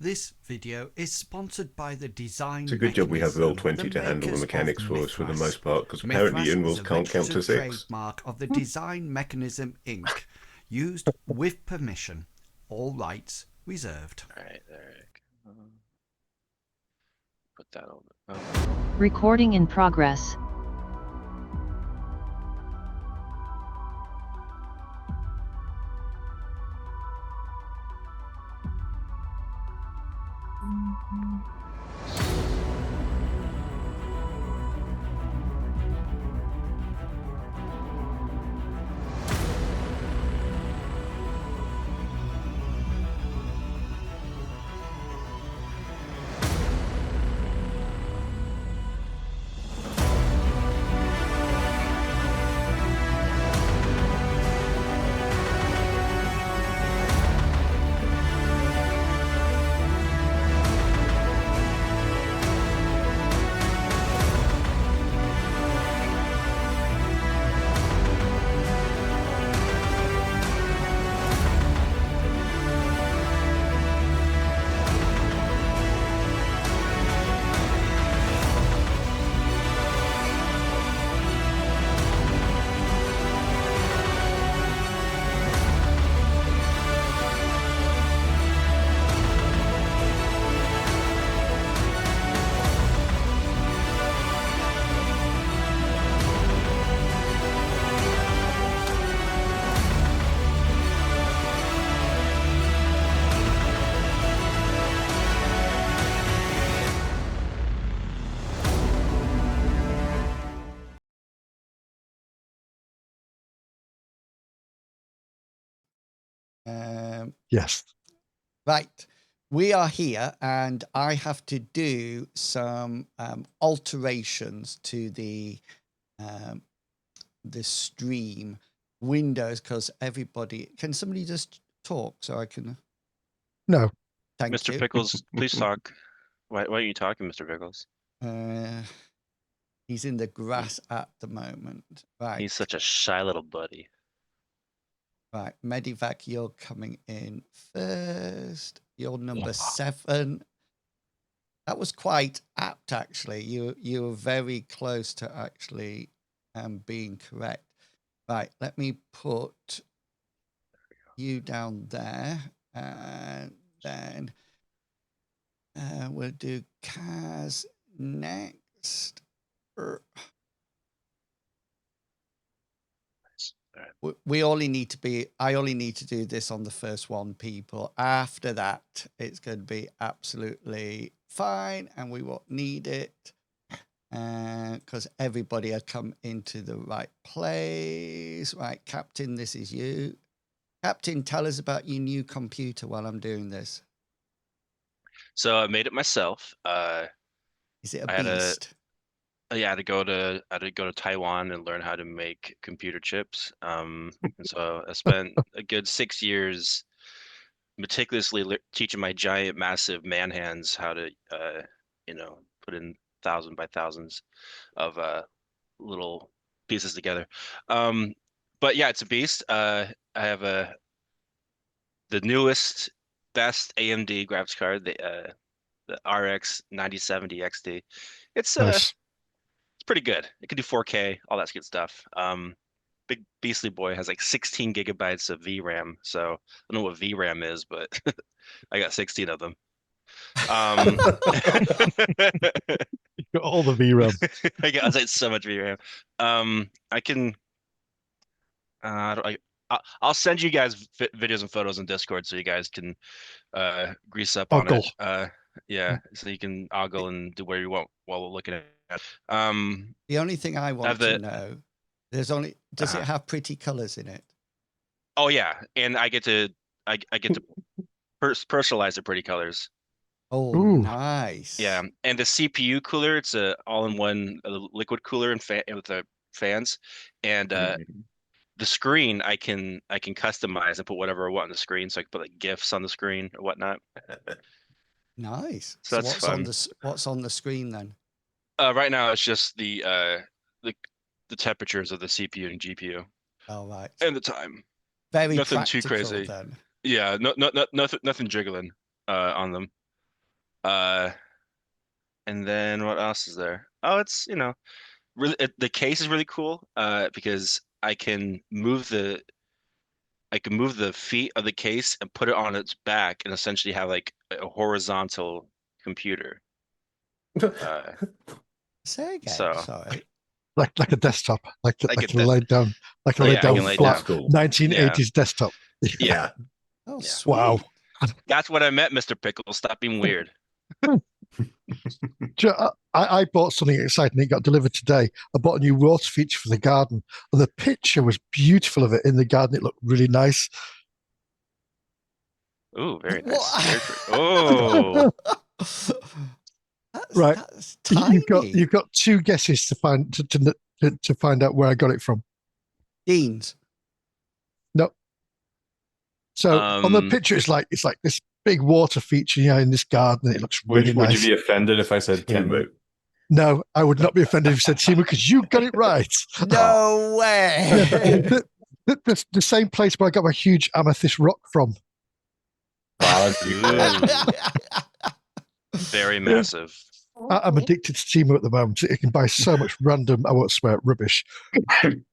This video is sponsored by the Design It's a good job we have Mechanism, Roll20 the to handle the makers of mechanics for us for the Mythras. most part, because apparently Mythras is inwils a can't count to registered 6. trademark of the Design Mechanism Inc., used with permission. All rights reserved. All right, there we go. Put that on. Oh. Recording in progress. Yes. Right. We are here and I have to do some alterations to the stream windows because everybody... Can somebody just talk so I can... No. Thank Mr. you. Pickles, please talk. Why are you talking, Mr. Pickles? He's in the grass at the moment. Right. He's such a shy little buddy. Right, Medivac, you're coming in first. You're number 7. That was quite apt, actually. You were very close to actually being correct. Right, let me put you down there, and then we'll do Kaz next. We only need to be... I only need to do this on the first one, people. After that, it's going to be absolutely fine, and we won't need it because everybody had come into the right place. Right, Captain, this is you. Captain, tell us about your new computer while I'm doing this. So I made it myself. Is it a I had beast? I had to go to Taiwan and learn how to make computer chips. And so I spent a good 6 years meticulously teaching my giant, massive man hands how to, put in thousand by thousands of little pieces together. But yeah, it's a beast. I have the newest, best AMD graphics card, the RX 9070 XT. It's Nice. it's pretty good. It can do 4K, all that good stuff. Big beastly boy has like 16 gigabytes of VRAM. So I don't know what VRAM is, but I got 16 of them. You got all the VRAM. I got like so much VRAM. I can. I'll send you guys videos and photos in Discord so you guys can grease up on it. Yeah, so you can ogle and do where you want while we're looking at it. The only thing I want to know, does it have pretty colors in it? Oh yeah, and I get to personalize the pretty colors. Oh, ooh, nice. Yeah, and the CPU cooler, it's a all-in-one liquid cooler and with the fans, and the screen I can customize and put whatever I want on the screen, so I can put like GIFs on the screen or whatnot. Nice. So that's what's fun. What's on the screen then? Right now it's just the temperatures of the CPU and GPU. Oh right. And the time. Very nothing too practical crazy. then. Yeah, nothing jiggling on them. And then what else is there? Oh, it's really the case is really cool. Because I can move the feet of the case and put it on its back and essentially have like a horizontal computer. Say again. So Sorry. Like a desktop, like Like a a de- laid down, like a Oh, laid yeah, I down can lay flat down. School. 1980s desktop. Yeah. Oh, Yeah. sweet. Wow. That's what I meant, Mr. Pickle. Stop being weird. I bought something exciting. It got delivered today. I bought a new water feature for the garden, and the picture was beautiful of it in the garden. It looked really nice. Ooh, very nice. What? Oh, Right. That's tiny. You've got two guesses to find out where I got it from. Dean's. No. So on the picture, it's like this big water feature, in this garden. It looks really Would nice. you be offended if I said Timu? No, I would not be offended if you said Timu because you got it right. No way. The same place where I got my huge amethyst rock from. Wow, that's pretty cool. very massive. I'm addicted to Timu at the moment. You can buy so much random, I won't swear, rubbish. And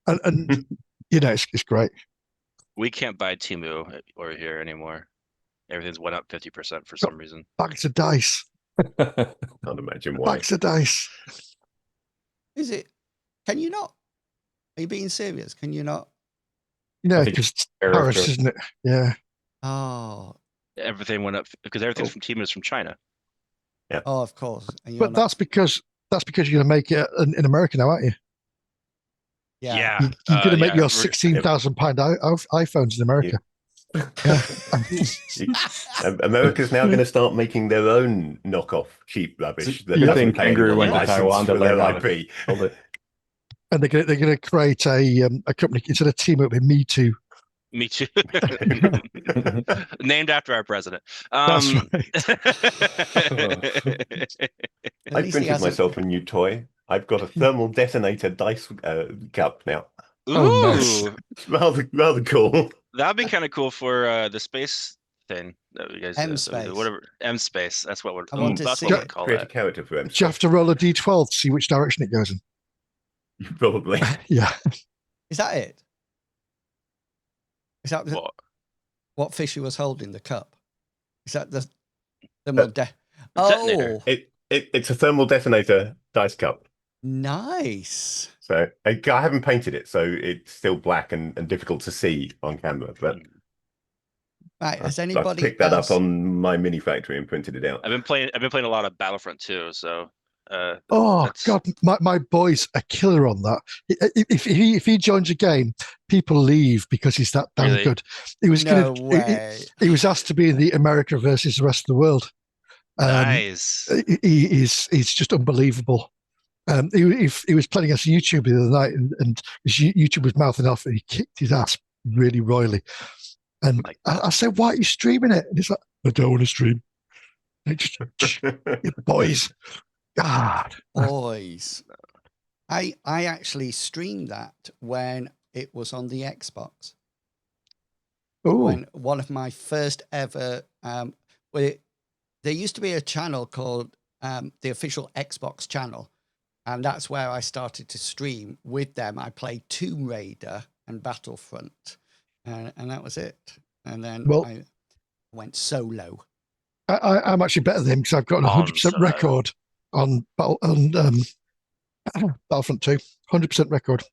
it's great. We can't buy Timu over here anymore. Everything's went up 50% for some reason. Bags of dice. Can't imagine why. Bags of dice. Is it? Can you not? Are you being serious? Can you not? Yeah, I think because it's Fair Paris, enough. isn't it? Yeah. Oh, Everything went up because everything from Timu is from China. oh, of course. And you're But that's because you're going to make it in America now, aren't you? yeah. You're going to make your yeah. £16,000 iPhones in America. Yeah. America's now going to start making their own knockoff cheap rubbish. That You doesn't think pay Kangaroo went to license Taiwan to for their learn how to IP. build it? And they're going to create a company instead of Team Up with Me Too. Me too. Named after our president. That's right. At I least he printed hasn't- myself a new toy. I've got a thermal detonator dice cup now. Ooh, Oh, nice. It's rather cool. that'd be kind of cool for the space thing that you guys M-space. whatever M-space. That's what I want to that's see what we it. call Create a it. character for him. Do you have to roll a d12 to see which direction it goes in? Probably. Yeah. Is that it? Is that What? what Fishy was holding? The cup? Is that the detonator. Oh, It's a thermal detonator dice cup. nice. So I haven't painted it, so it's still black and difficult to see on camera. But Right. Has I've anybody picked that else? up on my mini factory and printed it out. I've been playing a lot of Battlefront too, so Oh that's- God, my boy's a killer on that. If he joins a game, people leave because he's that damn Really? good. He was No gonna, way. he was asked to be in the America versus the rest of the world. nice. He's just unbelievable. He was playing against a YouTuber the other night, and his YouTube was mouthing off, and he kicked his ass really royally. And I said, "Why are you streaming it?" And he's like, "I don't want to stream." Boys, God, Boys. I actually streamed that when it was on the Xbox. oh, When one of my first ever there used to be a channel called the official Xbox channel, and that's where I started to stream with them. I played Tomb Raider and Battlefront, and that was it. And then Well- I went solo. I'm actually better than him because I've got a 100% Solo. record on Battlefront 2. 100% record.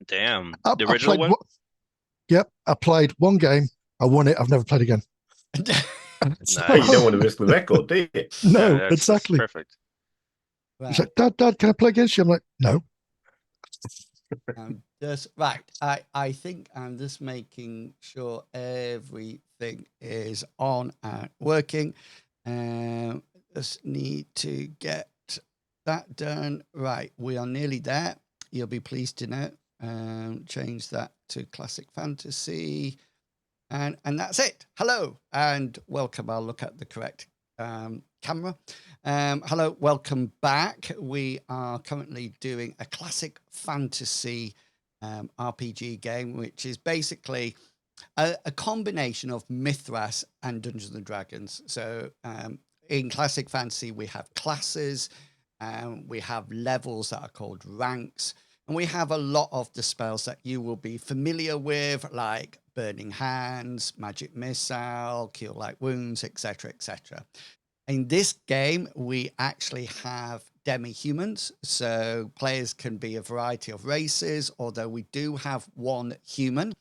Damn. I The original played one? Yep, I played one game. I won it. I've never played again. Nice. You don't want to risk the record, do you? No, Yeah, that's exactly. perfect. He's like, Dad, can I play against you? I'm like, no. Right. I think I'm just making sure everything is on and working. Just need to get that done. Right. We are nearly there. You'll be pleased to know. Change that to classic fantasy. And that's it. Hello and welcome. I'll look at the correct camera. Hello, welcome back. We are currently doing a classic fantasy RPG game, which is basically a combination of Mithras and Dungeons and Dragons. So in Classic Fantasy, we have classes, we have levels that are called ranks, and we have a lot of the spells that you will be familiar with, like Burning Hands, Magic Missile, Cure Light Wounds, etc., etc. In this game, we actually have demi-humans, so players can be a variety of races, although we do have one human,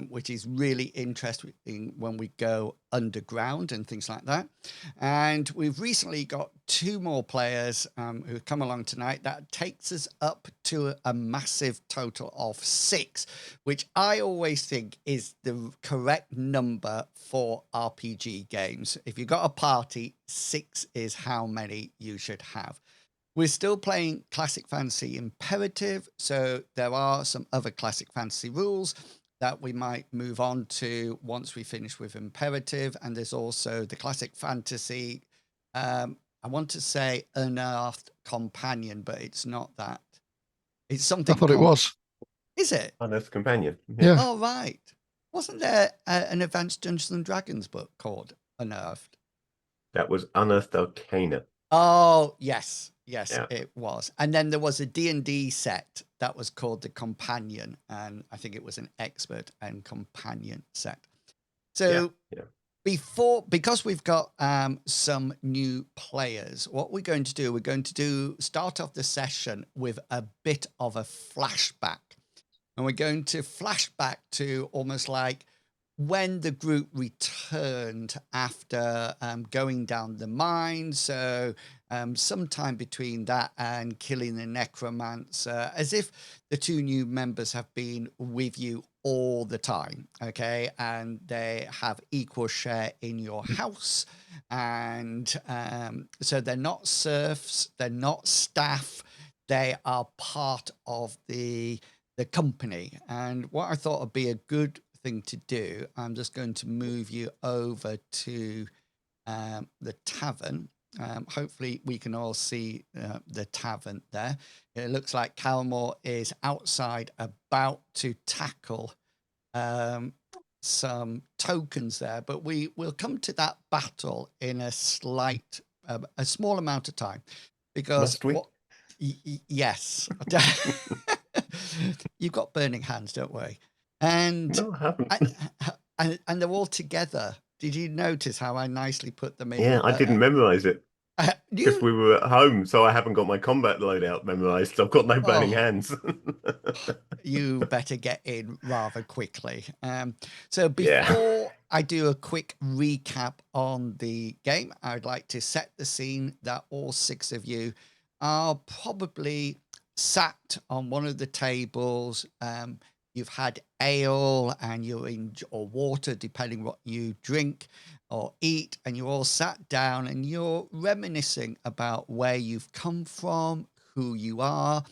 which is really interesting when we go underground and things like that. And we've recently got 2 more players who've come along tonight. That takes us up to a massive total of 6, which I always think is the correct number for RPG games. If you've got a party, 6 is how many you should have. We're still playing Classic Fantasy Imperative, so there are some other Classic Fantasy rules that we might move on to once we finish with Imperative. And there's also the Classic Fantasy, I want to say Unearthed Companion, but it's not that. It's something. I thought it was. Is it? Unearthed Companion. Yeah. Oh, right. Wasn't there an Advanced Dungeons and Dragons book called Unearthed? That was Unearthed Arcana. Oh, yes. Yes, Yeah. it was. And then there was a D&D set that was called The Companion, and I think it was an expert and companion set. So Yeah. because we've got some new players, what we're going to do start off the session with a bit of a flashback. And we're going to flash back to almost like when the group returned after going down the mine. So sometime between that and killing the necromancer, as if the 2 new members have been with you all the time, okay? And they have equal share in your house. And so they're not serfs, they're not staff, they are part of the company. And what I thought would be a good thing to do, I'm just going to move you over to the tavern. Hopefully we can all see the tavern there. It looks like Calmore is outside about to tackle some tokens there, but we will come to that battle in a small amount of time, because Must we? yes. You've got burning hands, don't worry. And No, I haven't. and they're all together. Did you notice how I nicely put them in? Yeah, I didn't memorize it because You, we were at home, so I haven't got my combat loadout memorized. I've got no burning Oh. hands. you better get in rather quickly. So Yeah. before I do a quick recap on the game, I'd like to set the scene that all 6 of you are probably sat on one of the tables. You've had ale and you're in, or water, depending what you drink or eat, and you're all sat down and you're reminiscing about where you've come from, who you are,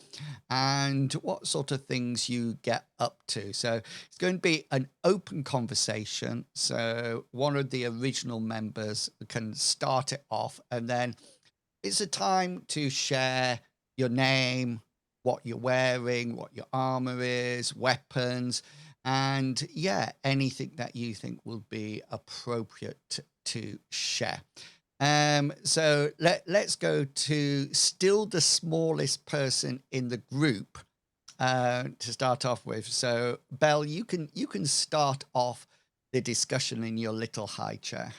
and what sort of things you get up to. So it's going to be an open conversation. So one of the original members can start it off, and then it's a time to share your name, what you're wearing, what your armor is, weapons, and anything that you think will be appropriate to share. So let's go to still the smallest person in the group to start off with. So Belle, you can start off the discussion in your little high chair.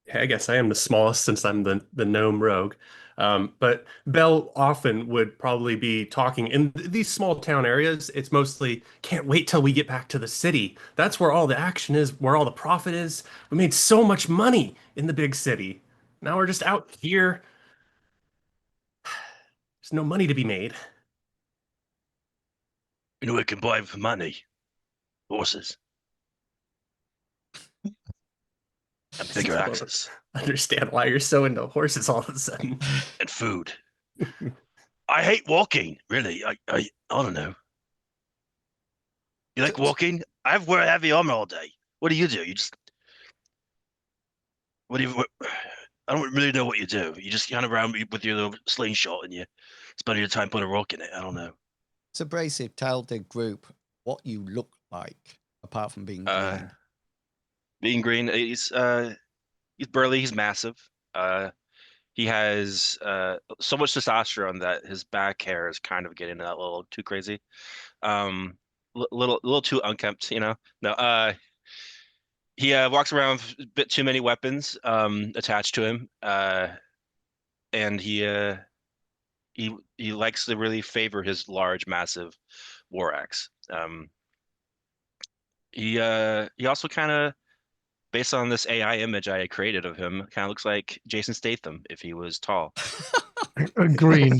Yeah, I guess I am the smallest since I'm the gnome rogue. But Bell often would probably be talking in these small town areas. It's mostly can't wait till we get back to the city. That's where all the action is, where all the profit is. We made so much money in the big city. Now we're just out here. There's no money to be made. You know what we can buy for money? Horses. And bigger axes. Understand why you're so into horses all of a sudden. And food. I hate walking, really. I don't know. You like walking? I wear heavy armor all day. What do? You just what do you? I don't really know what you do. You just kind of around with your little slingshot and you spend your time putting a rock in it. I don't know. So Abrasive, tell the group what you look like apart from being green. Being green is He's burly. He's massive. He has so much testosterone that his back hair is kind of getting a little too crazy. Little too unkempt, you know. No, he walks around with a bit too many weapons attached to him, and he likes to really favor his large, massive war axe. He also kind of, based on this AI image I created of him, kind of looks like Jason Statham if he was tall. And green.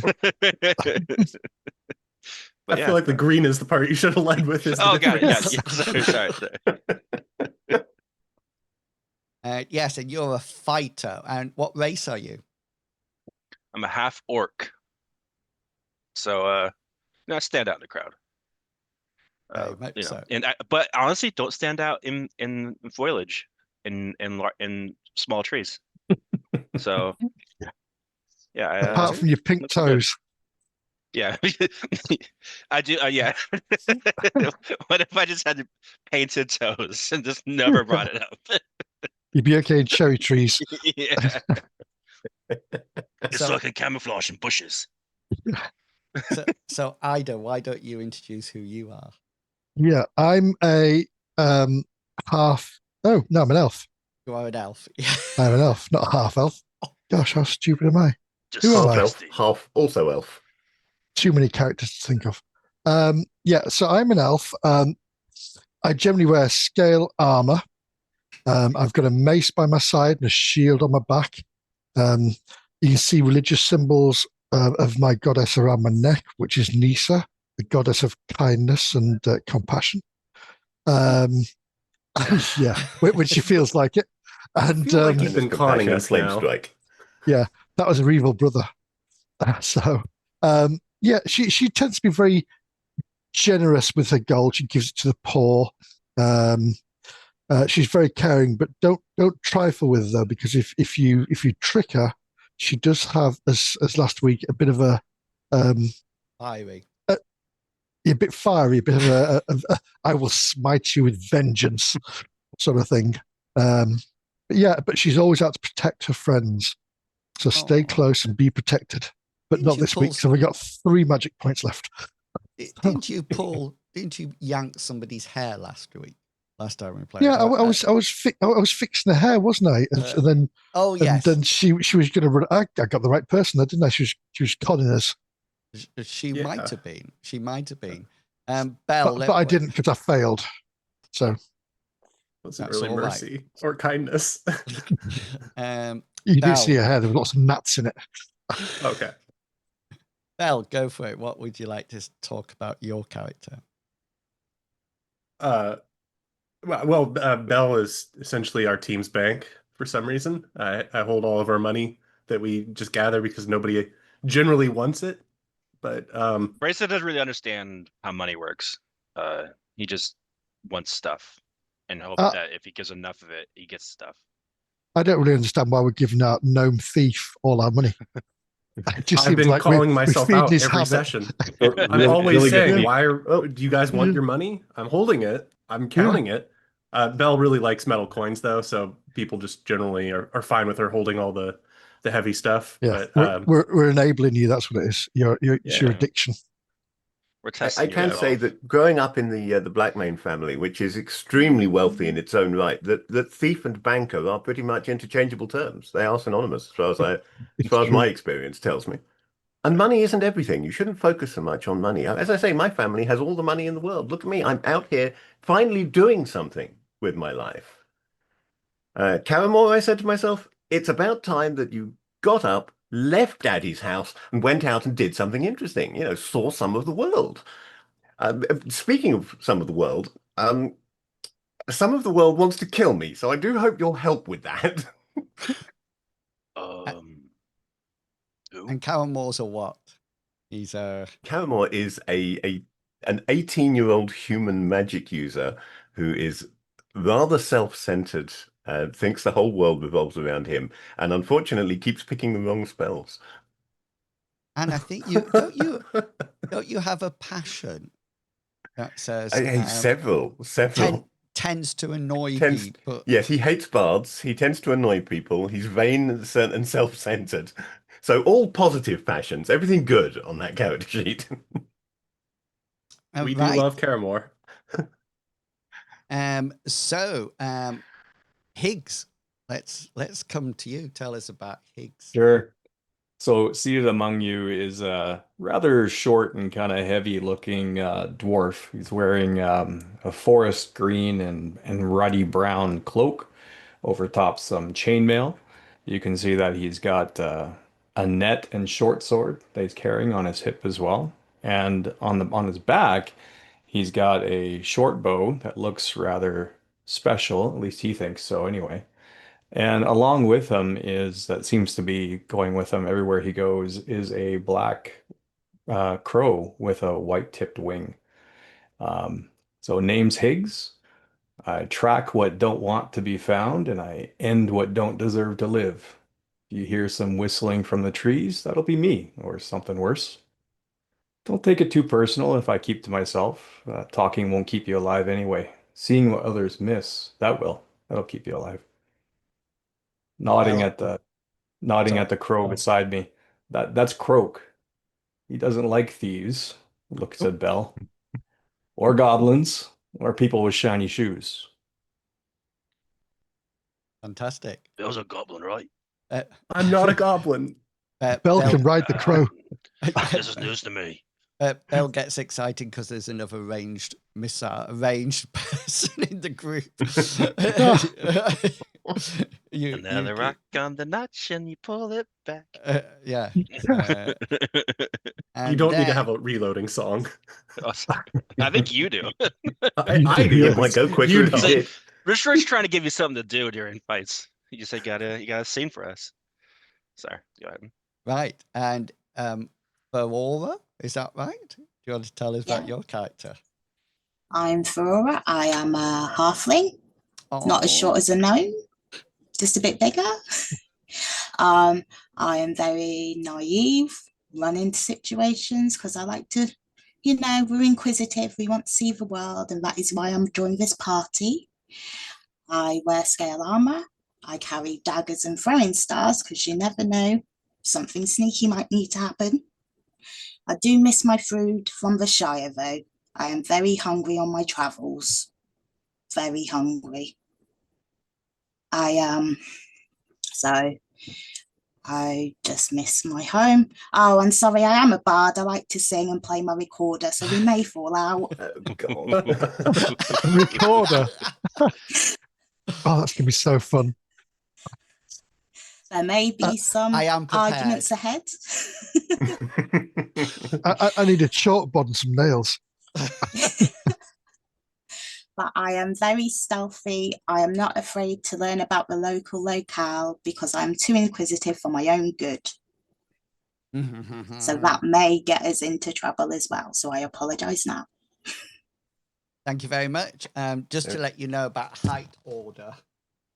I feel like the green is the part you should have led with. Is oh, got it. Yeah, difference. yeah. Sorry. Yes, and you're a fighter. And what race are you? I'm a half orc, so I stand out in the crowd. Very much so. But honestly, don't stand out in foliage, in small trees. So yeah, Apart from your pink looks good. toes. Yeah, I do. Yeah. What if I just had painted toes and just never brought it up? You'd be okay in cherry trees. Yeah. It's like a camouflage in bushes. So Ida, why don't you introduce who you are? Yeah, I'm a half. Oh no, I'm an elf. You are an elf. I'm an elf, not a half elf. Gosh, how stupid am I? Just Who am Half I? elf, half also elf. Too many characters to think of. Yeah, so I'm an elf. I generally wear scale armor. I've got a mace by my side and a shield on my back. You can see religious symbols of my goddess around my neck, which is Nisa, the goddess of kindness and compassion. Yeah, when she feels like it. And like you've been conning us flame now. strike. Yeah, that was her evil brother. Yeah, she tends to be very generous with her gold. She gives it to the poor. She's very caring, but don't trifle with her, because if you trick her, she does have, as last week, a bit of a Fiery. a bit fiery, a bit of a I will smite you with vengeance sort of thing. But she's always out to protect her friends. So stay close and be protected. But not this week, so we got 3 magic points left. Didn't you yank somebody's hair last time we played? Yeah, I was fixing her hair, wasn't I? And then yes. And then she was going to run. I got the right person, didn't I? She was conning us. She might have been. She might have been. Belle, but I didn't, because I failed. So wasn't really mercy or kindness. You did see her hair. There were lots of mats in it. Okay. Belle, go for it. What would you like to talk about your character? Belle is essentially our team's bank for some reason. I hold all of our money that we just gather because nobody generally wants it. But Bryson doesn't really understand how money works. He just wants stuff and hope that if he gives enough of it, he gets stuff. I don't really understand why we're giving out Gnome Thief all our money. I've been calling myself out every session. I'm always saying, do you guys want your money? I'm holding it. I'm counting it. Belle really likes metal coins, though, so people just generally are fine with her holding all the heavy stuff. Yeah, but, we're enabling you. That's what it is. It's your addiction. We're testing. I can say that growing up in the Blackmane family, which is extremely wealthy in its own right, that thief and banker are pretty much interchangeable terms. They are synonymous, as far as my experience tells me. And money isn't everything. You shouldn't focus so much on money. As I say, my family has all the money in the world. Look at me. I'm out here finally doing something with my life. Caramore, I said to myself, it's about time that you got up, left Daddy's house, and went out and did something interesting. Saw some of the world. Speaking of some of the world, some of the world wants to kill me, so I do hope you'll help with that. And Caramore's a what? Caramore is an 18-year-old human magic user who is rather self-centered, thinks the whole world revolves around him, and unfortunately keeps picking the wrong spells. And I think don't you have a passion that says several tends to annoy Tends, people. yes, he hates bards. He tends to annoy people. He's vain and self-centered. So all positive passions, everything good on that character sheet. We do Right. love Caramore. Higgs, let's come to you. Tell us about Higgs. Sure. So seated among you is a rather short and kind of heavy looking dwarf. He's wearing a forest green and ruddy brown cloak over top some chainmail. You can see that he's got a net and short sword that he's carrying on his hip as well. And on his back, he's got a short bow that looks rather special, at least he thinks so anyway. And along with him that seems to be going with him everywhere he goes, is a black crow with a white-tipped wing. So name's Higgs. I track what don't want to be found, and I end what don't deserve to live. If you hear some whistling from the trees, that'll be me, or something worse. Don't take it too personal if I keep to myself. Talking won't keep you alive anyway. Seeing what others miss, that will. That'll keep you alive. Nodding Well, at the crow sorry. beside me. That's Croak. He doesn't like thieves, looks at Bell, or goblins, or people with shiny shoes. Fantastic. That was a goblin, right? I'm not a goblin. Bell can ride the crow. This is news to me. Bell gets excited because there's another ranged person in the group. Another rock on the notch, and you pull it back. Yeah. You don't need to have a reloading song. I think you do. I do. You might go quicker You if you don't. did. Rich trying to give you something to do during fights. You just said you gotta sing for us. Sorry, go ahead. Right. And Aurora, is that right? Do you want to tell us about your character? I'm Aurora. I am a halfling, not as short as a gnome, just a bit bigger. I am very naive, run into situations because I like to, we're inquisitive, we want to see the world, and that is why I'm joining this party. I wear scale armor. I carry daggers and throwing stars because you never know, something sneaky might need to happen. I do miss my food from the Shire though. I am very hungry on my travels. Very hungry. So I just miss my home. Oh, and sorry, I am a bard. I like to sing and play my recorder, so we may fall out. Oh, God. Recorder. Oh, that's gonna be so fun. There may be some arguments ahead. I need a chalkboard and some nails. But I am very stealthy. I am not afraid to learn about the local locale because I'm too inquisitive for my own good. So that may get us into trouble as well. So I apologize now. Thank you very much. Just to let you know about height order,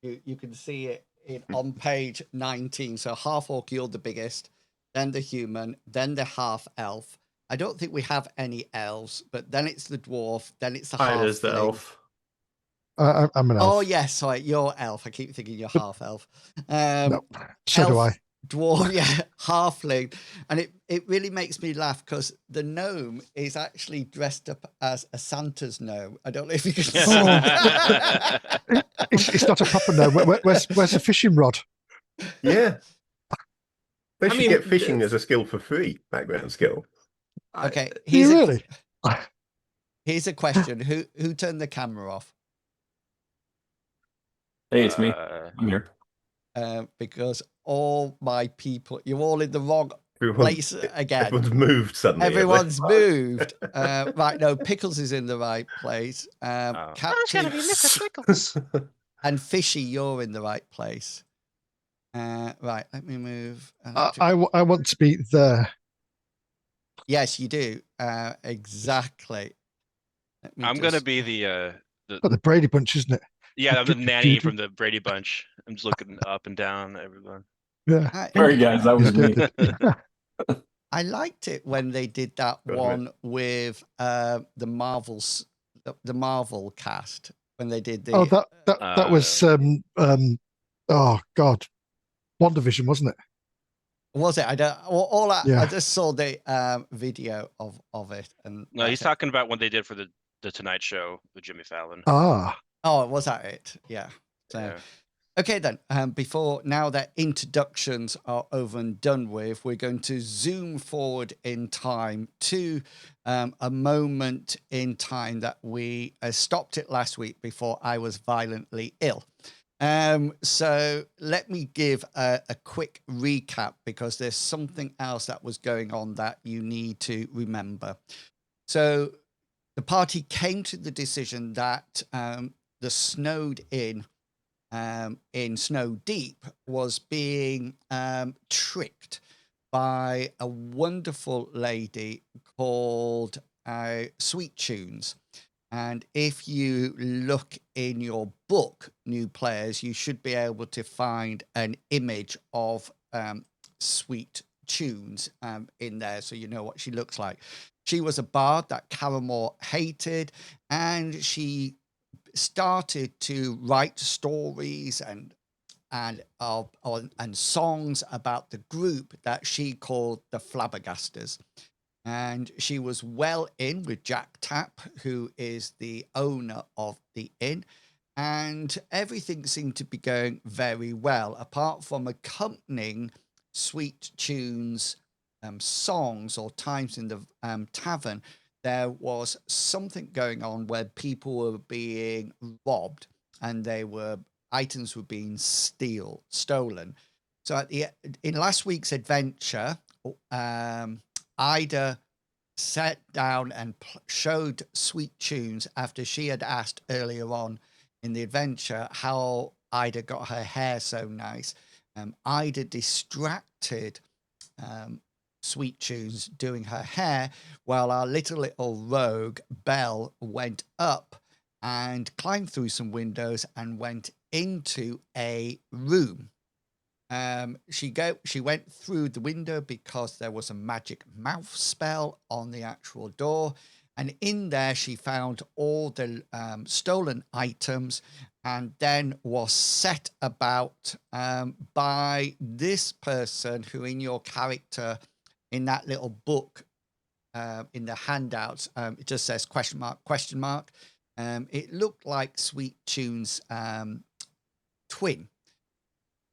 you can see it on page 19. So half orc, you're the biggest, then the human, then the half elf. I don't think we have any elves, but then it's the dwarf, then it's the half. There's the elf. I'm an elf. Oh yes, sorry, you're elf. I keep thinking you're half elf. No, so do I. Dwarf, yeah, halfling, and it really makes me laugh because the gnome is actually dressed up as a Santa's gnome. I don't know if you can see. It's not a proper gnome. Where's the fishing rod? Yeah. They should get fishing as a skill for free, background skill. Okay, Really? Here's a question: Who turned the camera off? Hey, it's me. I'm here. Because all my people, you're all in the wrong place again. Everyone's moved suddenly. Everyone's moved. Right, no, Pickles is in the right place. Captain Pickles. And Fishy, you're in the right place. Right, let me move. I want to be there. Yes, you do. Exactly. I'm gonna be the Brady Bunch, isn't it? Yeah, I'm the nanny from the Brady Bunch. I'm just looking up and down at everyone. Yeah. Sorry, guys, that was me. I liked it when they did that one with the Marvel cast. when they did the. Oh, that was oh God, WandaVision, wasn't it? Was it? I don't. I Yeah. just saw the video of it, and No, he's that's it. talking about what they did for the Tonight Show with Jimmy Fallon. Ah, Oh, was that it? Yeah. So, Yeah. okay then. Before now that introductions are over and done with, we're going to zoom forward in time to a moment in time that we stopped it last week before I was violently ill. So let me give a quick recap because there's something else that was going on that you need to remember. So the party came to the decision that the Snowed Inn in Snow Deep was being tricked by a wonderful lady called Sweet Tunes. And if you look in your book, New Players, you should be able to find an image of Sweet Tunes in there, so you know what she looks like. She was a bard that Caramore hated, and she started to write stories and songs about the group that she called the Flabbergasters. And she was well in with Jack Tapp, who is the owner of the inn. And everything seemed to be going very well, apart from accompanying Sweet Tunes songs or times in the tavern. There was something going on where people were being robbed and items were being stolen. So in last week's adventure, Ida sat down and showed Sweet Tunes after she had asked earlier on in the adventure how Ida got her hair so nice. Ida distracted Sweet Tunes doing her hair while our little rogue Belle went up and climbed through some windows and went into a room. She went through the window because there was a magic mouth spell on the actual door, and in there she found all the stolen items, and then was set about by this person who, in your character, in that little book, in the handouts, it just says question mark. It looked like Sweet Tunes' twin.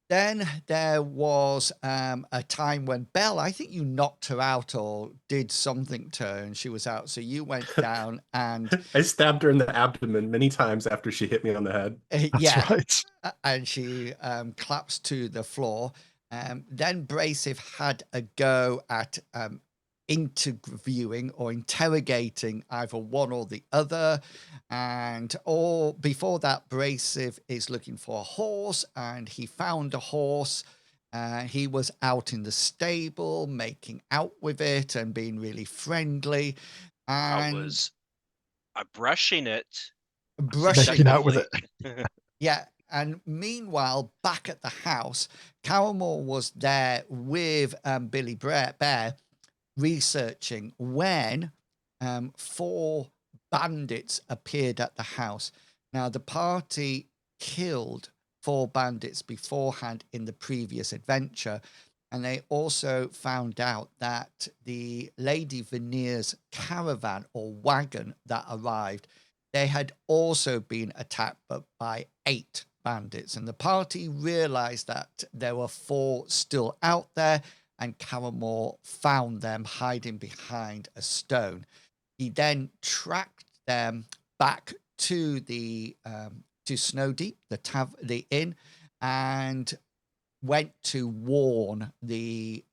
Then there was a time when Belle, I think you knocked her out or did something to her and she was out. So you went down and I stabbed her in the abdomen many times after she hit me on the head. that's right. And she collapsed to the floor. Then Bracif had a go at interviewing or interrogating either one or the other, or before that, Bracif is looking for a horse, and he found a horse. He was out in the stable making out with it and being really friendly, and I was brushing it, Making out with it. Yeah. And meanwhile, back at the house, Caramore was there with Billy Bear researching when 4 bandits appeared at the house. Now, the party killed 4 bandits beforehand in the previous adventure, and they also found out that the Lady Veneer's caravan or wagon that arrived, they had also been attacked by 8 bandits, and the party realized that there were 4 still out there, and Caramore found them hiding behind a stone. He then tracked them back to the to Snow Deep, the inn, and went to warn the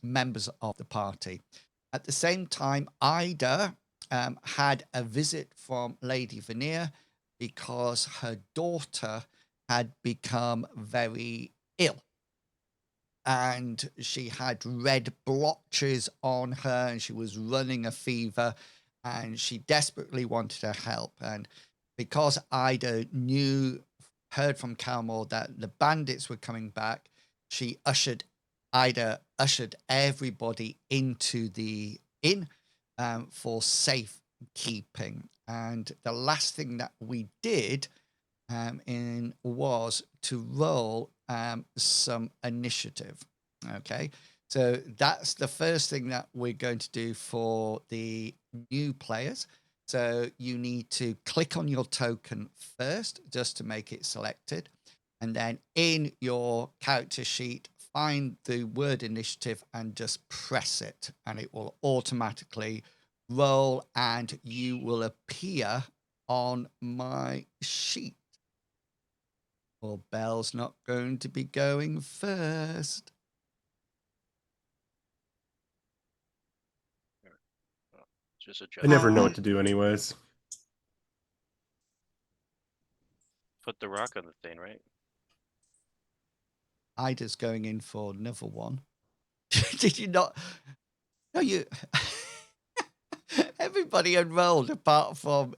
members of the party. At the same time, Ida had a visit from Lady Veneer because her daughter had become very ill. And she had red blotches on her and she was running a fever and she desperately wanted her help. And because Ida heard from Caramore that the bandits were coming back, Ida ushered everybody into the inn for safekeeping. And the last thing that we did was to roll some initiative. Okay, so that's the first thing that we're going to do for the new players. So you need to click on your token first just to make it selected. And then in your character sheet, find the word initiative and just press it. And it will automatically roll and you will appear on my sheet. Well, Belle's not going to be going first. Just adjust. I never know what to do anyways. Put the rock on the thing, right? Ida's going in for another one. Did you not? No, you. Everybody enrolled apart from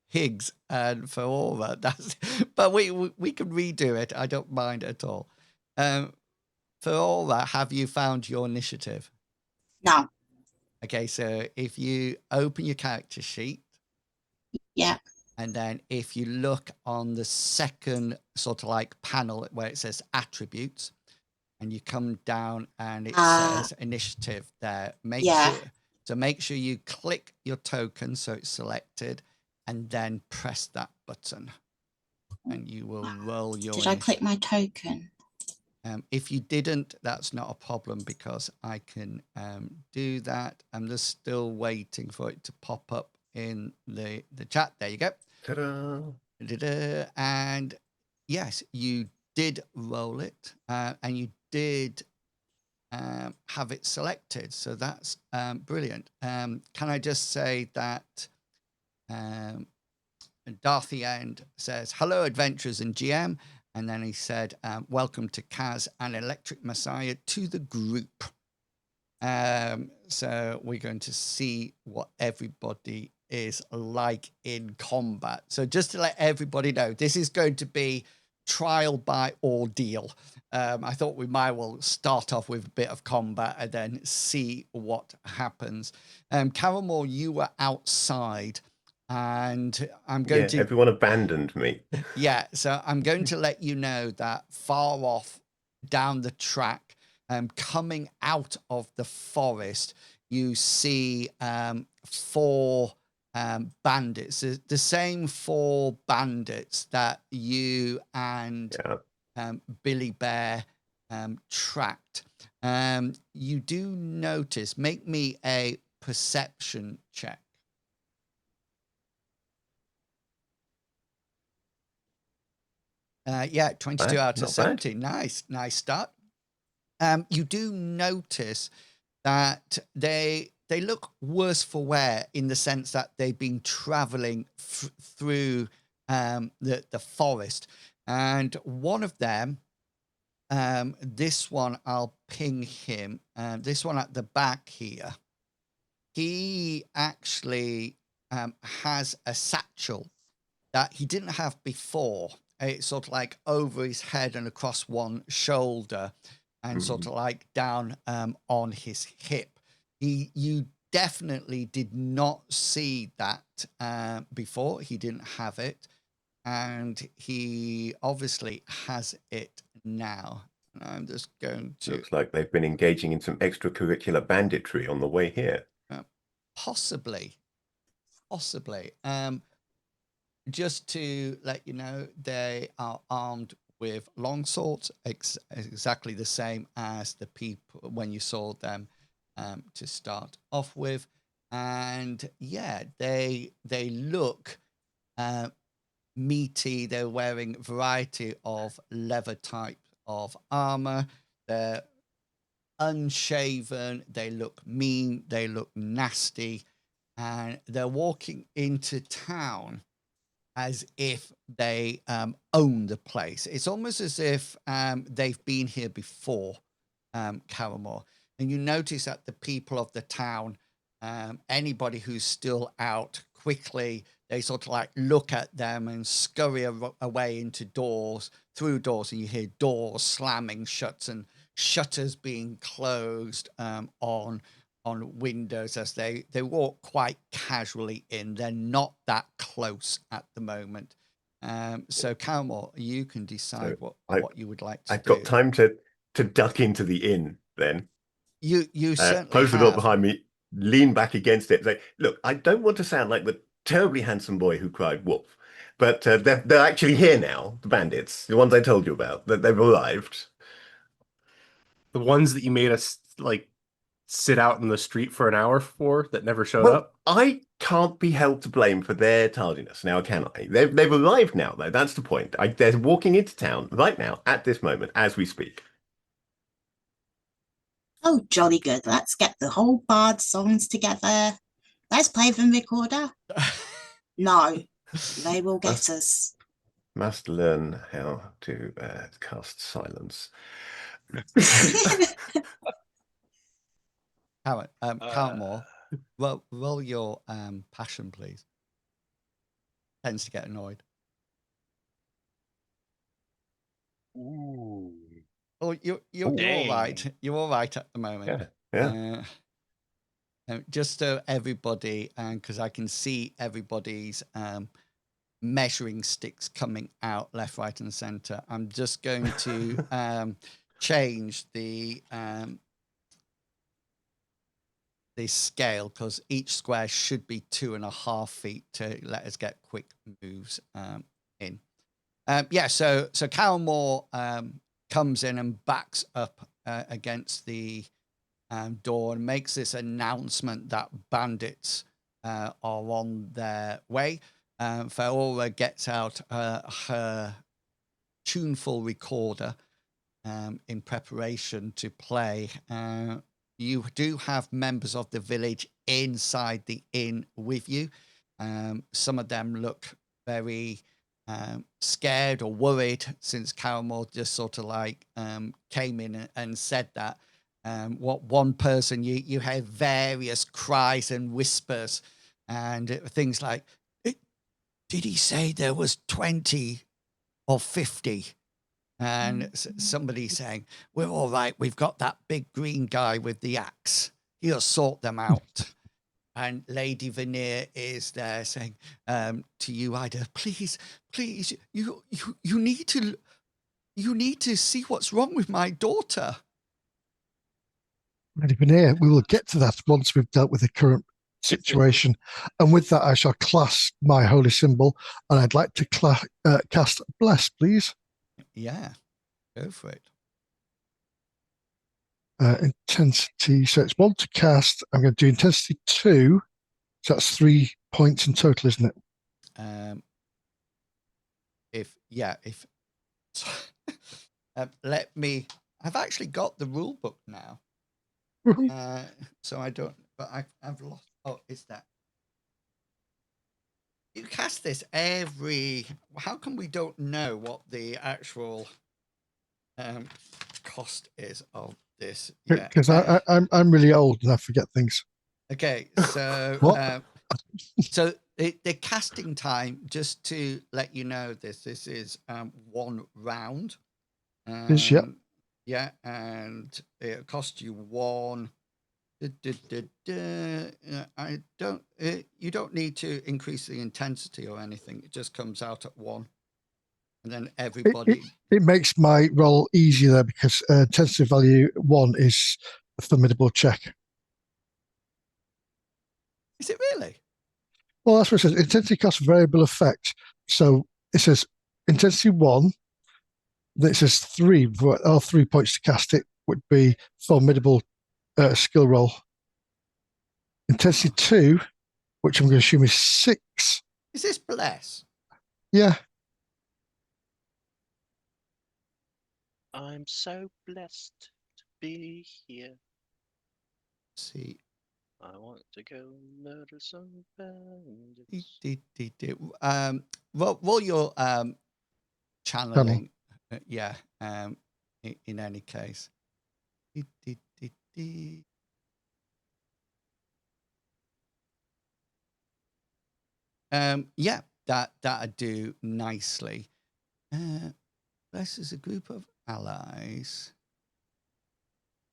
Higgs and Ferora. But we can redo it. I don't mind at all. Ferora, have you found your initiative? No. Okay, so if you open your character sheet. Yeah. And then if you look on the second sort of like panel where it says attributes, and you come down and it says initiative there. Make sure you click your token so it's selected, and then press that button, and you will roll your. Did I click my token? If you didn't, that's not a problem because I can do that. I'm just still waiting for it to pop up in the chat. There you go. Ta-da. And yes, you did roll it, and you did have it selected. So that's brilliant. Can I just say that Darthy End says, hello, adventurers and GM. And then he said, welcome to Kaz and Electric Messiah to the group. So we're going to see what everybody is like in combat. So just to let everybody know, this is going to be trial by ordeal. I thought we might well start off with a bit of combat and then see what happens. Caramore, you were outside. And I'm going to. Everyone abandoned me. Yeah, so I'm going to let you know that far off down the track, coming out of the forest, you see 4 bandits. The same 4 bandits that you and Billy Bear tracked. You do notice. Make me a perception check. Yeah, 22 out of 70. Nice start. You do notice that they look worse for wear in the sense that they've been traveling through the forest. And one of them, this one, I'll ping him. This one at the back here, he actually has a satchel that he didn't have before. It's sort of like over his head and across one shoulder and sort of like down on his hip. You definitely did not see that before. He didn't have it. And he obviously has it now. And I'm just going to. Looks like they've been engaging in some extracurricular banditry on the way here. Possibly. Just to let you know, they are armed with long swords, exactly the same as the people when you saw them to start off with. And yeah, they look meaty. They're wearing a variety of leather type of armor. They're unshaven. They look mean. They look nasty. And they're walking into town as if they own the place. It's almost as if they've been here before, Caramore. And you notice that the people of the town, anybody who's still out, quickly, they sort of like look at them and scurry away into through doors, and you hear doors slamming shut and shutters being closed on on windows as they walk quite casually in. They're not that close at the moment. So Calmore, you can decide what you would like to I've do. got time to duck into the inn then. You certainly close the door have. behind me, lean back against it, say, "Look, I don't want to sound like the terribly handsome boy who cried wolf, but they're actually here now. The bandits, the ones I told you about, that they've arrived. The ones that you made us like sit out in the street for an hour for that never showed Well, up. I can't be held to blame for their tardiness now, can I? They've arrived now, though. That's the point. They're walking into town right now, at this moment, as we speak." Oh, jolly good. Let's get the whole bard songs together. Let's play them recorder. No, they will get us. Must learn how to cast silence. Calmore, roll your passion, please. Tends to get annoyed. Ooh. Oh, you're all right. You're all right at the moment. Yeah. Just so everybody, because I can see everybody's measuring sticks coming out left, right, and center. I'm just going to change the scale, because each square should be 2.5 feet to let us get quick moves in. So Calmore comes in and backs up against the door and makes this announcement that bandits are on their way. Faora gets out her tuneful recorder in preparation to play. You do have members of the village inside the inn with you. Some of them look very scared or worried, since Calmore just sort of like came in and said that. What one person, you hear various cries and whispers and things like, "Did he say there was 20 or 50? And somebody saying, "We're all right. We've got that big green guy with the axe. He'll sort them out." And Lady Veneer is there saying to you, Ida, please, you need to see what's wrong with my daughter. Lady Veneer, we will get to that once we've dealt with the current situation. And with that, I shall clasp my holy symbol, and I'd like to cast Bless, please. Yeah, go for it. Intensity. So it's 1 to cast. I'm going to do intensity 2. So that's 3 points in total, isn't it? Let me. I've actually got the rule book now. So I don't. But I've lost. Oh, is that? You cast this every. How come we don't know what the actual cost is of this? Because I'm really old and I forget things. Okay, so What? So the casting time, just to let you know, this is 1 round. Yeah, and it costs you 1. I don't. You don't need to increase the intensity or anything. It just comes out at 1, and then everybody. It makes my roll easier there, because intensity value 1 is a formidable check. Is it really? Well, that's what it says. Intensity costs variable effect. So it says intensity 1. Then it says 3. 3 points to cast it would be formidable skill roll. Intensity 2, which I'm going to assume is 6. Is this Bless? Yeah. I'm so blessed to be here. See. I want to go murder some bandits. Roll your channeling. In any case. That'd do nicely. This is a group of allies.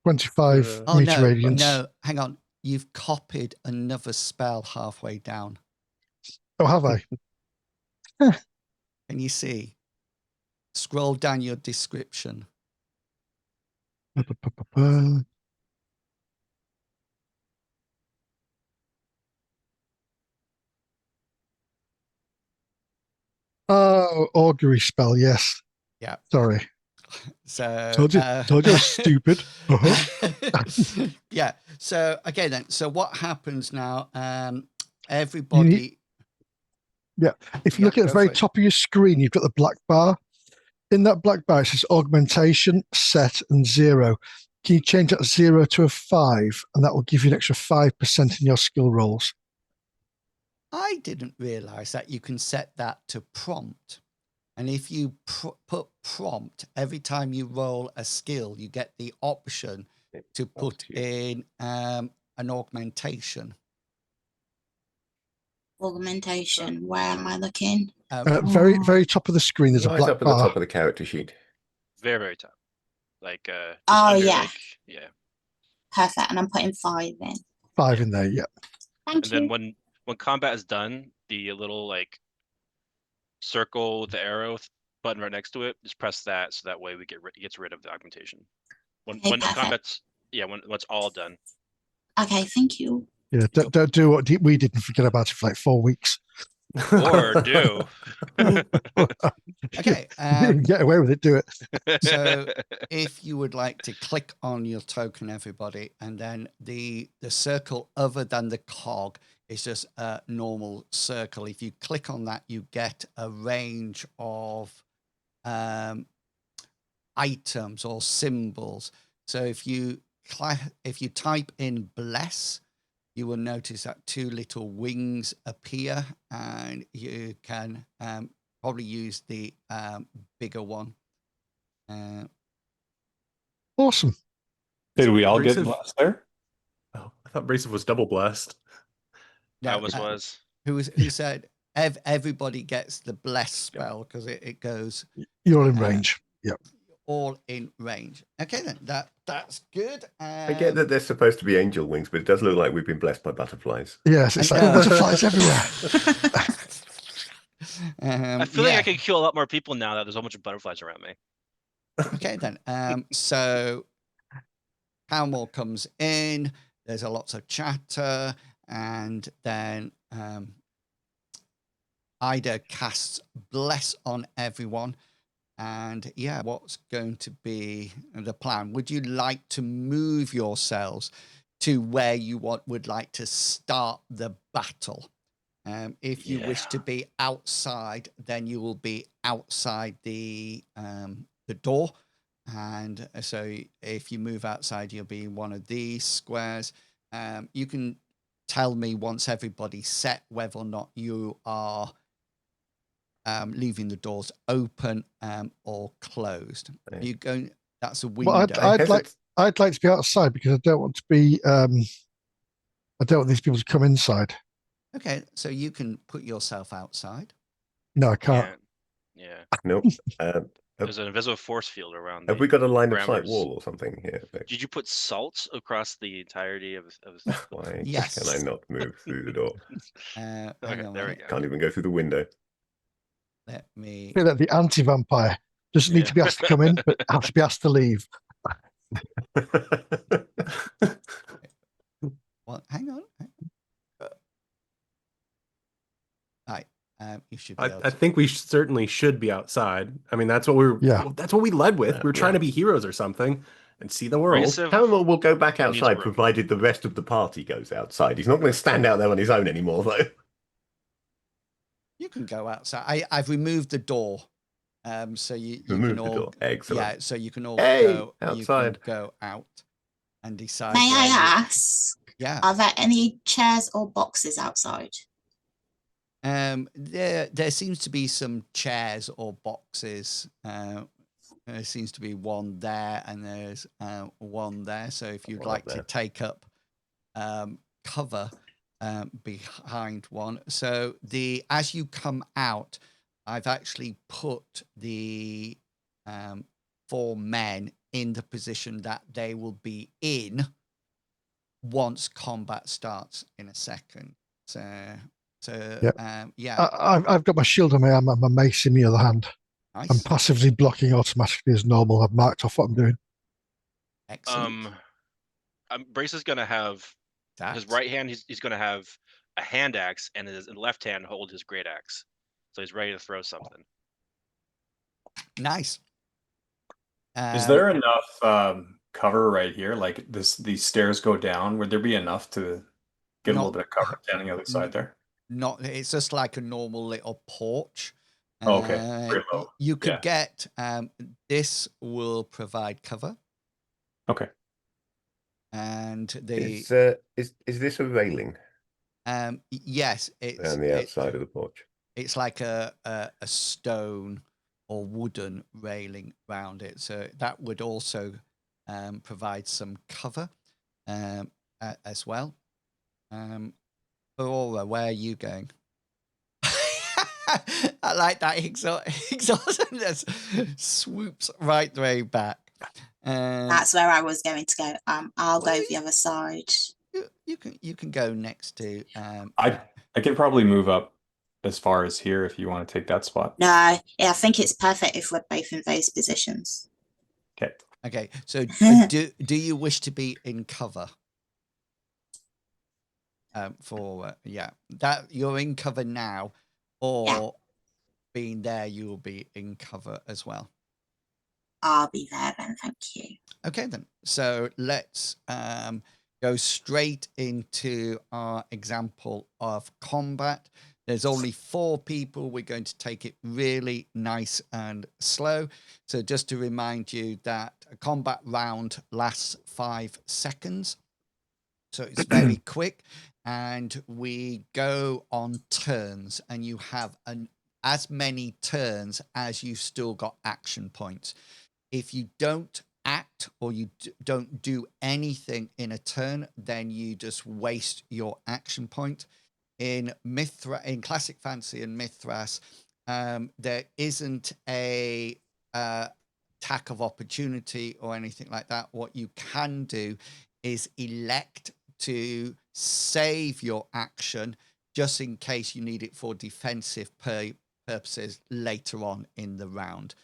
25 meter radiance. No, hang on. you've copied another spell halfway down. Oh, have I? Can you see? Scroll down your description. Oh, augury spell. Yes. Yeah. Sorry. So Told you I was stupid. Uh-huh. Yeah. So okay then. So what happens now? Everybody. Yeah. If you look at the very top of your screen, you've got the black bar. In that black bar, it says augmentation, set, and 0. Can you change that 0 to a 5? And that will give you an extra 5% in your skill rolls. I didn't realize that you can set that to prompt. And if you put prompt, every time you roll a skill, you get the option to put in an augmentation. Augmentation. Where am I looking? Very, very top of the screen, there's a Right black up at bar. the top of the character sheet. Very, very top. Like just Oh, under, yeah. like, yeah. Perfect. And I'm putting 5 in. 5 in there, yeah. Thank And you. then when combat is done, the little like circle with the arrow button right next to it, just press that, so that way it gets rid of the augmentation. When perfect. combat's when it's all done. Okay, thank you. Yeah, don't do what we did and forget about it for like 4 weeks. Or do. Okay. Get away with it, do it. So if you would like to click on your token, everybody, and then the circle other than the cog is just a normal circle. If you click on that, you get a range of items or symbols. So if you type in bless, you will notice that 2 little wings appear, and you can probably use the bigger one. Awesome. Did we all get Abrasive? blessed there? Oh, I thought Abrasive was double blessed. I was. Who said everybody gets the bless spell because it goes. You're all in range. Yep. All in range. Okay, then that's good. I get that they're supposed to be angel wings, but it does look like we've been blessed by butterflies. Yes, it's like butterflies everywhere. I feel like I can kill a lot more people now that there's a bunch of butterflies around me. Okay, then. So Palmore comes in. There's a lots of chatter, and then Ida casts bless on everyone. And yeah, what's going to be the plan? Would you like to move yourselves to where you would like to start the battle? If you wish to be outside, then you will be outside the door. And so if you move outside, you'll be in one of these squares. You can tell me once everybody's set whether or not you are leaving the doors open or closed. Are you going? That's a window. Well, I'd like to be outside because I don't want to be. I don't want these people to come inside. Okay, so you can put yourself outside. No, I can't. Yeah. Nope. There's an invisible force field around. Have we got a line of sight wall or something here? Did you put salt across the entirety of? Why yes. can I not move through the door? Okay, there we go. Can't even go through the window. Let me. I feel like the anti-vampire doesn't need to be asked to come in, but has to be asked to leave. Well, hang on. Right. You should. I think we certainly should be outside. I mean, that's what that's what we led with. We're trying to be heroes or something and see the world. Palmore will go back outside, provided the rest of the party goes outside. He's not going to stand out there on his own anymore, though. You can go outside. I've removed the door, so you can all. The door. Excellent. Yeah, so you can all go outside. You can go out and decide. May I ask? Yeah. Are there any chairs or boxes outside? There seems to be some chairs or boxes. There seems to be one there, and there's one there. So if you'd like to take up cover behind one, so as you come out, I've actually put the 4 men in the position that they will be in once combat starts in a second. So Yep. yeah, I've got my shield on my arm and my mace in the other hand. I'm nice, passively blocking automatically as normal. I've marked off what I'm doing. excellent. Brace is gonna have his That. right hand. He's gonna have a hand axe, and his left hand hold his great axe. So he's ready to throw something. Nice. Is there enough cover right here? Like these stairs go down. Would there be enough to get a little bit of cover standing on the other side there? Not. It's just like a normal little porch. Oh, okay. Very low. You could Yeah. get. This will provide cover, Okay. and Is this a railing yes, it's on the outside of the porch? it's like a stone or wooden railing around it, so that would also provide some cover as well. Aurora, where are you going? I like that exhaustion swoops right the way back. That's where I was going to go. I'll go the other side. You can go next to. I could probably move up as far as here if you want to take that spot. No, yeah, I think it's perfect if we're both in those positions. Okay. Okay. So do you wish to be in cover? For that you're in cover now, or being there, you will be in cover as well. I'll be there then, thank you. Okay then. So let's go straight into our example of combat. There's only 4 people. We're going to take it really nice and slow. So just to remind you that a combat round lasts 5 seconds. So it's very quick, and we go on turns, and you have as many turns as you've still got action points. If you don't act or you don't do anything in a turn, then you just waste your action point. In Classic Fantasy and Mithras, there isn't a attack of opportunity or anything like that. What you can do is elect to save your action just in case you need it for defensive purposes later on in the round.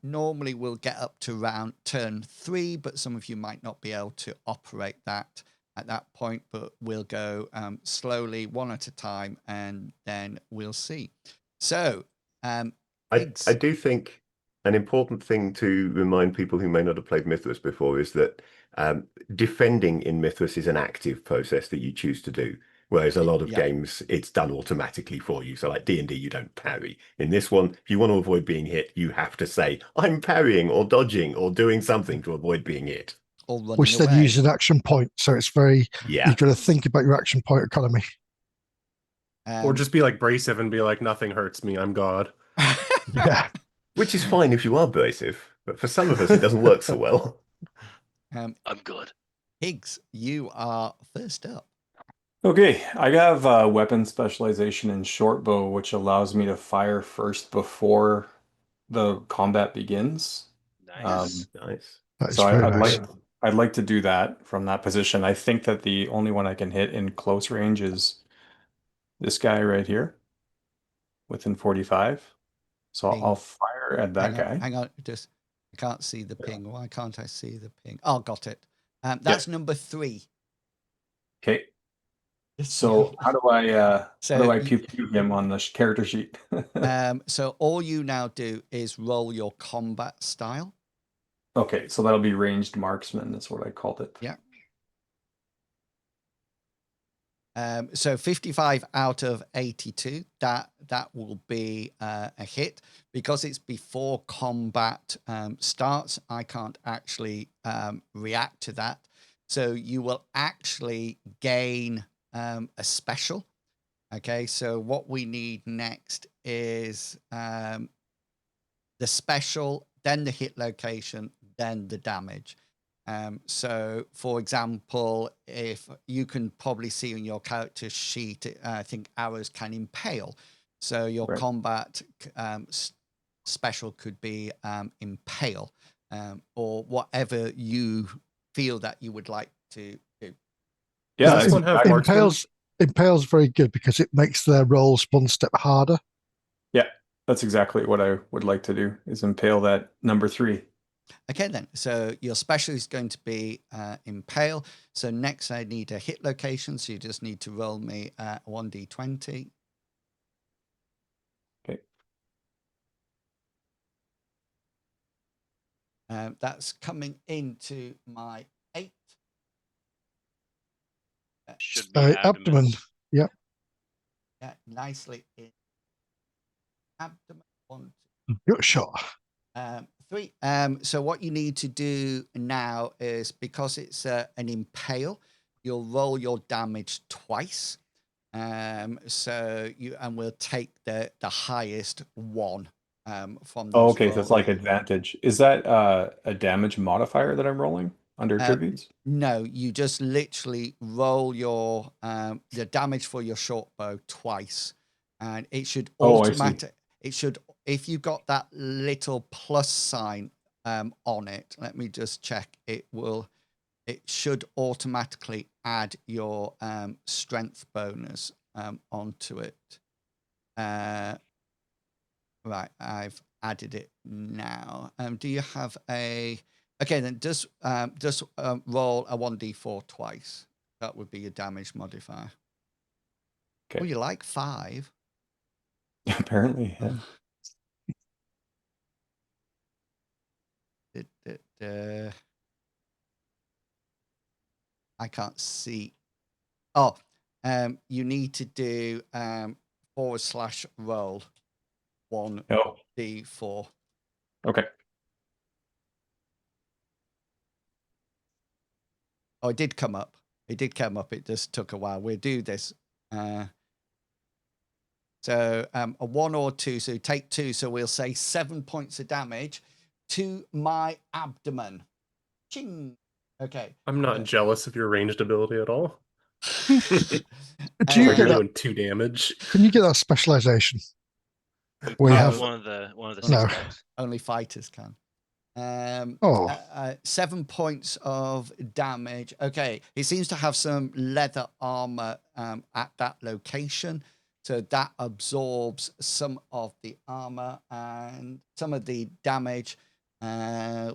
Normally we'll get up to turn 3, but some of you might not be able to operate that at that point, but we'll go slowly, one at a time, and then we'll see. So I do think an important thing to remind people who may not have played Mithras before is that defending in Mithras is an active process that you choose to do. Whereas a lot of games, it's done automatically for you. So like D&D, you don't parry. In this one, if you want to avoid being hit, you have to say, I'm parrying or dodging or doing something to avoid being hit. Or running Which then away. use an action point. So it's very, you've got to think about your action point economy. Or just be like abrasive and be like, nothing hurts me, I'm God. Yeah. Which is fine if you are abrasive, but for some of us, it doesn't work so well. I'm good. Higgs, you are first up. Okay, I have weapon specialization in short bow, which allows me to fire first before the combat begins. Nice. Nice. That is So very I'd nice. like to do that from that position. I think that the only one I can hit in close range is this guy right here, within 45. So Ping. I'll fire at that guy. Hang on, just I can't see the ping. Why can't I see the ping? Oh, got it. That's number 3. Okay. So how do I pew him on the character sheet? So all you now do is roll your combat style. Okay, so that'll be ranged marksman. That's what I called it. Yeah. So 55 out of 82, that will be a hit. Because it's before combat starts, I can't actually react to that. So you will actually gain a special. Okay, so what we need next is the special, then the hit location, then the damage. So, for example, if you can probably see on your character sheet, I think arrows can impale. So your combat special could be impale, or whatever you feel that you would like to do. Yeah, Does this that's one have exactly- marksman? Impale's very good because it makes their rolls one step harder. yeah, that's exactly what I would like to do, is impale that number 3. Okay, then. So your special is going to be impale. So next I need a hit location. So you just need to roll me 1d20. Okay. That's coming into my 8. Should be abdomen. Yep. Yeah, nicely in abdomen. 1, Good shot. 3. So what you need to do now is, because it's an impale, you'll roll your damage twice. So we'll take the highest one from Oh, those okay, so it's rolls. like advantage. Is that a damage modifier that I'm rolling under tributes? No, you just literally roll your the damage for your short bow twice, and it should Oh, I see. automatic. It should, if you got that little plus sign on it. Let me just check. It should automatically add your strength bonus onto it. Right, I've added it now. Do you have a? Okay, then just roll a 1d4 twice. That would be your damage modifier. Okay. Oh, you like 5? Apparently, yeah. I can't see. Oh, you need to do /roll 1d4. Okay. Oh, it did come up. It did come up. It just took a while. We'll do this. So a 1 or 2. So take 2. So we'll say 7 points of damage to my abdomen. Ching. Okay. I'm not jealous of your ranged ability at all. Do you You're get that? doing 2 damage. Can you get that specialization? We Not have one of the No. 6 types. Only fighters can. 7 points of damage. Okay, it seems to have some leather armor at that location, so that absorbs some of the armor and some of the damage,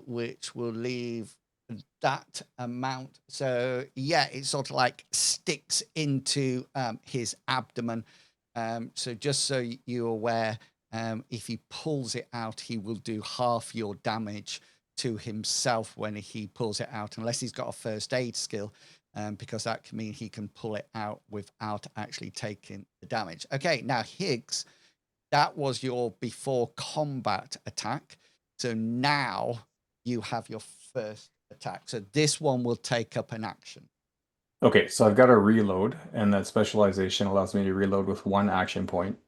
which will leave that amount. So yeah, it sort of like sticks into his abdomen. So just so you're aware, if he pulls it out, he will do half your damage to himself when he pulls it out, unless he's got a first aid skill, because that can mean he can pull it out without actually taking the damage. Okay, now Higgs, that was your before combat attack. So now you have your first attack. So this one will take up an action. Okay, so I've got a reload, and that specialization allows me to reload with 1 action point.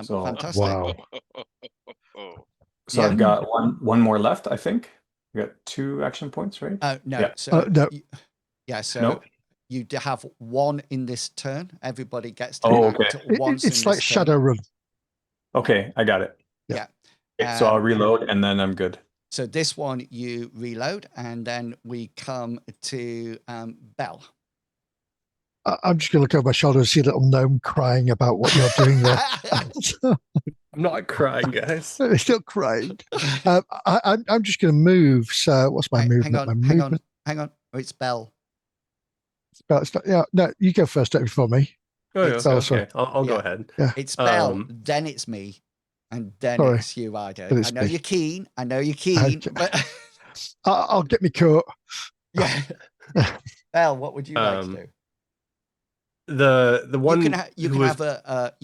So Fantastic. wow. So Yeah. I've got one more left, I think. We got 2 action points, right? No. Yeah. So No. so Nope. you have 1 in this turn. Everybody gets to Oh, act okay. once It's in like this turn. Shadowrun. Okay, I got it. Yeah. Okay, so I'll reload, and then I'm good. So this one you reload, and then we come to Bell. I'm just going to look over my shoulder and see a little gnome crying about what you're doing there. I'm not crying, guys. They're still crying. I'm just going to move. So what's my movement? Hang on. Oh, it's Bell. Yeah, no, you go first before me. Oh, yeah, It's okay. I'll go yeah. ahead. Yeah. It's Bell, then it's me, and then Sorry. it's you, Ido. Then it's I know me. you're keen. I know you're keen, Okay. but I'll get me coat. yeah. Bell, what would you like to do? The one you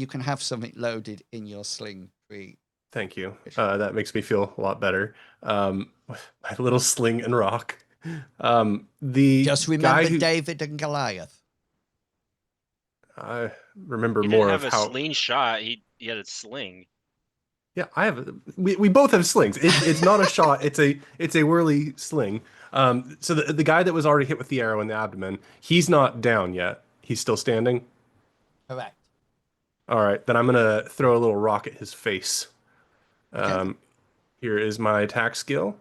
can have something loaded in your sling pre. Thank you. That makes me feel a lot better. My little sling and rock. The Just remember guy who, David and Goliath. I remember He more didn't of have a how. slingshot. He had a sling. Yeah, I have. We both have slings. It's not a shot. It's a whirly sling. So the guy that was already hit with the arrow in the abdomen, he's not down yet. He's still standing. Correct. All right, then I'm gonna throw a little rock at his face. Okay. Here is my attack skill.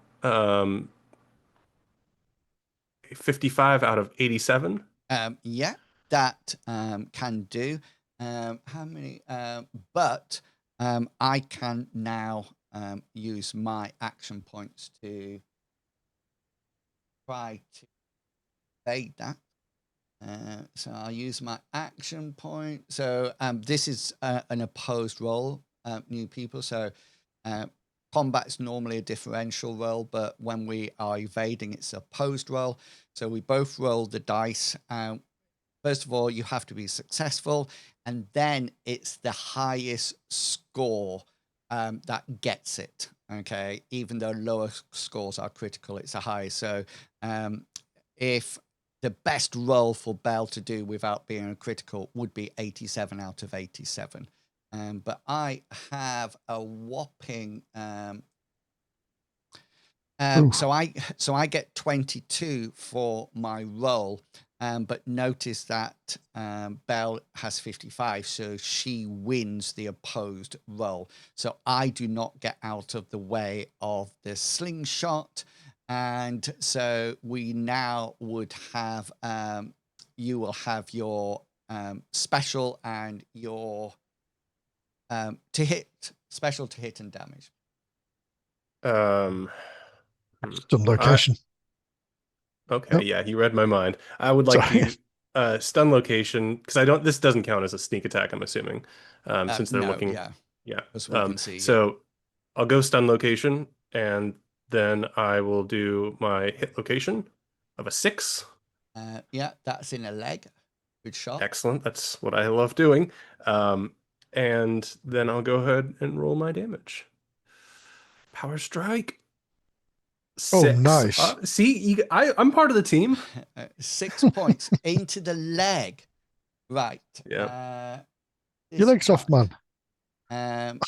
55 out of 87. Yeah, that can do. How many? But I can now use my action points to try to evade that. So I'll use my action point. So this is an opposed roll, new people. So combat's normally a differential roll, but when we are evading, it's an opposed roll. So we both roll the dice. First of all, you have to be successful, and then it's the highest score that gets it. Okay, even though lower scores are critical, it's a high. So if the best roll for Bell to do without being a critical would be 87 out of 87. But I have a whopping so I get 22 for my roll, but notice that Belle has 55, so she wins the opposed roll. So I do not get out of the way of the slingshot, and so we now would have you will have your special and your special to hit and damage. Stun location. Okay, Nope. yeah, you read my mind. I would like Sorry. to stun location because this doesn't count as a sneak attack, I'm assuming, since they're looking. Yeah, as we can see. So I'll go stun location, and then I will do my hit location of a 6. Yeah, that's in a leg. Good shot. Excellent. That's what I love doing. And then I'll go ahead and roll my damage. Power strike. 6. Oh, nice. See, I'm part of the team. 6 points into the leg. Right. Yeah. Your leg's off, man.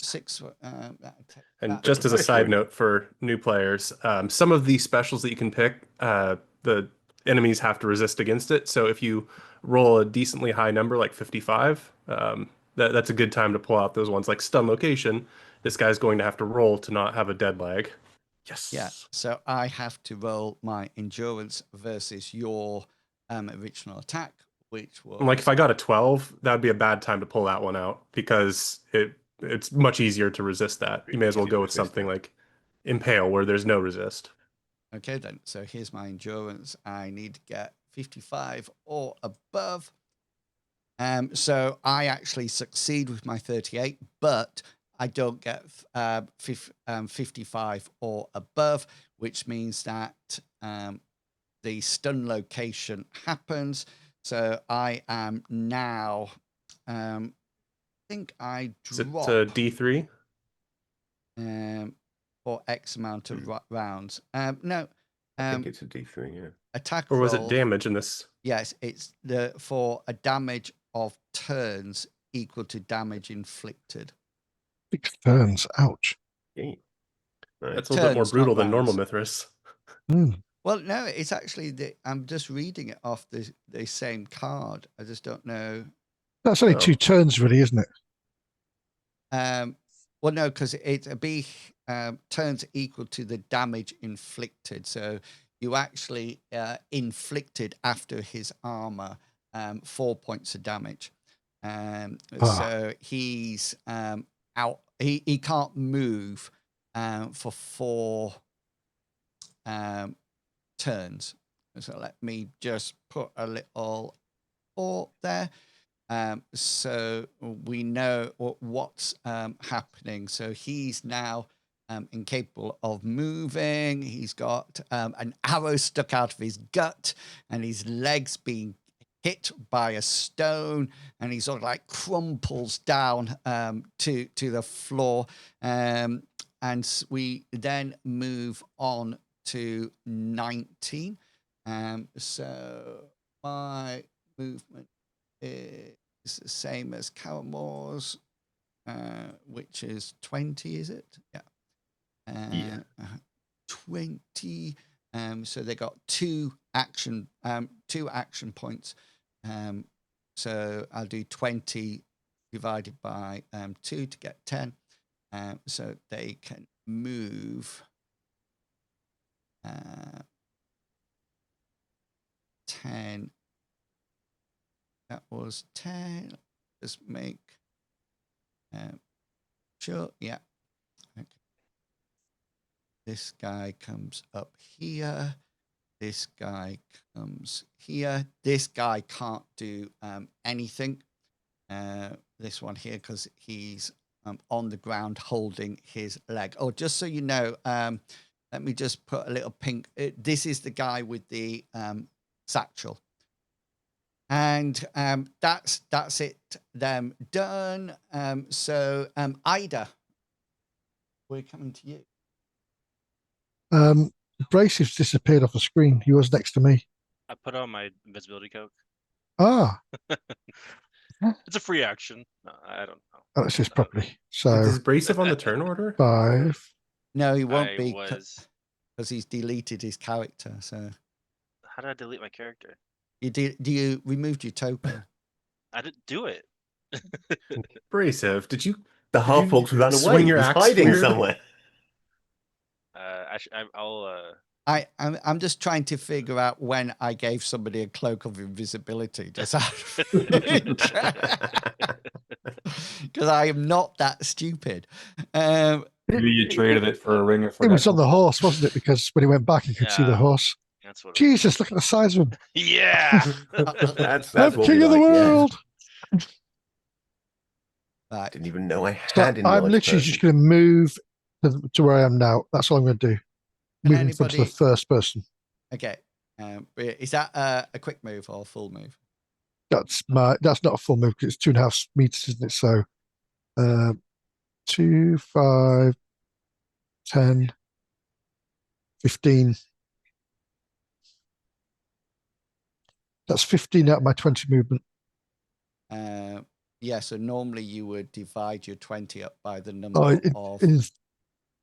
6. And just as a side note for new players, some of the specials that you can pick, the enemies have to resist against it. So if you roll a decently high number like 55, that's a good time to pull out those ones like stun location. This guy's going to have to roll to not have a dead lag. Yes. Yeah. So I have to roll my endurance versus your original attack, which was like if I got a 12, that would be a bad time to pull that one out because it's much easier to resist that. You may as well go with something like impale where there's no resist. Okay then. So here's my endurance. I need to get 55 or above. So I actually succeed with my 38, but I don't get 55 or above, which means that the stun location happens. So I am now, I think I drop. Is it D3? For X amount of rounds. No. I think it's a D3, yeah. Attack or was roll, it damage in this? Yes, it's for a damage of turns equal to damage inflicted. 6 turns. Ouch. Yeah. That's a little bit more Turns, brutal not than normal rounds. Mithras. Well, no, it's actually I'm just reading it off the same card. I just don't know. That's only 2 turns, really, isn't it? Well, no, because it'd be turns equal to the damage inflicted. So you actually inflicted after his armor 4 points of damage. So he's out. He can't move for 4 turns. So let me just put a little 4 there. So we know what's happening. So he's now incapable of moving. He's got an arrow stuck out of his gut, and his legs being hit by a stone, and he sort of like crumples down to the floor. And we then move on to 19. So my movement is the same as Caramore's, which is 20, is it? Yeah. 20. So they got 2 action points. So I'll do 20 divided by 2 to get 10. So they can move 10 that was 10. Just make sure. Yeah. Okay. This guy comes up here. This guy comes here. This guy can't do anything. This one here, because he's on the ground holding his leg. Oh, just so you know, let me just put a little pink. This is the guy with the satchel. And that's it. Them done. So Ida, we're coming to you. Brace's disappeared off the screen. He was next to me. I put on my invisibility coat. Ah, It's a free action. No, I don't know. that's just properly. So Is Brasive on the turn order? 5. No, he won't I be was. because he's deleted his character. So How did I delete my character? you removed your token? I didn't do it. Brasive, did you The half orcs ran away. swing your He's axe hiding weird? somewhere. I'll. I'm just trying to figure out when I gave somebody a cloak of invisibility, just because I am not that stupid. Maybe you traded it for a ring of It was on forgetful. the horse, wasn't it? Because when he went back, he could see the Yeah. horse. That's what. Jesus, look at the size of him. Yeah. That's I'm what king we of the like, yeah. world. Right. Didn't even know I So had I'm literally just going to move to where I am now. That's all I'm going to do. Can Moving from to the anybody- first person. Okay. Is that a quick move or a full move? That's not a full move because it's 2.5 meters, isn't it? So 2, 5, 10, 15. That's 15 out of my 20 movement. Yeah, so normally you would divide your 20 up by the number of... In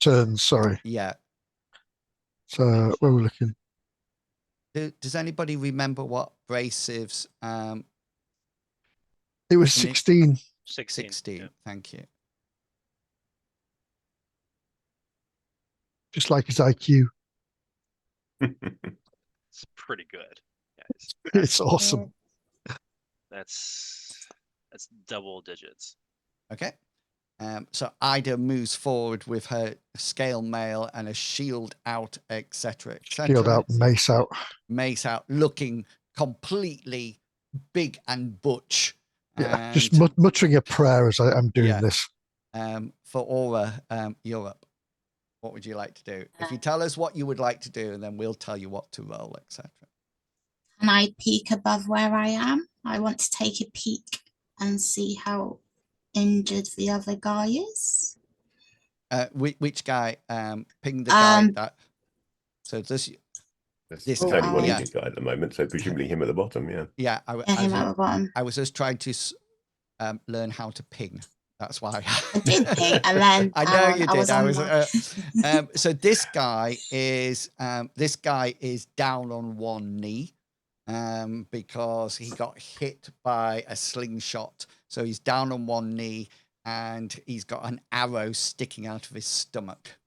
turns, sorry. Yeah. So where we're looking. Does anybody remember what Brasive's... It was 16. 16, Yeah. thank you. Just like his IQ. It's pretty good. Yeah, It's awesome. That's double digits. Okay. So Ida moves forward with her scale mail and a shield out, etc., etc. Shield out, mace out. Mace out, looking completely big and butch. Yeah, just And, muttering a prayer as I'm doing Yeah. this. For Aura, you're up. What would you like to do? If you tell us what you would like to do, and then we'll tell you what to roll, etc. Can I peek above where I am? I want to take a peek and see how injured the other guy is. Which guy? Ping the guy that. So this There's only one yeah. injured guy at the moment, so presumably him at the bottom, yeah. Yeah, Him at the bottom. I was just trying to learn how to ping. That's why I did ping, and then I know you did. I was So this guy is down on one knee because he got hit by a slingshot. So he's down on one knee and he's got an arrow sticking out of his stomach.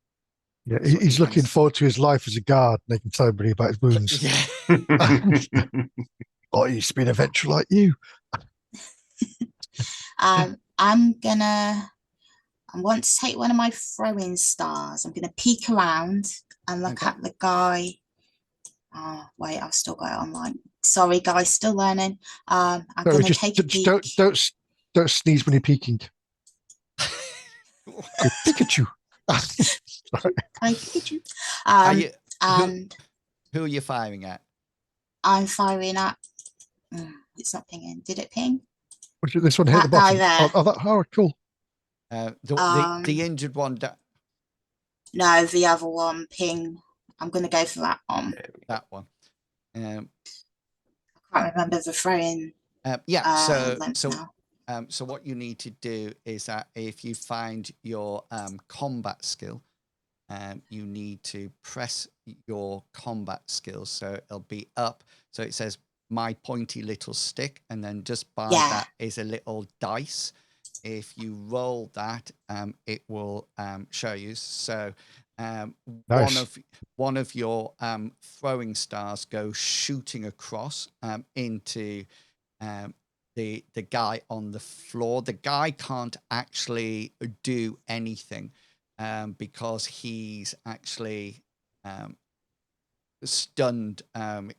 Yeah, That's what he's he looking wants. forward to his life as a guard, and they can tell everybody about his wounds. Yeah. Oh, I used to be an adventurer like you. I want to take one of my throwing stars. I'm gonna peek around and look Okay. at the guy. Oh wait, I've still got it online. Sorry guys, still learning. I'm No, gonna just take a peek. don't sneeze when you're peeking. Pikachu. Sorry. Hi, Pikachu. Are you- And Who are you firing at? I'm firing at. It's not pinging. Did it ping? This one hit the That guy bottom. there. Oh, cool. The injured one. No, the other one. Ping. I'm gonna go for that one. That one. I can't remember the throwing. Yeah. length now. So what you need to do is that if you find your combat skill, you need to press your combat skill. So it'll be up. So it says my pointy little stick, and then just by that is a little dice. If you roll that, it will show you. So Nice. one of your throwing stars goes shooting across into the guy on the floor. The guy can't actually do anything because he's actually stunned.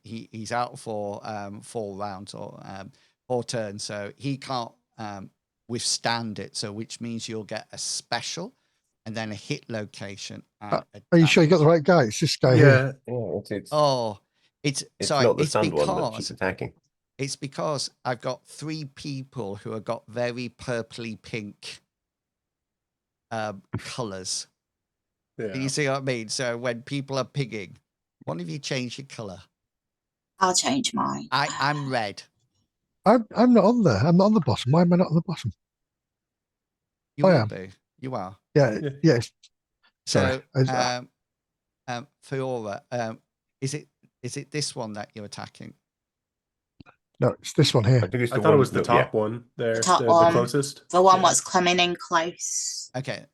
He's out for 4 rounds or 4 turns, so he can't withstand it. So which means you'll get a special and then a hit location. And Are you sure you got the right guy? It's this guy here. Yeah, it's it's sorry, not the it's stunned one that because keeps attacking. it's because I've got 3 people who have got very purpley pink colors. Yeah. You see what I mean? So when people are pigging, one of you change your color. I'll change mine. I'm red. I'm not on there. I'm not on the bottom. Why am I not on the bottom? You I will am. be. You are. Yeah. Yeah. Yes. So Sorry. Fiora, is it this one that you're attacking? No, it's this one I here. think it's I the thought it one. was the yeah. top one there, The top the one. closest. The one Yeah. what's coming in close. Okay,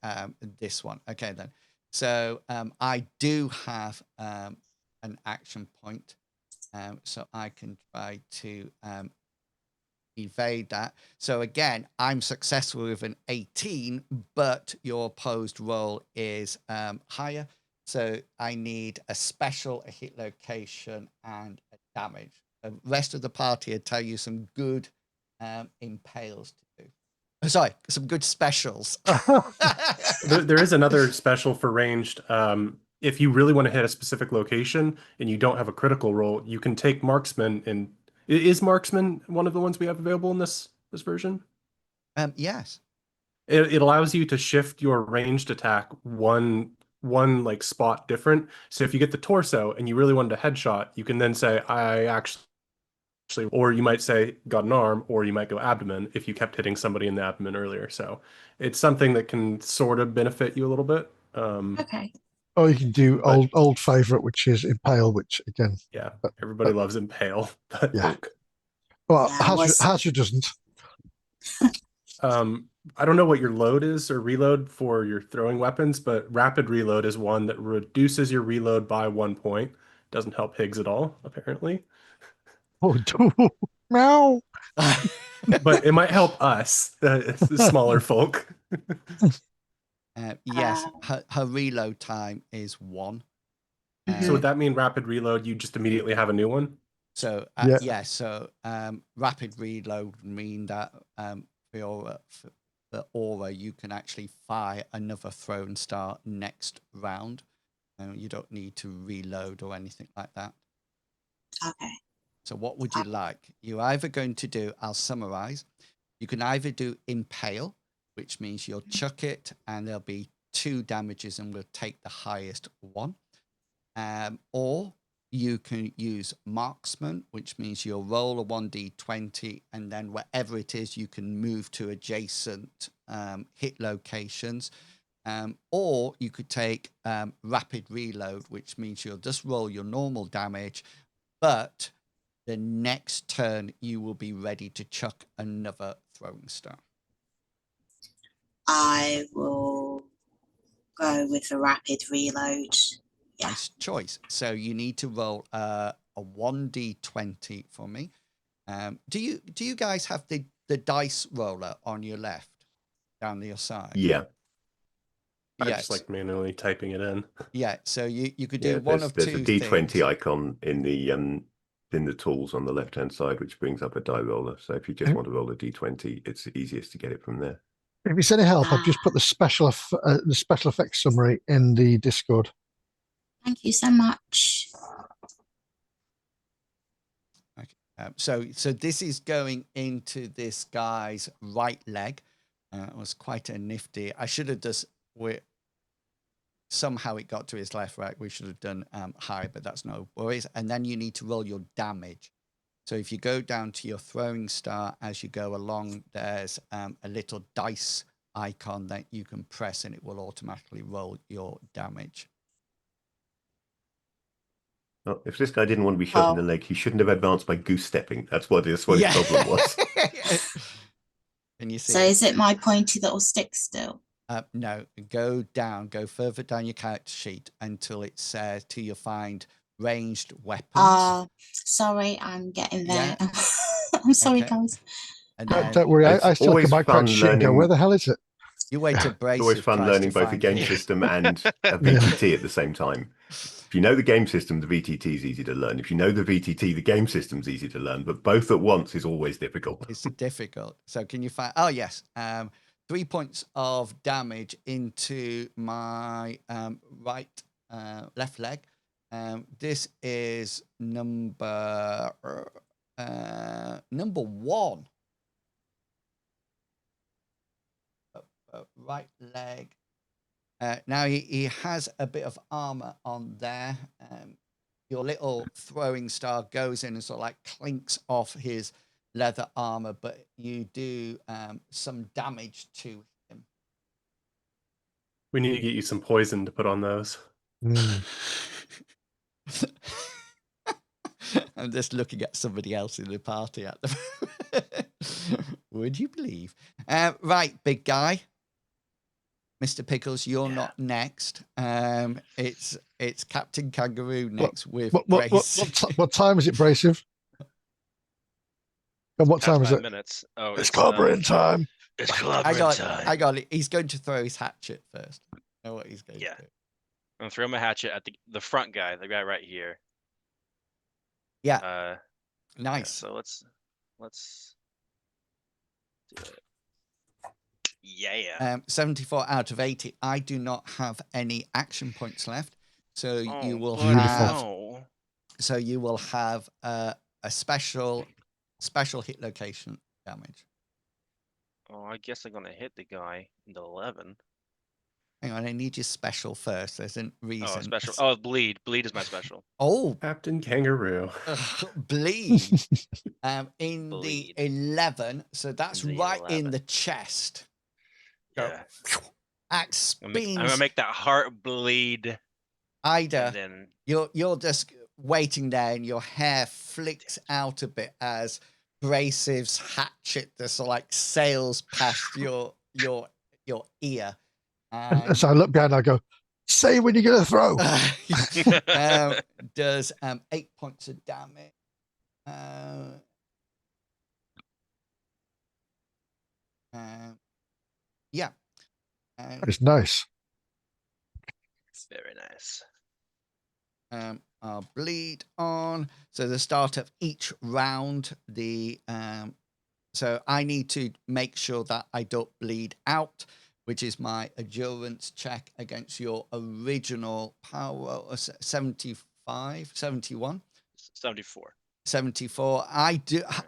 this one. Okay, then. So I do have an action point, so I can try to evade that. So again, I'm successful with an 18, but your opposed roll is higher. So I need a special, a hit location, and a damage. The rest of the party will tell you some good impales to do. Sorry, some good specials. There is another special for ranged. If you really want to hit a specific location and you don't have a critical roll, you can take marksman. And is marksman one of the ones we have available in this version? Yes. It allows you to shift your ranged attack one like spot different. So if you get the torso and you really wanted a headshot, you can then say, I actually, or you might say got an arm, or you might go abdomen if you kept hitting somebody in the abdomen earlier. So it's something that can sort of benefit you a little bit. Okay. Or you can do But- old favorite, which is impale, which again, Yeah, everybody loves impale. But yeah. Well, Yeah, Hazard doesn't. I don't know what your load is or reload for your throwing weapons, but rapid reload is one that reduces your reload by 1 point. Doesn't help Higgs at all, apparently. Oh, meow. But it might help us, the smaller folk. Yes, her reload time is 1. So would that mean rapid reload, you just immediately have a new one? So Yeah. yeah, so rapid reload would mean that for the aura, you can actually fire another thrown star next round. You don't need to reload or anything like that. Okay. So what would you like? You're either going to do, I'll summarize, you can either do impale, which means you'll chuck it and there'll be 2 damages and we'll take the highest one. Or you can use marksman, which means you'll roll a 1d20 and then wherever it is, you can move to adjacent hit locations. Or you could take rapid reload, which means you'll just roll your normal damage, but the next turn you will be ready to chuck another throwing star. I will go with the rapid reload. Yeah. Nice choice. So you need to roll a 1d20 for me. Do you guys have the dice roller on your left down your side? Yeah. I Yes. just like manually typing it in. Yeah. So you could do one of there's two a D20 things. icon in the tools on the left hand side, which brings up a die roller. So if you just want to roll a D20, it's easiest to get it from there. If it's any help, I've just put the special effects summary in the Discord. Thank you so much. Okay. So this is going into this guy's right leg. It was quite a nifty. I should have just somehow it got to his left, right? We should have done high, but that's no worries. And then you need to roll your damage. So if you go down to your throwing star as you go along, there's a little dice icon that you can press and it will automatically roll your damage. Well, if this guy didn't want to be shot in the leg, he shouldn't have advanced by goose stepping. That's what his problem was. Can you see? So is it my pointy that will stick still? No, go further down your character sheet until it says till you find ranged weapons. Sorry, I'm getting there. Yeah. I'm sorry, Okay. guys. And then Don't worry, It's I still look at always my fun character sheet and go, learning- where the hell is it? you wait till It's always Bracey fun tries learning to both a find game you. system and a VTT at the same time. If you know the game system, the VTT is easy to learn. If you know the VTT, the game system's easy to learn. But both at once is always difficult. It's difficult. So can you find? Oh yes, 3 points of damage into my left leg. This is number one. Right leg. Now he has a bit of armor on there. Your little throwing star goes in and sort of like clinks off his leather armor, but you do some damage to him. We need to get you some poison to put on those. I'm just looking at somebody else in the party at the moment. Would you believe? Right, big guy. Mr. Pickles, you're not next. It's Captain Kangaroo next with Brace. What time is it, Bracey? And what Past time is 5 it? minutes. Oh, It's clobbering time. It's I clobbering got time. I got it. He's going to throw his hatchet first. I know what he's going to do. I'm gonna throw my hatchet at the front guy, the guy right here. Yeah. Yeah, Nice. so let's do it. Yeah. 74 out of 80. I do not have any action points left, so you will buddy, have. no. So you will have a special hit location damage. Oh, I guess I'm gonna hit the guy in the 11. Hang on, I need your special first. There's a reason. Oh, special. Oh, bleed. Bleed is my special. Oh, Captain Kangaroo. bleed. In Bleed. the 11, so that's In the right 11. in the chest. Go. Yeah. Axe I'm spins. gonna make that heart bleed. Ida, And then you're just waiting there, and your hair flicks out a bit as Bracev's hatchet just like sails past your ear. And so I look behind and I go, say when you're going to throw. Does 8 points of damage. Yeah. It's nice. very nice. I'll bleed on. So the start of each round, so I need to make sure that I don't bleed out, which is my endurance check against your original power, 75, 71. 74. 74.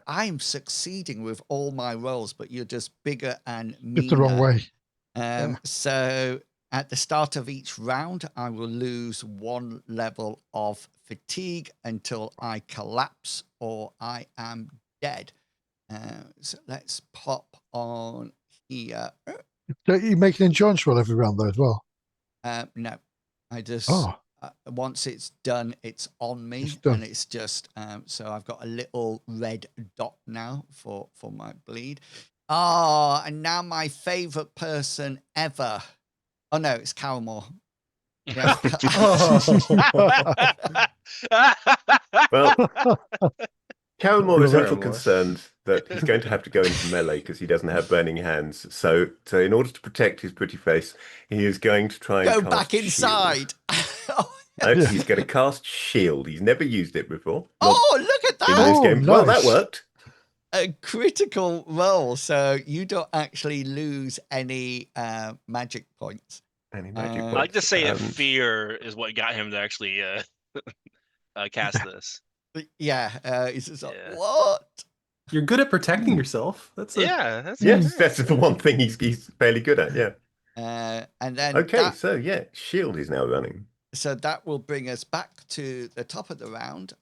I'm succeeding with all my rolls, but you're just bigger and meaner. Just the wrong way. So at the start of each round, I will lose 1 level of fatigue until I collapse or I am dead. So let's pop on here. Don't you make an endurance roll every round though as well? No, I just once it's done, it's on me, and it's just so I've got a little red dot now for my bleed. And now my favorite person ever. Oh no, it's Calmore. Yeah. Well, Caramore is a little Caramore. concerned that he's going to have to go into melee because he doesn't have burning hands. So in order to protect his pretty face, he is going to try and Go cast back shield. inside. No, he's going to cast shield. He's never used it before. Oh, look at In that! this game. Well, that nice. worked. A critical roll, so you don't actually lose any magic points. Any magic I I like to points. say that fear is what got him to actually cast this. Yeah, it's just like, Yeah. what? You're good at protecting yourself. That's Yeah, that's Yes, that's the one thing he's fairly good at. Yeah. And then Okay, so yeah, shield is now running. so that will bring us back to the top of the round.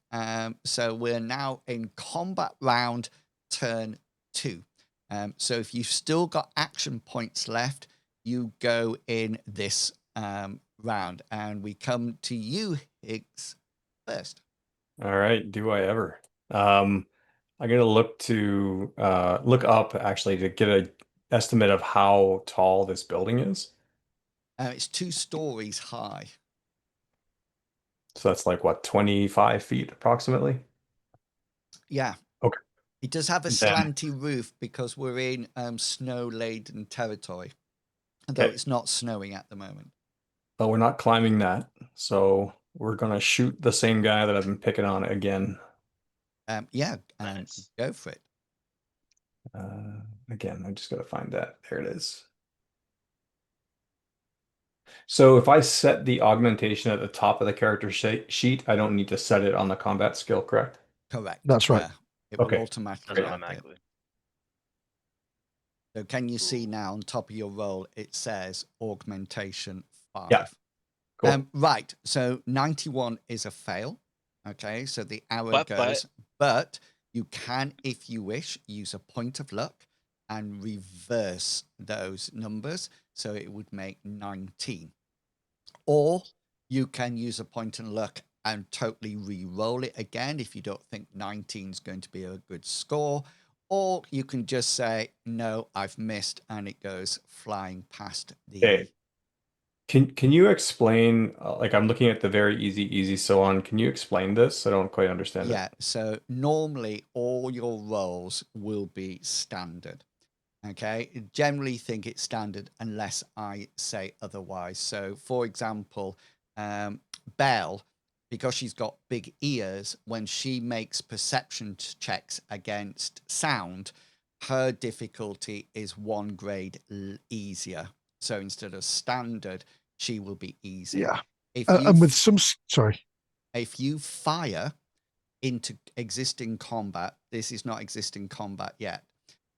So we're now in combat round turn 2. So if you've still got action points left, you go in this round, and we come to you, Higgs, first. All right, do I ever? I'm gonna look up actually to get an estimate of how tall this building is. It's 2 stories high. So that's like what, 25 feet approximately? Yeah. Okay. It does have a Then- slanty roof because we're in snow-laden territory, although Okay. it's not snowing at the moment. But we're not climbing that. So we're going to shoot the same guy that I've been picking on again. Yeah, Nice. go for it. Again, I just got to find that. There it is. So if I set the augmentation at the top of the character sheet, I don't need to set it on the combat skill, correct? Correct. That's right. Yeah. It will Okay. automatically Does happen. automatically. So can you see now on top of your roll, it says augmentation 5. Yeah. Cool. Right. So 91 is a fail. Okay. So the arrow But- goes, but you can, if you wish, use a point of luck and reverse those numbers. So it would make 19. Or you can use a point of luck and totally re-roll it again if you don't think 19 is going to be a good score. Or you can just say, no, I've missed, and it goes flying past the... Okay. Can you explain, like I'm looking at the very easy so on. Can you explain this? I don't quite understand Yeah, it. so normally all your rolls will be standard. Okay, generally think it's standard unless I say otherwise. So, for example, Belle, because she's got big ears, when she makes perception checks against sound, her difficulty is 1 grade easier. So instead of standard, she will be easy. Yeah. If And with some, sorry. if you fire into existing combat, this is not existing combat yet,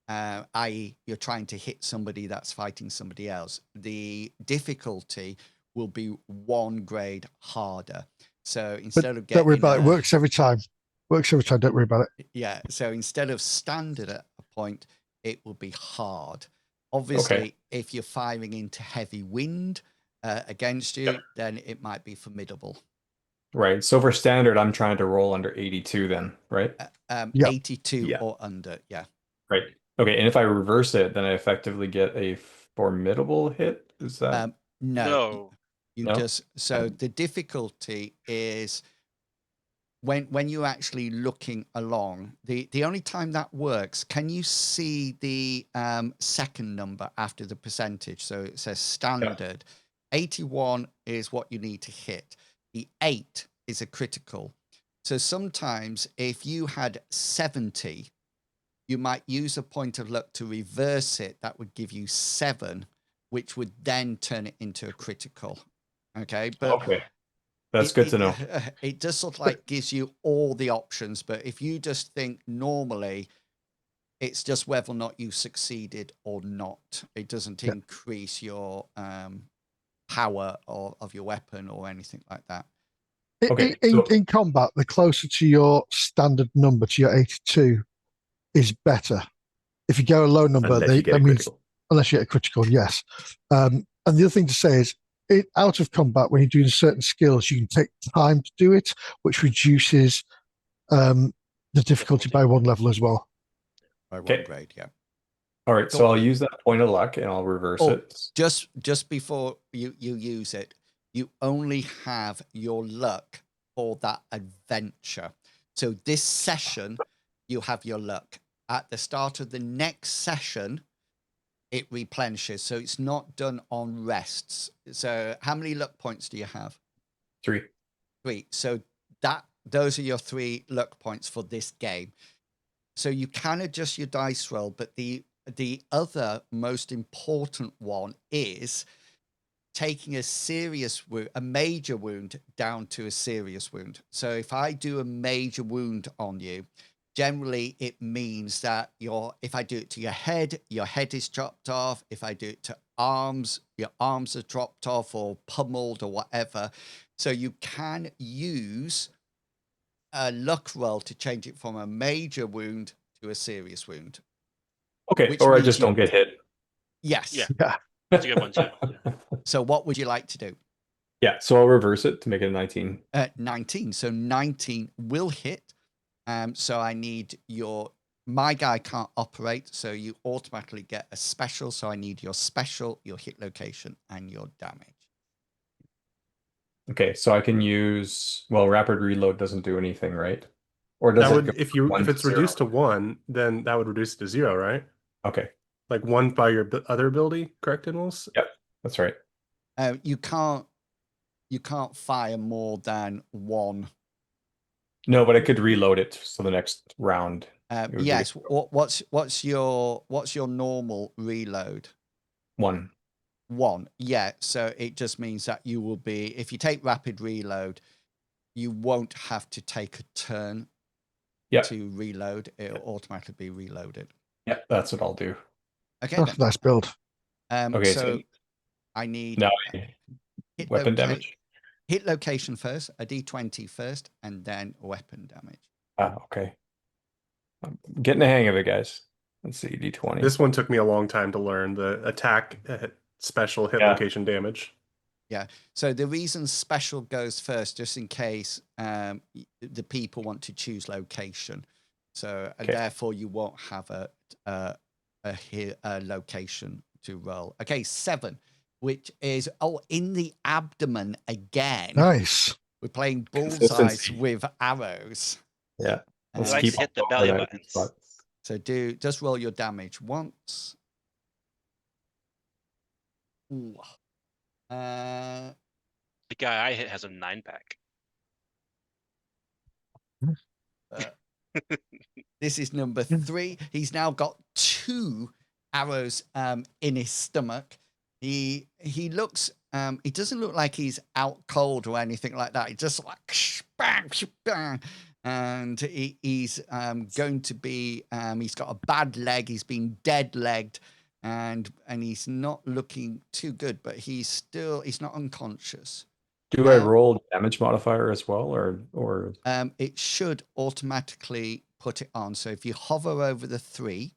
i.e. you're trying to hit somebody that's fighting somebody else, the difficulty will be 1 grade harder. So instead of getting... Don't worry about it. It works every time. Works every time. Don't worry about it. Yeah. So instead of standard at a point, it will be hard. Obviously, if you're firing into heavy wind against you, then it might be formidable. Right. So for standard, I'm trying to roll under 82 then, right? Yeah. 82 Yeah. or under. Yeah. Right. Okay. And if I reverse it, then I effectively get a formidable hit. Is that? No. You No? just... So the difficulty is when you're actually looking along, the only time that works, can you see the second number after the percentage? So it says standard. 81 is what you need to hit. The 8 is a critical. So sometimes if you had 70, you might use a point of luck to reverse it. That would give you 7, which would then turn it into a critical. Okay. But Okay. That's good to know. It just sort of like gives you all the options. But if you just think normally, it's just whether or not you succeeded or not. It doesn't increase your power of your weapon or anything like that. Okay, In combat, the closer to your standard number, to your 82, is better. If you go a low number, Unless you get that a means critical. unless you get a critical, yes. And the other thing to say is, out of combat, when you're doing certain skills, you can take time to do it, which reduces the difficulty by 1 level as well. By 1 Okay. grade, yeah. All right. So I'll use that point of luck and I'll reverse it. Just before you use it, you only have your luck for that adventure. So this session, you have your luck. At the start of the next session, it replenishes. So it's not done on rests. So how many luck points do you have? 3. 3. So those are your 3 luck points for this game. So you can adjust your dice roll, but the other most important one is taking a major wound down to a serious wound. So if I do a major wound on you, generally it means that if I do it to your head is chopped off. If I do it to arms, your arms are chopped off or pummeled or whatever. So you can use a luck roll to change it from a major wound to a serious wound. Okay. Which Or I means just don't get hit. Yes. Yeah. Yeah. That's a good one too. So what would you like to do? Yeah. So I'll reverse it to make it a 19. 19. So 19 will hit. So I need my guy can't operate, so you automatically get a special. So I need your special, your hit location, and your damage. Okay. So I can use, rapid reload doesn't do anything, right? Or does That it would, go from one if to it's zero? reduced to 1, then that would reduce it to 0, right? Okay. Like 1 by your other ability, correct, Inwils? Yep, that's right. You can't fire more than one. No, but I could reload it so the next round. it would be Yes. What's your normal reload? 1. 1. Yeah. So it just means that you will be, if you take rapid reload, you won't have to take a turn Yep. to reload. It'll automatically be reloaded. Yep, that's what I'll do. Okay. That's a nice build. Okay, So so I need now hit weapon damage. Hit location first, a d20 first, and then weapon damage. Okay. I'm getting the hang of it, guys. Let's see, D20. This one took me a long time to learn the attack special hit location damage. Yeah. So the reason special goes first, just in case the people want to choose location. So and therefore you won't have a location to roll. Okay, 7, which is in the abdomen again. Nice. We're playing bullseyes Consistency. with arrows. Yeah. Let's Likes keep to hit the on belly going at buttons. each spot. So just roll your damage once. Ooh. The guy I hit has a 9-pack. This is number 3. He's now got 2 arrows in his stomach. He looks he doesn't look like he's out cold or anything like that. He just like bang, bang. And he's going to be he's got a bad leg. He's been dead legged, and he's not looking too good, but he's not unconscious. Do I roll damage modifier as well, or it should automatically put it on. So if you hover over the 3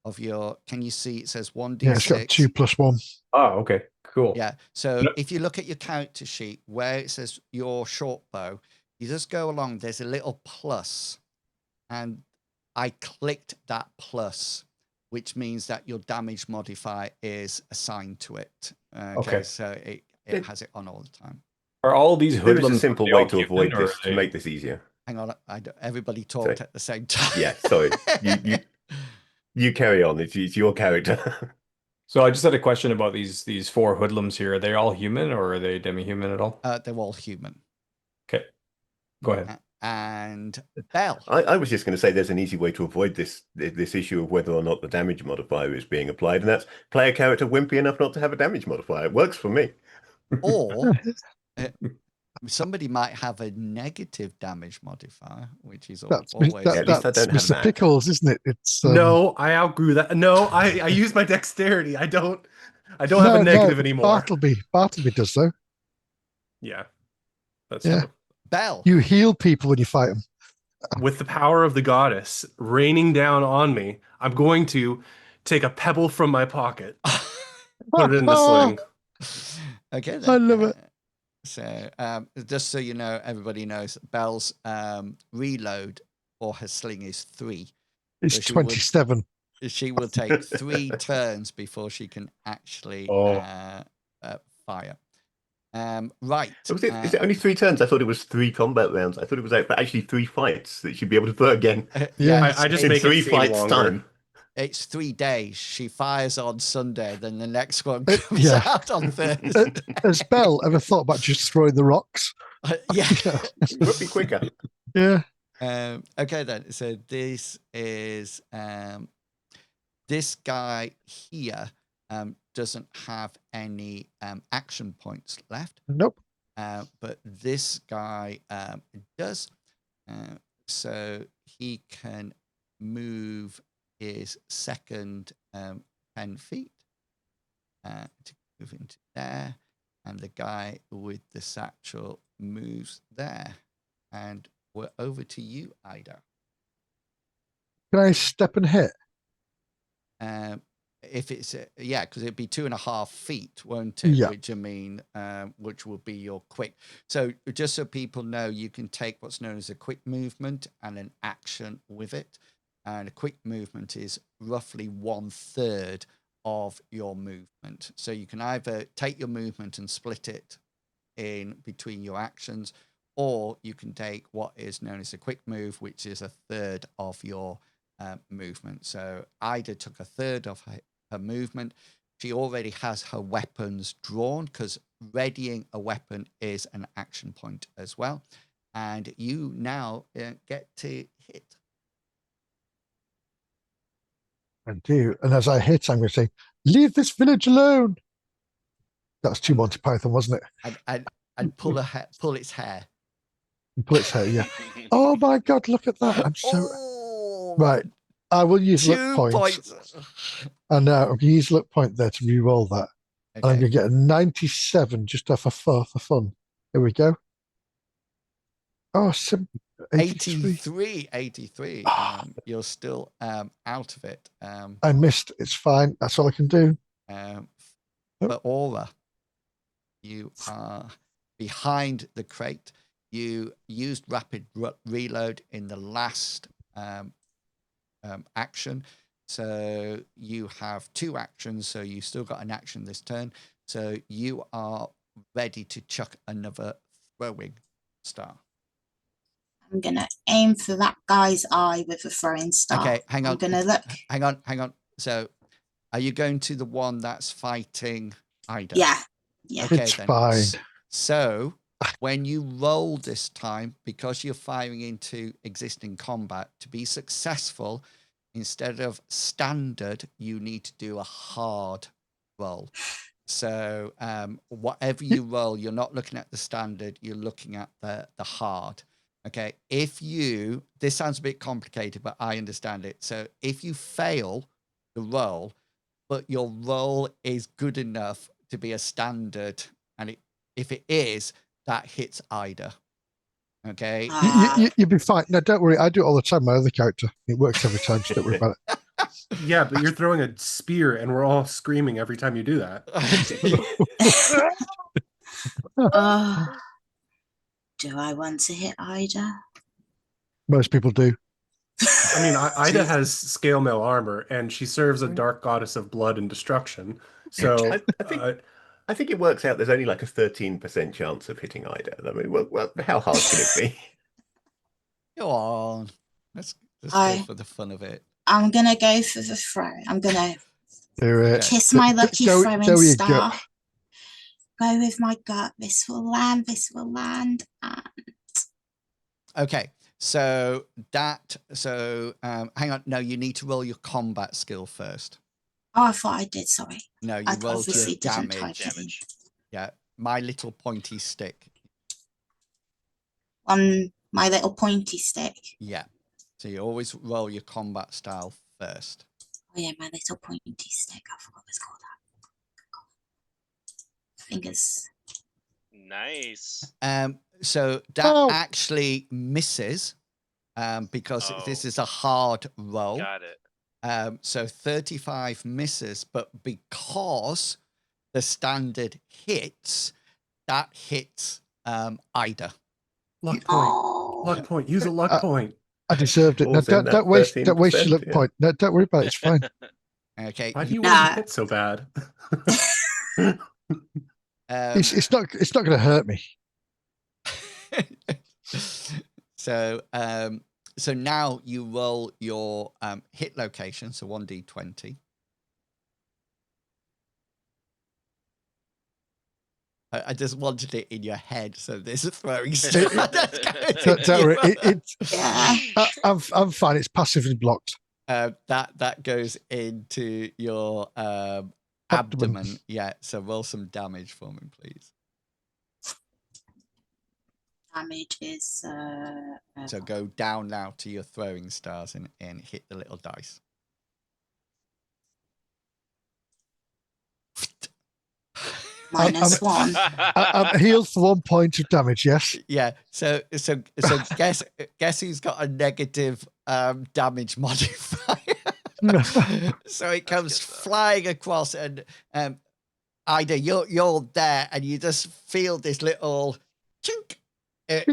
of your, can you see it says 1d6? Yeah, it's got 2 + 1. Oh, okay, cool. Yeah. So Yep. if you look at your character sheet where it says your short bow, you just go along. There's a little plus, and I clicked that plus, which means that your damage modifier is assigned to it. Okay. So it has it on all the time. Are all these There is hoodlums? a simple are they way all to avoid human, or this are to they- make this easier. Hang on, everybody talked at the same time. Yeah, sorry. You carry on. It's your character. So I just had a question about these 4 hoodlums here. Are they all human, or are they demi-human at all? They're all human. Okay, go ahead. And Bell. I was just going to say there's an easy way to avoid this issue of whether or not the damage modifier is being applied, and that's play a character wimpy enough not to have a damage modifier. It works for me. Or somebody might have a negative damage modifier, which is That's always at least I that's don't have Mr. that. Pickles, isn't it? It's No, I outgrew that. No, I use my dexterity. I don't have a negative anymore. Bartleby does though. Yeah, that's Yeah. true. Bell. You heal people when you fight them. With the power of the goddess raining down on me, I'm going to take a pebble from my pocket, put it in the sling. Okay, then. I love it. So, just so you know, everybody knows, Bell's reload for her sling is 3. It's So she 27. She will take 3 turns before she can actually fire. Right. Is it only 3 turns? I thought it was 3 combat rounds. I thought it was actually 3 fights that she'd be able to put again. Yeah. I just In make 3 it seem fights longer. time. It's 3 days. She fires on Sunday, then the next one comes yeah. out on Thursday. Has Bell ever thought about just throwing the rocks? Yeah. It would be quicker. Yeah. Okay, then. So this is this guy here doesn't have any action points left. Nope. But this guy does. So he can move his second 10 feet to move into there. And the guy with the satchel moves there. And we're over to you, Ida. Can I step and hit? If it's because it'd be 2.5 feet, won't it? Yeah. Which will be your quick. So just so people know, you can take what's known as a quick movement and an action with it. And a quick movement is roughly 1/3 of your movement. So you can either take your movement and split it in between your actions, or you can take what is known as a quick move, which is a third of your movement. So Ida took a third of her movement. She already has her weapons drawn, because readying a weapon is an action point as well. And you now get to hit. I do. And as I hit, I'm going to say, leave this village alone. That's too Monty Python, wasn't it? And pull its hair. And pull its hair, yeah. Oh my God, look at that. I'm so... Oh, Right. I will use 2 luck points. And I'm going to use luck point there to re-roll that. Okay. And I'm going to get a 97 just off for fun. Here we go. Oh, 83. 83. You're still out of it. I missed. It's fine. That's all I can do. But Aura, you are behind the crate. You used rapid reload in the last action. So you have 2 actions. So you still got an action this turn. So you are ready to chuck another throwing star. I'm going to aim for that guy's eye with a throwing star. Okay, hang on. I'm going to look. Hang on. So are you going to the one that's fighting Ida? Yeah. Yeah. Okay, It's then. fine. So when you roll this time, because you're firing into existing combat, to be successful, instead of standard, you need to do a hard roll. So whatever you roll, you're not looking at the standard, you're looking at the hard. Okay, this sounds a bit complicated, but I understand it. So if you fail the roll, but your roll is good enough to be a standard, and if it is, that hits Ida. Okay. You'll be fine. No, don't worry. I do it all the time. My other character. It works every time. So don't worry about it. Yeah, but you're throwing a spear and we're all screaming every time you do that. Do I want to hit Ida? Most people do. I mean, Ida has scale mail armor, and she serves a dark goddess of blood and destruction. So I think it works out there's only like a 13% chance of hitting Ida. I mean, well, how hard can it be? Go on. Let's go for the fun of it. I'm going to go for the throw. I'm going to kiss Do my lucky throwing star. Gut. Go with my gut. This will land. And... Okay. So hang on. No, you need to roll your combat skill first. Oh, I thought I did. Sorry. No, you rolled your damage. Yeah, my little pointy stick. On my little pointy stick. Yeah. So you always roll your combat style first. Oh yeah, my little pointy stick. I forgot what it's called. Fingers. Nice. So that actually misses because this is a hard roll. Got it. So 35 misses, but because the standard hits, that hits Ida. Luck point. Luck point. Use a luck point. I deserved it. No, don't waste your luck point. No, don't worry about it. It's fine. Okay. Why do you want to hit so bad? It's not going to hurt me. So now you roll your hit location, so 1d20. I just wanted it in your head, so there's a throwing star. Don't worry. I'm fine. It's passively blocked. That goes into your abdomen. Yeah, so roll some damage for me, please. Damage is... So go down now to your throwing stars and hit the little dice. -1. I'm healed for 1 point of damage. Yes. Yeah. So guess who's got a negative damage modifier? So it comes flying across, and Ida, you're there, and you just feel this little chink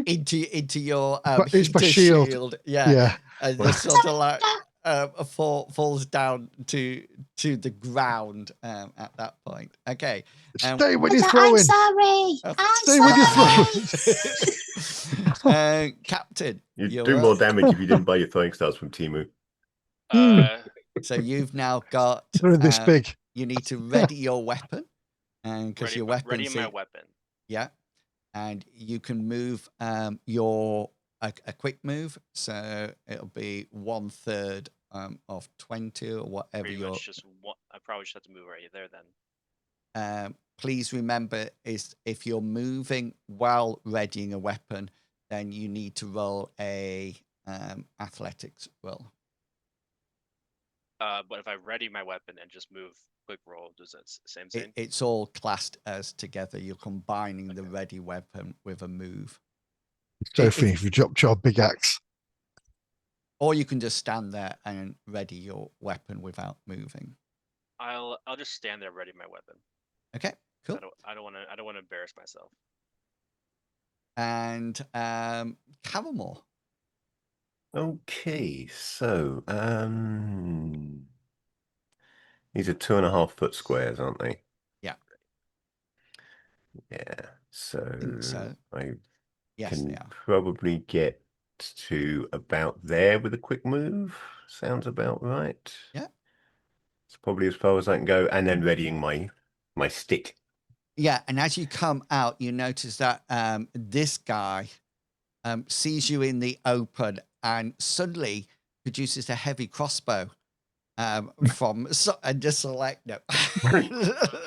into your it's my shield. Yeah. And it's sort of like falls down to the ground at that point. Okay. Stay when you're I'm throwing. sorry. Oh. I'm Stay when you're sorry. Captain, You'd you're do more up. damage if you didn't buy your throwing stars from Timu. So you've now got. They're this big. You need to ready your weapon, and because your weapon. Ready my weapon. Yeah, and you can move your a quick move, so it'll be 1/3 of 20 or whatever. Pretty much just one. I probably just have to move right there then. Please remember, is if you're moving while readying a weapon, then you need to roll a athletics roll. But if I ready my weapon and just move quick roll, does that same thing? It's all classed as together. You're combining the ready weapon with a move. Sophie, if you dropped your big axe. Or you can just stand there and ready your weapon without moving. I'll just stand there, ready my weapon. Okay, cool. I don't want to embarrass myself. And Caramore. Okay, so these are 2.5 foot squares, aren't they? Yeah. Yeah. So I think so. Yes, can they are. probably get to about there with a quick move. Sounds about right. Yeah. It's probably as far as I can go, and then readying my stick. Yeah, and as you come out, you notice that this guy sees you in the open and suddenly produces a heavy crossbow from and just select no.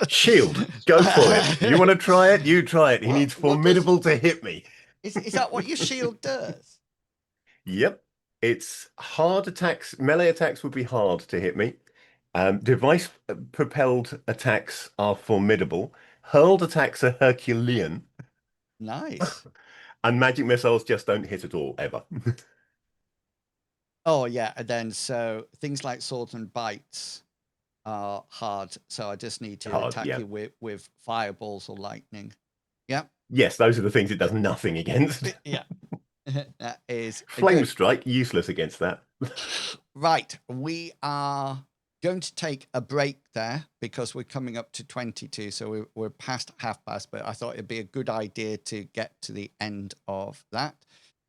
Shield, go for it. You want to try it? You try it. He needs formidable to hit me. Is that what your shield does? Yep. It's hard attacks. Melee attacks would be hard to hit me. Device propelled attacks are formidable. Hurled attacks are Herculean. Nice. And magic missiles just don't hit at all, ever. Oh yeah, and then so things like swords and bites are hard. So I just need to attack you with fireballs or lightning. Yeah. Yes, those are the things it does nothing against. Yeah. That is Flame strike, useless against that. Right. We are going to take a break there because we're coming up to 22. So we're past past, but I thought it'd be a good idea to get to the end of that.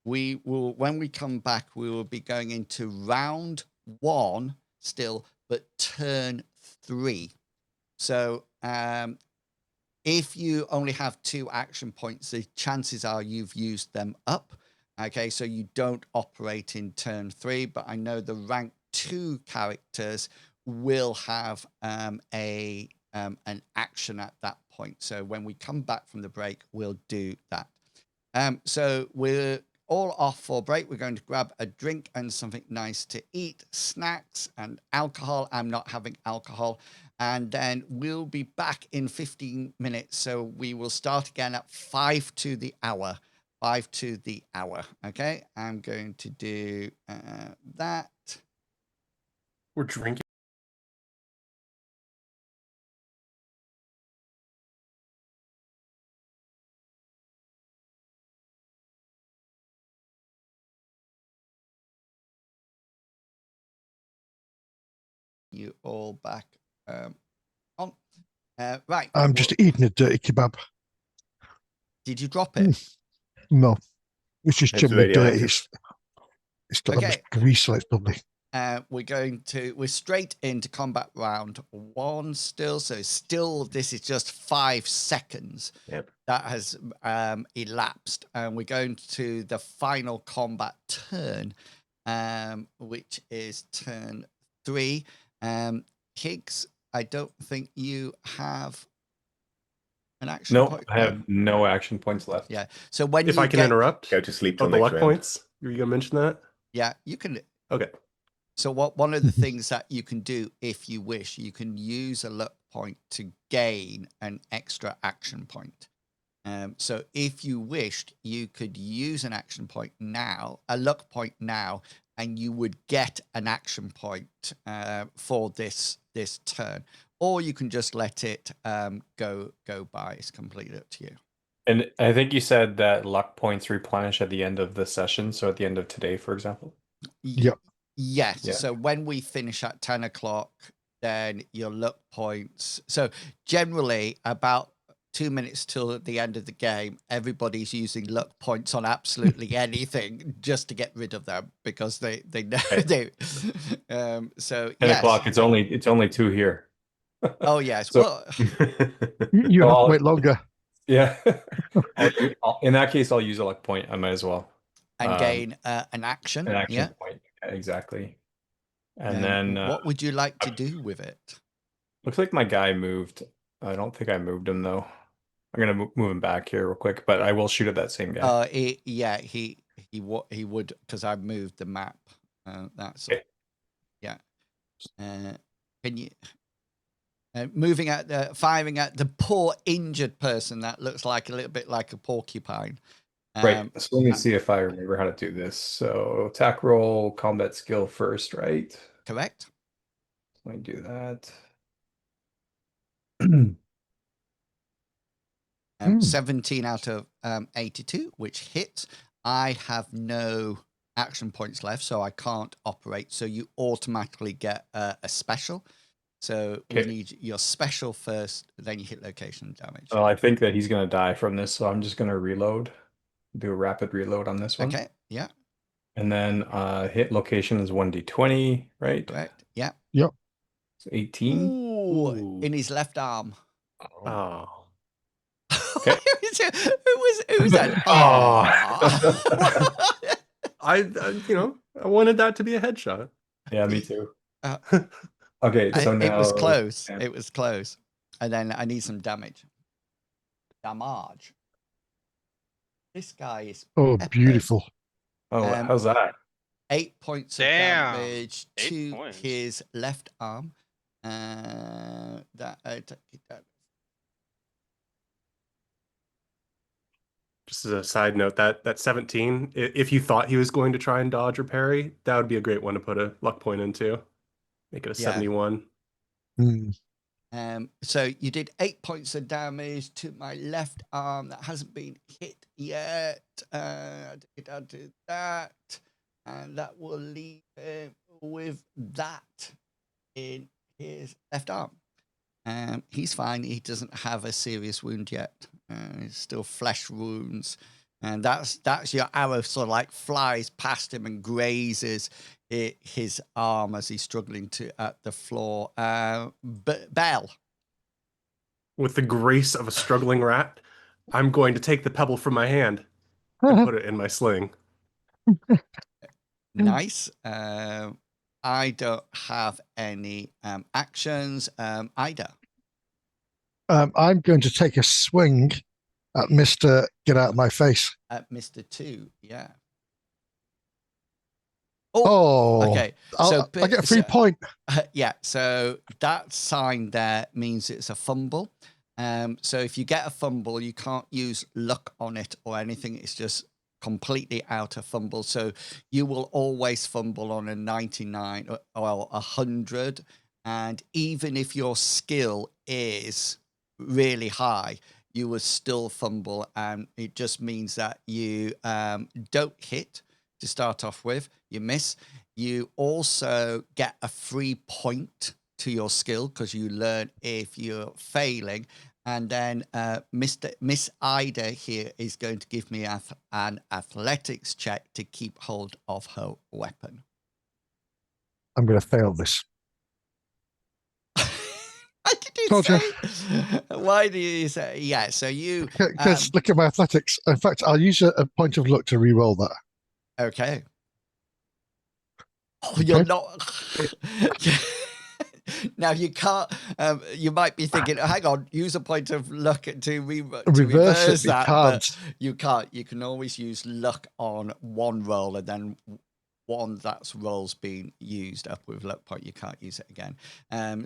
We will, when we come back, we will be going into round 1 still, but turn 3. So if you only have 2 action points, the chances are you've used them up. Okay, so you don't operate in turn 3, but I know the rank 2 characters will have an action at that point. So when we come back from the break, we'll do that. So we're all off for break. We're going to grab a drink and something nice to eat, snacks and alcohol. I'm not having alcohol. And then we'll be back in 15 minutes. So we will start again at 5 to the hour. 5 to the hour. Okay, I'm going to do that. We're drinking. You all back on. Right. I'm just eating a dirty kebab. Did you drop it? No. It's just generally dirty. radioactive. It's got that much grease, so it's lovely. We're straight into combat round 1 still. So still, this is just 5 seconds that has elapsed. And we're going to the final combat turn, which is turn 3. Higgs, I don't think you have an action point. I have no action points left. Yeah. So when if I can interrupt, go to sleep till the next luck round. points. Are you gonna mention that? Yeah, you can. Okay. So one of the things that you can do if you wish, you can use a luck point to gain an extra action point. So if you wished, you could use an action point now, a luck point now, and you would get an action point for this turn. Or you can just let it go by. It's completely up to you. And I think you said that luck points replenish at the end of the session. So at the end of today, for example. Yep. Yes. Yeah. So when we finish at 10 o'clock, then your luck points. So generally, about 2 minutes till the end of the game, everybody's using luck points on absolutely anything just to get rid of them because they know they. So 10 yes. o'clock. It's only 2 here. Oh yes. So- Well, You have to wait longer. Yeah. In that case, I'll use a luck point. I might as well. and gain an action. An action Yeah. point. Exactly. And then what would you like to do with it? looks like my guy moved. I don't think I moved him though. I'm gonna move him back here real quick, but I will shoot at that same guy. He would because I've moved the map. That's Okay. yeah. Can you firing at the poor injured person that looks like a little bit like a porcupine. Right. So let me see if I remember how to do this. So attack roll, combat skill first, right? Correct. Let me do that. 17 out of 82, which hits. I have no action points left, so I can't operate. So you automatically get a special. So we need your special first, then you hit location damage. Well, I think that he's going to die from this, so I'm just going to reload. Do a rapid reload on this one. Okay, yeah. And then hit location is 1d20, right? Correct, yeah. Yep. So 18. Ooh, in his left arm. Oh. Okay. Who was that? I wanted that to be a headshot. Yeah, me too. Okay, so now it was close. It was close. And then I need some damage. Damage. This guy is epic. Beautiful. Oh, how's that? 8 points of damage to his left arm. Just as a side note, that 17, if you thought he was going to try and dodge or parry, that would be a great one to put a luck point into. Make it a 71. So you did 8 points of damage to my left arm that hasn't been hit yet. I did that, and that will leave him with that in his left arm. He's fine. He doesn't have a serious wound yet. It's still flesh wounds, and that's your arrow sort of like flies past him and grazes his arm as he's struggling at the floor. But Bell, with the grace of a struggling rat, I'm going to take the pebble from my hand and put it in my sling. Nice. I don't have any actions. Ida. I'm going to take a swing at Mr. Get Out of My Face. At Mr. 2, yeah. Okay. So I get a free point. Yeah, so that sign there means it's a fumble. So if you get a fumble, you can't use luck on it or anything. It's just completely out of fumble. So you will always fumble on a 99 or 100. And even if your skill is really high, you will still fumble. And it just means that you don't hit to start off with. You miss. You also get a free point to your skill because you learn if you're failing. And then Miss Ida here is going to give me an athletics check to keep hold of her weapon. I'm going to fail this. Why do you say? Yeah, so you... Because look at my athletics. In fact, I'll use a point of luck to re-roll that. Okay. Oh, you're not... Now you can't. You might be thinking, "Hang on, use a point of luck to reverse that." But you can't. You can always use luck on one roll, and then one that's roll's been used up with luck point. You can't use it again.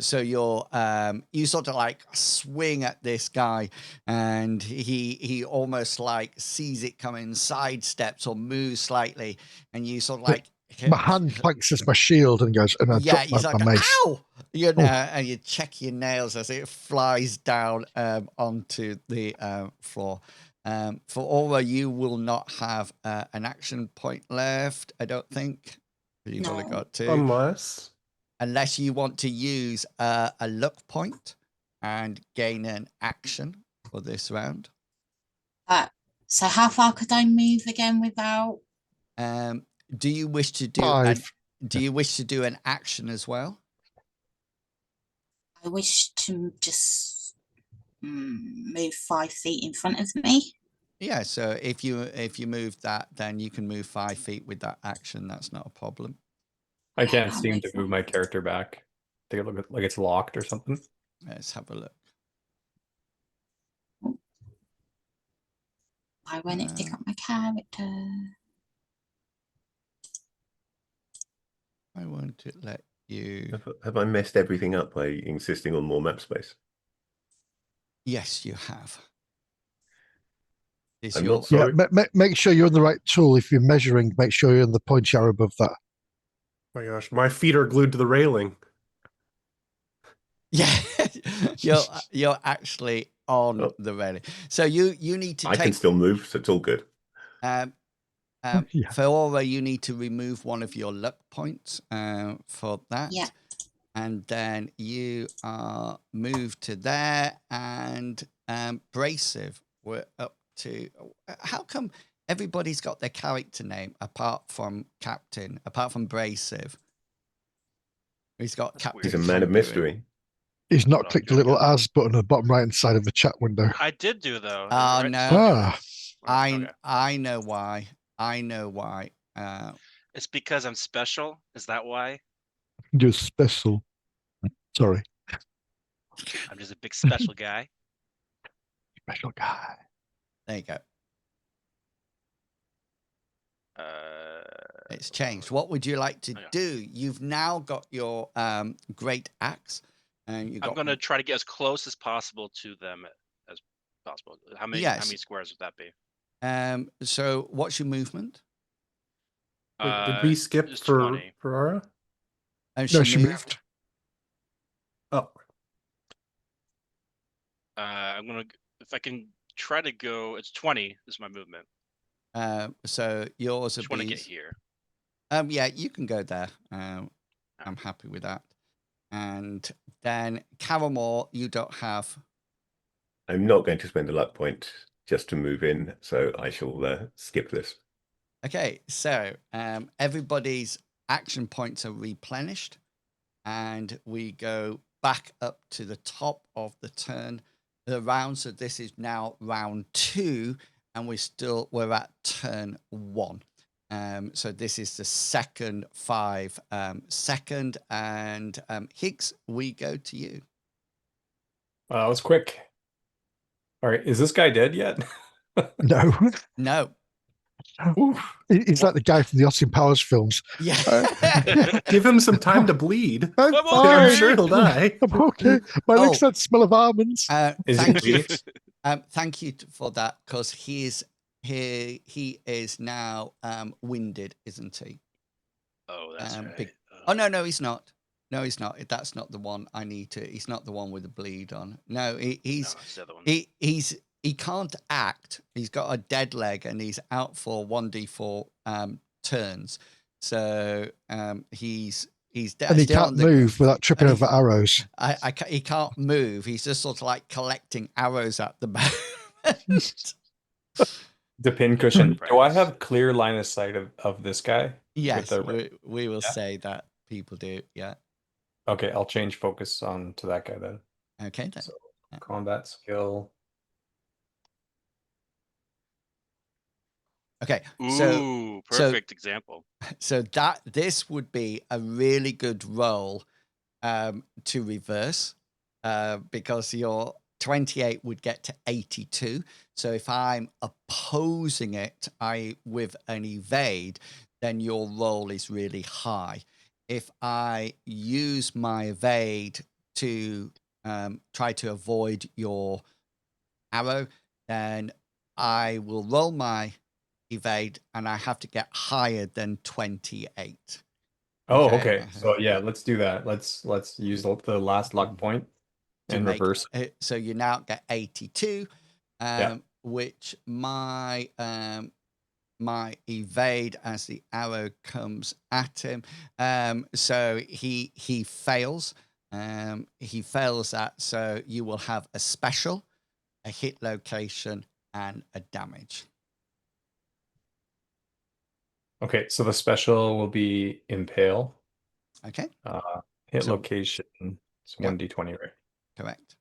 So you sort of like swing at this guy, and he almost like sees it coming, sidesteps or moves slightly, and you sort of like. My hand clanks as my shield and goes, and I drop he's like, my mace. Ow! You know, and you check your nails as it flies down onto the floor. For Aura, you will not have an action point left, I don't think, You've only No. got 2. Unless you want to use a luck point and gain an action for this round. So how far could I move again without? Do you wish to do 5. do you wish to do an action as well? I wish to just move 5 feet in front of me. Yeah, so if you move that, then you can move 5 feet with that action. That's not a problem. I can't I'll seem move to move my character back. Take a look at like it's locked or something. Let's have a look. Why won't it pick up my character? Why won't it let you? Have I messed everything up by insisting on more map space? Yes, you have. I'm not Yeah, sorry. make sure you're on the right tool. If you're measuring, make sure you're on the pointy arrow above that. My gosh, my feet are glued to the railing. Yeah, you're actually on the railing. So you need to I can still move, so it's all good. Yeah. For Aura, you need to remove one of your luck points for that. Yeah. And then you are moved to there, and Brasive, we're up to. How come everybody's got their character name apart from Captain, apart from Brasive? He's got That's Captain. He's a man of mystery. He's not Oh, clicked the here we little go. as button at the bottom right hand side of the chat window. I did do though. Oh, Right, no. so- Ah, Okay. I know why. I know why. It's because I'm special. Is that why? you're special. Sorry, I'm just a big special guy. special guy. There you go. Uh, It's changed. What would you like to Oh, yeah. do? You've now got your great axe, and you got. I'm gonna try to get as close as possible to them as possible. How many squares would that be? So what's your movement? Wait, did we skip just for 20. Aura? And No, she she moved. Oh, I'm gonna if I can try to go. It's 20. Is my movement. So yours Just would want to be. get here. Yeah, you can go there. I'm happy with that. And then Caramore, you don't have. I'm not going to spend a luck point just to move in, so I shall skip this. Okay, so everybody's action points are replenished, and we go back up to the top of the turn, the round. So this is now round 2, and we're at turn 1. So this is the second 5 second, and Higgs, we go to you. That was quick. All right, is this guy dead yet? No, No. he's like the guy from the Austin Powers films. Yeah. give him some time to bleed. I'm Come on, fine. I'm sure he'll die. I'm okay. My legs Oh. don't smell of almonds. Is he Thank you. bleeding? Thank you for that, because he is now winded, isn't he? Oh, that's right. big- Oh no, he's not. No, he's not. That's not the one I need to. He's not the one with the bleed on. No, No, he's it's the other one. he can't act. He's got a dead leg, and he's out for 1d4 turns. So he's And he can't move without tripping over arrows. He can't move. He's just sort of like collecting arrows at the moment. The pincushion. Do I have clear line of sight of this guy? Yes, the- we will Yeah. say that people do. Yeah. Okay, I'll change focus on to that guy then. Okay then. So combat skill. Okay. So Ooh, perfect example. so that this would be a really good roll to reverse because your 28 would get to 82. So if I'm opposing it with an evade, then your roll is really high. If I use my evade to try to avoid your arrow, then I will roll my evade and I have to get higher than 28. Oh, Okay. okay. So yeah, let's do that. Let's use the last luck point and reverse. So you now get 82, Yeah. which my my evade as the arrow comes at him. So he fails. He fails that. So you will have a special, a hit location, and a damage. Okay, so the special will be impale. Okay. Hit So- location. It's Yeah. 1d20, right? Correct.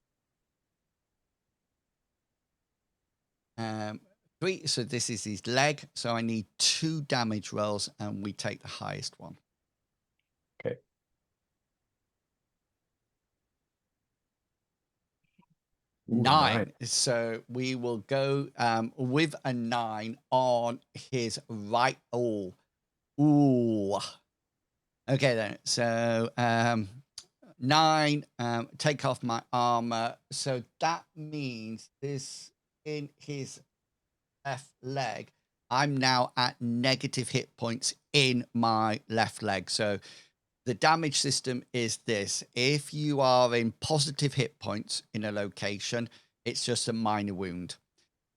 3. So this is his leg. So I need 2 damage rolls, and we take the highest one. Okay. Ooh, 9. So we will go with a 9 on his right. Oh, ooh. Okay then. So 9. Take off my armor. So that means this in his left leg. I'm now at negative hit points in my left leg. So the damage system is this: if you are in positive hit points in a location, it's just a minor wound.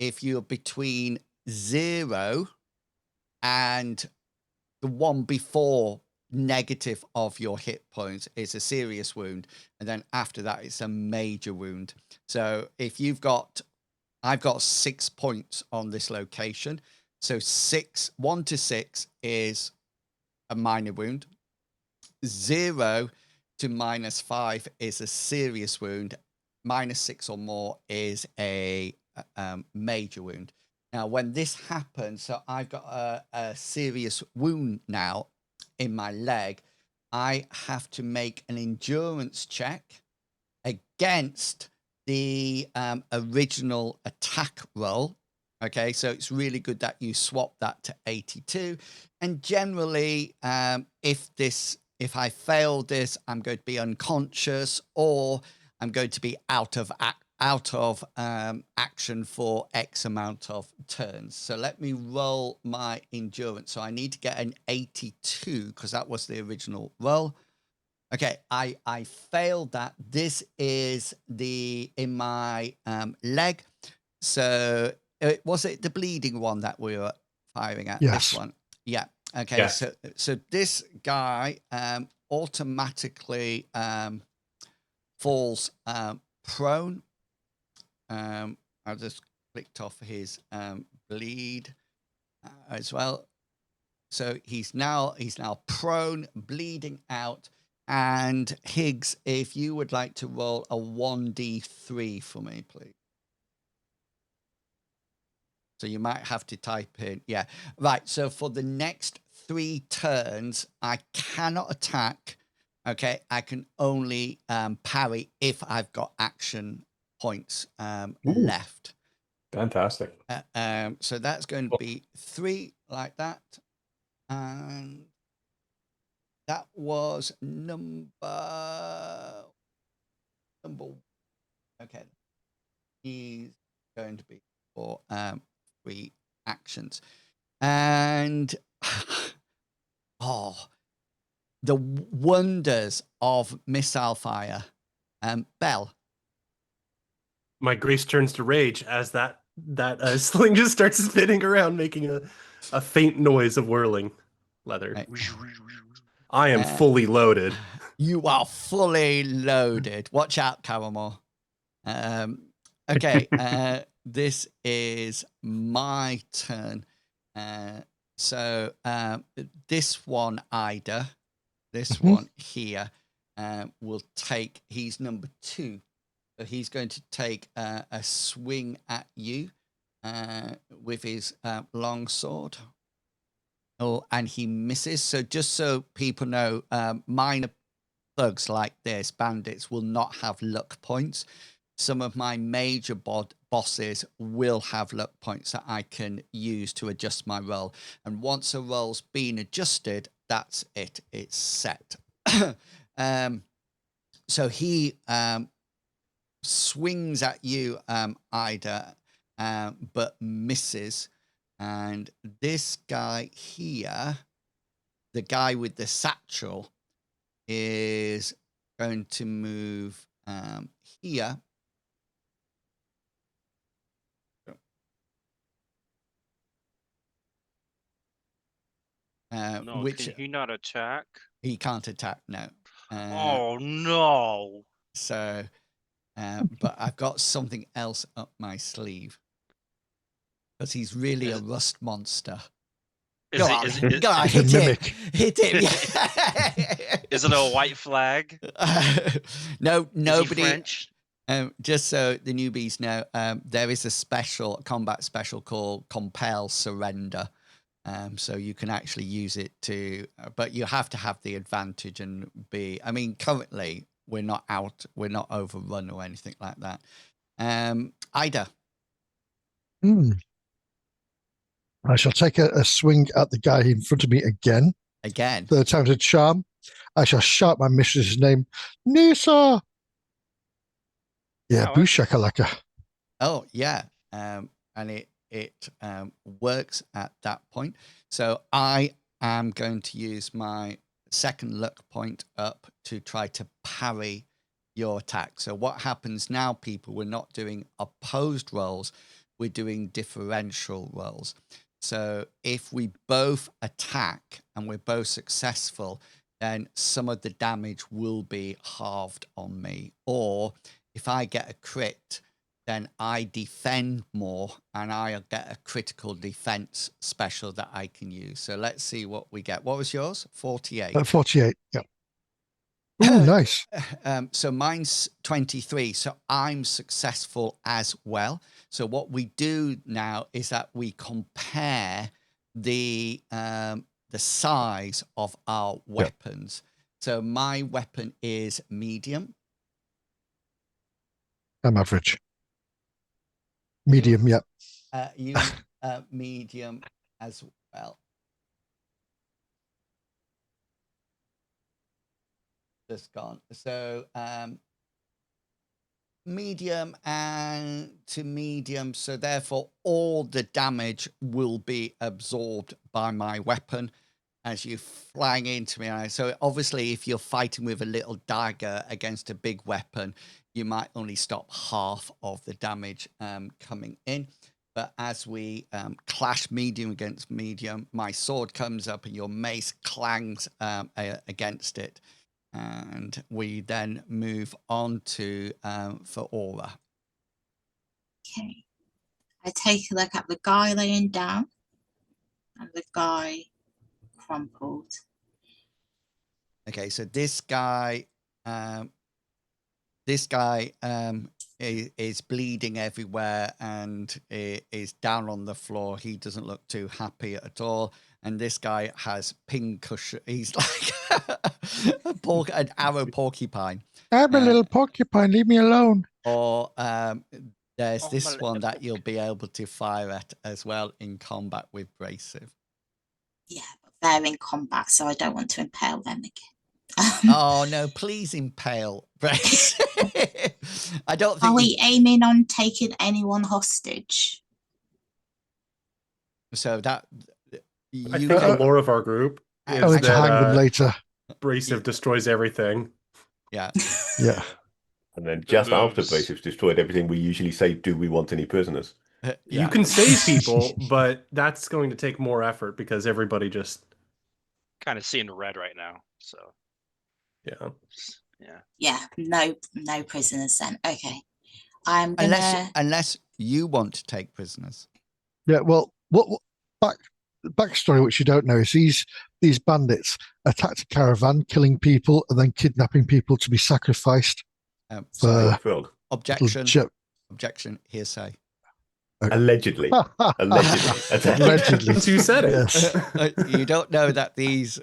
If you're between 0 and the one before negative of your hit points, it's a serious wound. And then after that, it's a major wound. So if I've got 6 points on this location. So 1 to 6 is a minor wound. 0 to -5 is a serious wound. -6 or more is a major wound. Now, when this happens, so I've got a serious wound now in my leg, I have to make an endurance check against the original attack roll. Okay, so it's really good that you swap that to 82. And generally, if I fail this, I'm going to be unconscious, or I'm going to be out of action for X amount of turns. So let me roll my endurance. So I need to get an 82 because that was the original roll. Okay, I failed that. This is in my leg. So was it the bleeding one that we were firing at? Yes. This one. Yeah. Okay. Yes. So this guy automatically falls prone. I just clicked off his bleed as well. So he's now prone, bleeding out. And Higgs, if you would like to roll a 1d3 for me, please. So you might have to type in, yeah. Right, so for the next 3 turns, I cannot attack, okay? I can only parry if I've got action points left. Fantastic. So that's going to be 3 like that. And that was number 1. Okay. He's going to be for 3 actions. And the wonders of missile fire. Bell. My grace turns to rage as that sling just starts spinning around, making a faint noise of whirling leather. Right. I am fully loaded. You are fully loaded. Watch out, Caramel. Okay, this is my turn. So this one, Ida, this one here, will take. He's number 2, so he's going to take a swing at you with his long sword. Oh, and he misses. So just so people know, minor thugs like this, bandits, will not have luck points. Some of my major bosses will have luck points that I can use to adjust my roll. And once a roll's been adjusted, that's it. It's set. So he swings at you, Ida, but misses. And this guy here, the guy with the satchel, is going to move here. No, which can he not attack? he can't attack. No. Oh no! So, but I've got something else up my sleeve because he's really Is a it- rust monster. Is Go it, on, is, it, go on, He's a hit him, mimic. hit him. Yeah. is it a white flag? No, Is he nobody. French? Just so the newbies know, there is a combat special called Compel Surrender. So you can actually use it to, but you have to have the advantage and be. I mean, currently we're not overrun or anything like that. Ida. I shall take a swing at the guy in front of me again. Third time's a charm. I shall shout my mistress's name, Nisa. Yeah, Oh, boo shakalaka. Oh yeah, and it works at that point. So I am going to use my second luck point up to try to parry your attack. So what happens now, people? We're not doing opposed rolls; we're doing differential rolls. So if we both attack and we're both successful, then some of the damage will be halved on me. Or if I get a crit, then I defend more and I'll get a critical defense special that I can use. So let's see what we get. What was yours? 48. 48, yeah. Ooh, nice. So mine's 23. So I'm successful as well. So what we do now is that we compare the size of our weapons. So my weapon is medium. I'm average. Medium, yeah. You medium as well. Just gone. So medium and to medium. So therefore, all the damage will be absorbed by my weapon as you flang into me. So obviously, if you're fighting with a little dagger against a big weapon, you might only stop half of the damage coming in. But as we clash medium against medium, my sword comes up and your mace clangs against it. And we then move on to for Aura. Okay. I take a look at the guy laying down and the guy crumpled. Okay, so this guy is bleeding everywhere and is down on the floor. He doesn't look too happy at all. And this guy has pincushion. He's like an arrow porcupine. I'm a little porcupine. Leave me alone. Or there's this one that you'll be able to fire at as well in combat with Brasive. Yeah, but they're in combat, so I don't want to impale them again. Oh no, please impale Brasive. I don't think. Are we aiming on taking anyone hostage? So that I think the lore of our group is Only to hang them that later. Brasive destroys everything. Yeah. Yeah. And then just after moves. Brasive's destroyed everything, we usually say, do we want any prisoners? You can save people, but that's going to take more effort because everybody just Kind of seeing red right now. So yeah. Yeah, no prisoners then. Okay. I'm gonna unless you want to take prisoners. Yeah, well, what backstory, which you don't know, is these bandits attacked a caravan, killing people and then kidnapping people to be sacrificed. Frog. Objection, hearsay. Allegedly. Allegedly. Allegedly. That's who said it. Yes. You don't know that these.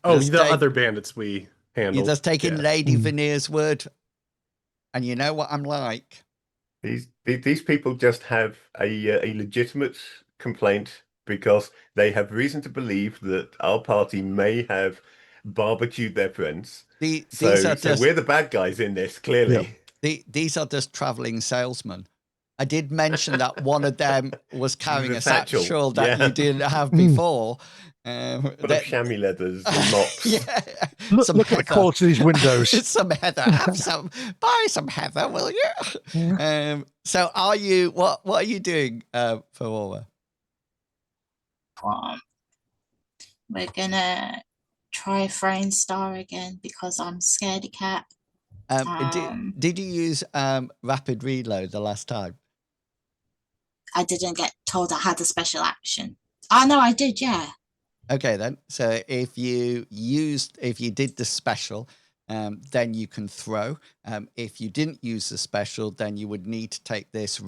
The other bandits we handled. You're just taking Lady Veneer's word, and you know what I'm like. These people just have a legitimate complaint because they have reason to believe that our party may have barbecued their friends. So we're the bad guys in this, clearly. Yeah. These are just traveling salesmen. I did mention that one of them was carrying a satchel that you didn't have before. Full of chamois leathers and mops. Yeah. Look at the quality of these windows. Some heather. Buy some heather, will you? Yeah. So are you what are you doing for Aura? we're gonna try throwing star again because I'm scaredy cat. Did you use rapid reload the last time? I didn't get told I had a special action. Oh no, I did, yeah. Okay then. So if you did the special, then you can throw. If you didn't use the special, then you would need to take this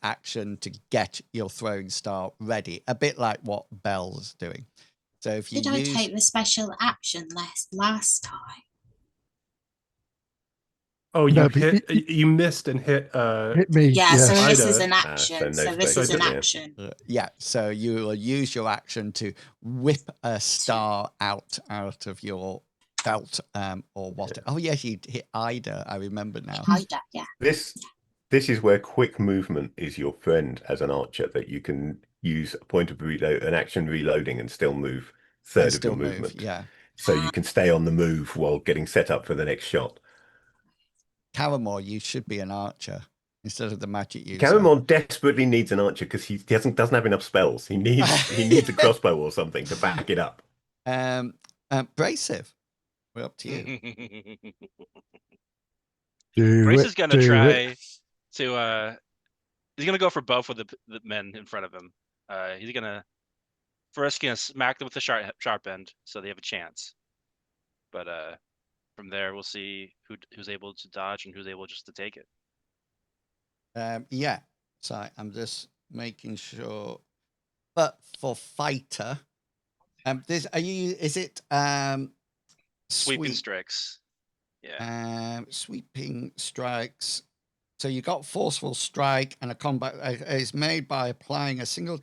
action to get your throwing star ready. A bit like what Belle's doing. So if you Did I take the special action last time? Oh, you No, but you missed and hit me. Yeah, so Yes. this is an so action. no So this is special, an yeah. action. yeah, so you will use your action to whip a star out of your belt, or what? Oh yes, you hit Ida. I remember now. Ida, yeah. This is where quick movement is your friend as an archer, that you can use a point of reload, an action reloading, and still move third of your movement. Yeah. So you can stay on the move while getting set up for the next shot. Caramore, you should be an archer instead of the magic user. Caramon desperately needs an archer because he doesn't have enough spells. He needs a crossbow or something to back it up. Brasive, we're up to you. Brace is gonna try to he's gonna go for both of the men in front of him. He's gonna first smack them with the sharp end so they have a chance. But from there we'll see who's able to dodge and who's able just to take it. Yeah. So I'm just making sure. But for fighter, is it sweeping strikes? Yeah. Sweeping strikes. So you got forceful strike, and a combat is made by applying a single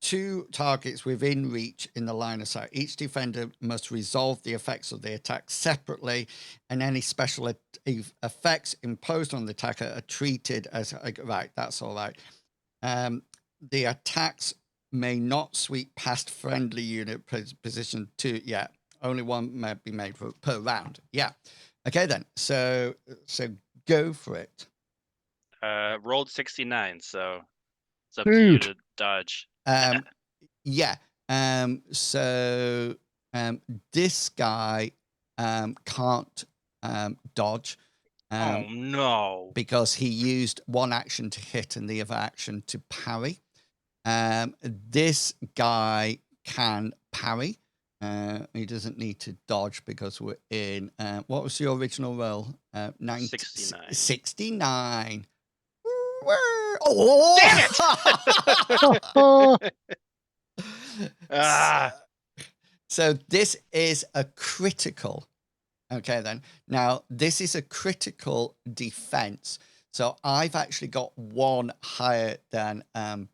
two targets within reach in the line of sight. Each defender must resolve the effects of the attack separately, and any special effects imposed on the attacker are treated as right. That's all right. The attacks may not sweep past friendly unit position 2. Yeah, only one may be made per round. Yeah. Okay then. So go for it. Rolled 69, so it's up to you to dodge. Yeah. So this guy can't dodge. Oh no! Because he used one action to hit and the other action to parry. This guy can parry. He doesn't need to dodge because we're in. What was your original roll? 69. 69. Oh, damn it! So this is a critical. Okay, then. Now, this is a critical defense. So I've actually got one higher than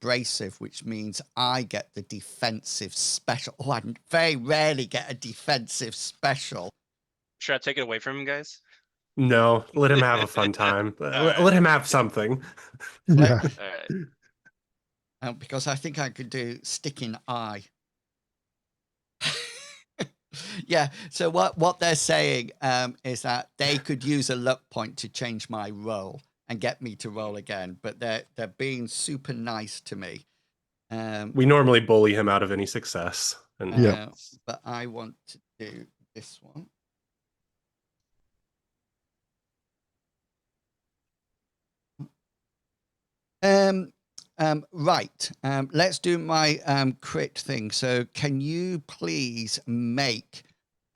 Brasive, which means I get the defensive special. Oh, I very rarely get a defensive special. Should I take it away from him, guys? No, let him have a fun time. Let him have something. Yeah. All right. Because I think I could do sticking eye. Yeah. So what they're saying is that they could use a luck point to change my roll and get me to roll again, but they're being super nice to me. We normally bully him out of any success. And Yeah. But I want to do this one. Right. Let's do my crit thing. So can you please make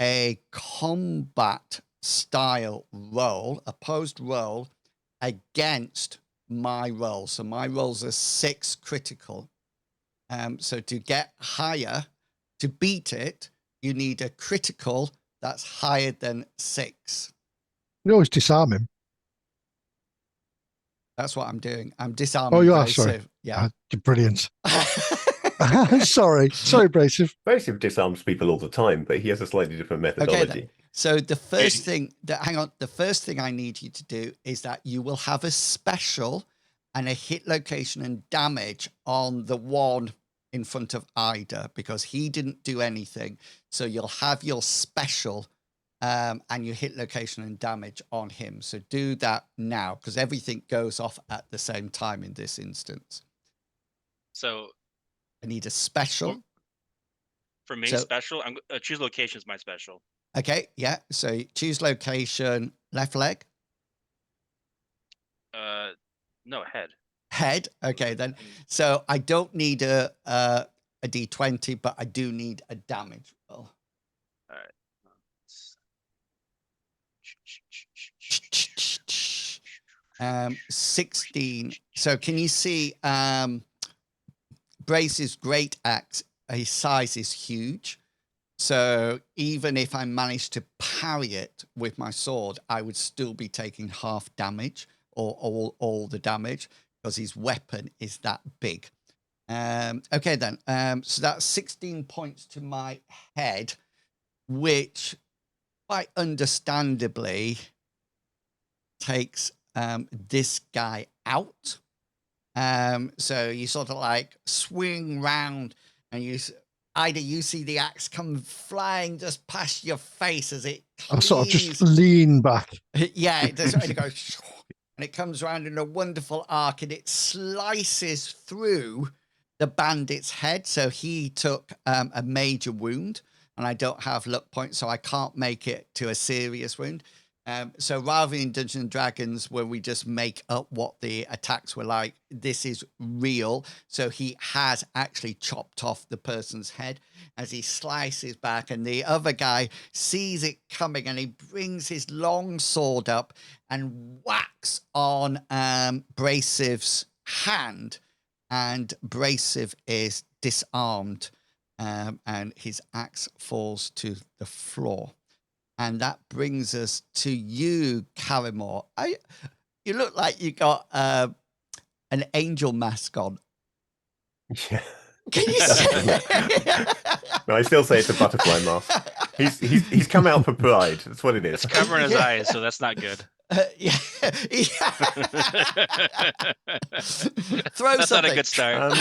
a combat style roll, opposed roll, against my roll? So my rolls are 6 critical. So to get higher, to beat it, you need a critical that's higher than 6. You always disarm him. That's what I'm doing. I'm disarming. Oh, you are, sorry. Yeah. Brilliant. Sorry, Brasive. Brasive disarms people all the time, but he has a slightly different methodology. Okay, then. So the first thing the first thing I need you to do is that you will have a special and a hit location and damage on the one in front of Ida because he didn't do anything. So you'll have your special and your hit location and damage on him. So do that now because everything goes off at the same time in this instance. So I need a special For me, So- special, I'm choose location is my special. Okay, yeah. So choose location, left leg, No, head. head. Okay, then. So I don't need a d20, but I do need a damage roll. All right. 16. So can you see Brace's great axe? His size is huge. So even if I managed to parry it with my sword, I would still be taking half damage or all the damage because his weapon is that big. Okay, then. So that's 16 points to my head, which quite understandably takes this guy out. So you sort of like swing round and either you see the axe come flying just past your face as it I sort of just cleaves- lean back. yeah, it does, and it goes and it comes around in a wonderful arc and it slices through the bandit's head. So he took a major wound, and I don't have luck points, so I can't make it to a serious wound. So rather than Dungeons and Dragons, where we just make up what the attacks were like, this is real. So he has actually chopped off the person's head as he slices back, and the other guy sees it coming, and he brings his long sword up and whacks on Bracev's hand, and Braceve is disarmed, and his axe falls to the floor. And that brings us to you, Caramore. You look like you got an angel mask on. Yeah. Can you say? But I still say it's a butterfly mask. He's come out for pride. That's what it is. It's covering his eyes, so that's not good. Yeah. Throw That's something. not a good start.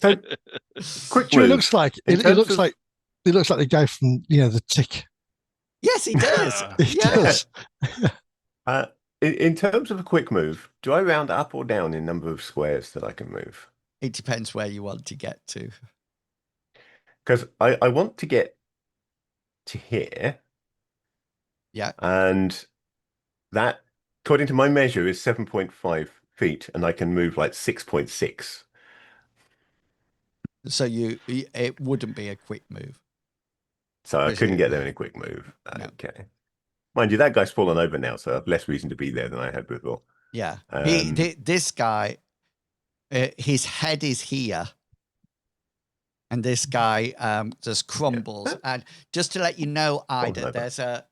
So, quick He move. looks like In he terms looks of- like he looks like the guy from the Tick. Yes, he does. He Yeah. does. In terms of a quick move, do I round up or down in number of squares that I can move? It depends where you want to get to. Because I want to get to here. Yeah. And that, according to my measure, is 7.5 feet, and I can move like 6.6. So it wouldn't be a quick move. So I Is couldn't it? get there in a quick move. No. Okay. Mind you, that guy's fallen over now, so I have less reason to be there than I had before. Yeah. Um, This guy, his head is here. And this guy just crumbles. Yeah. And just to let you know, Ida, over. there's a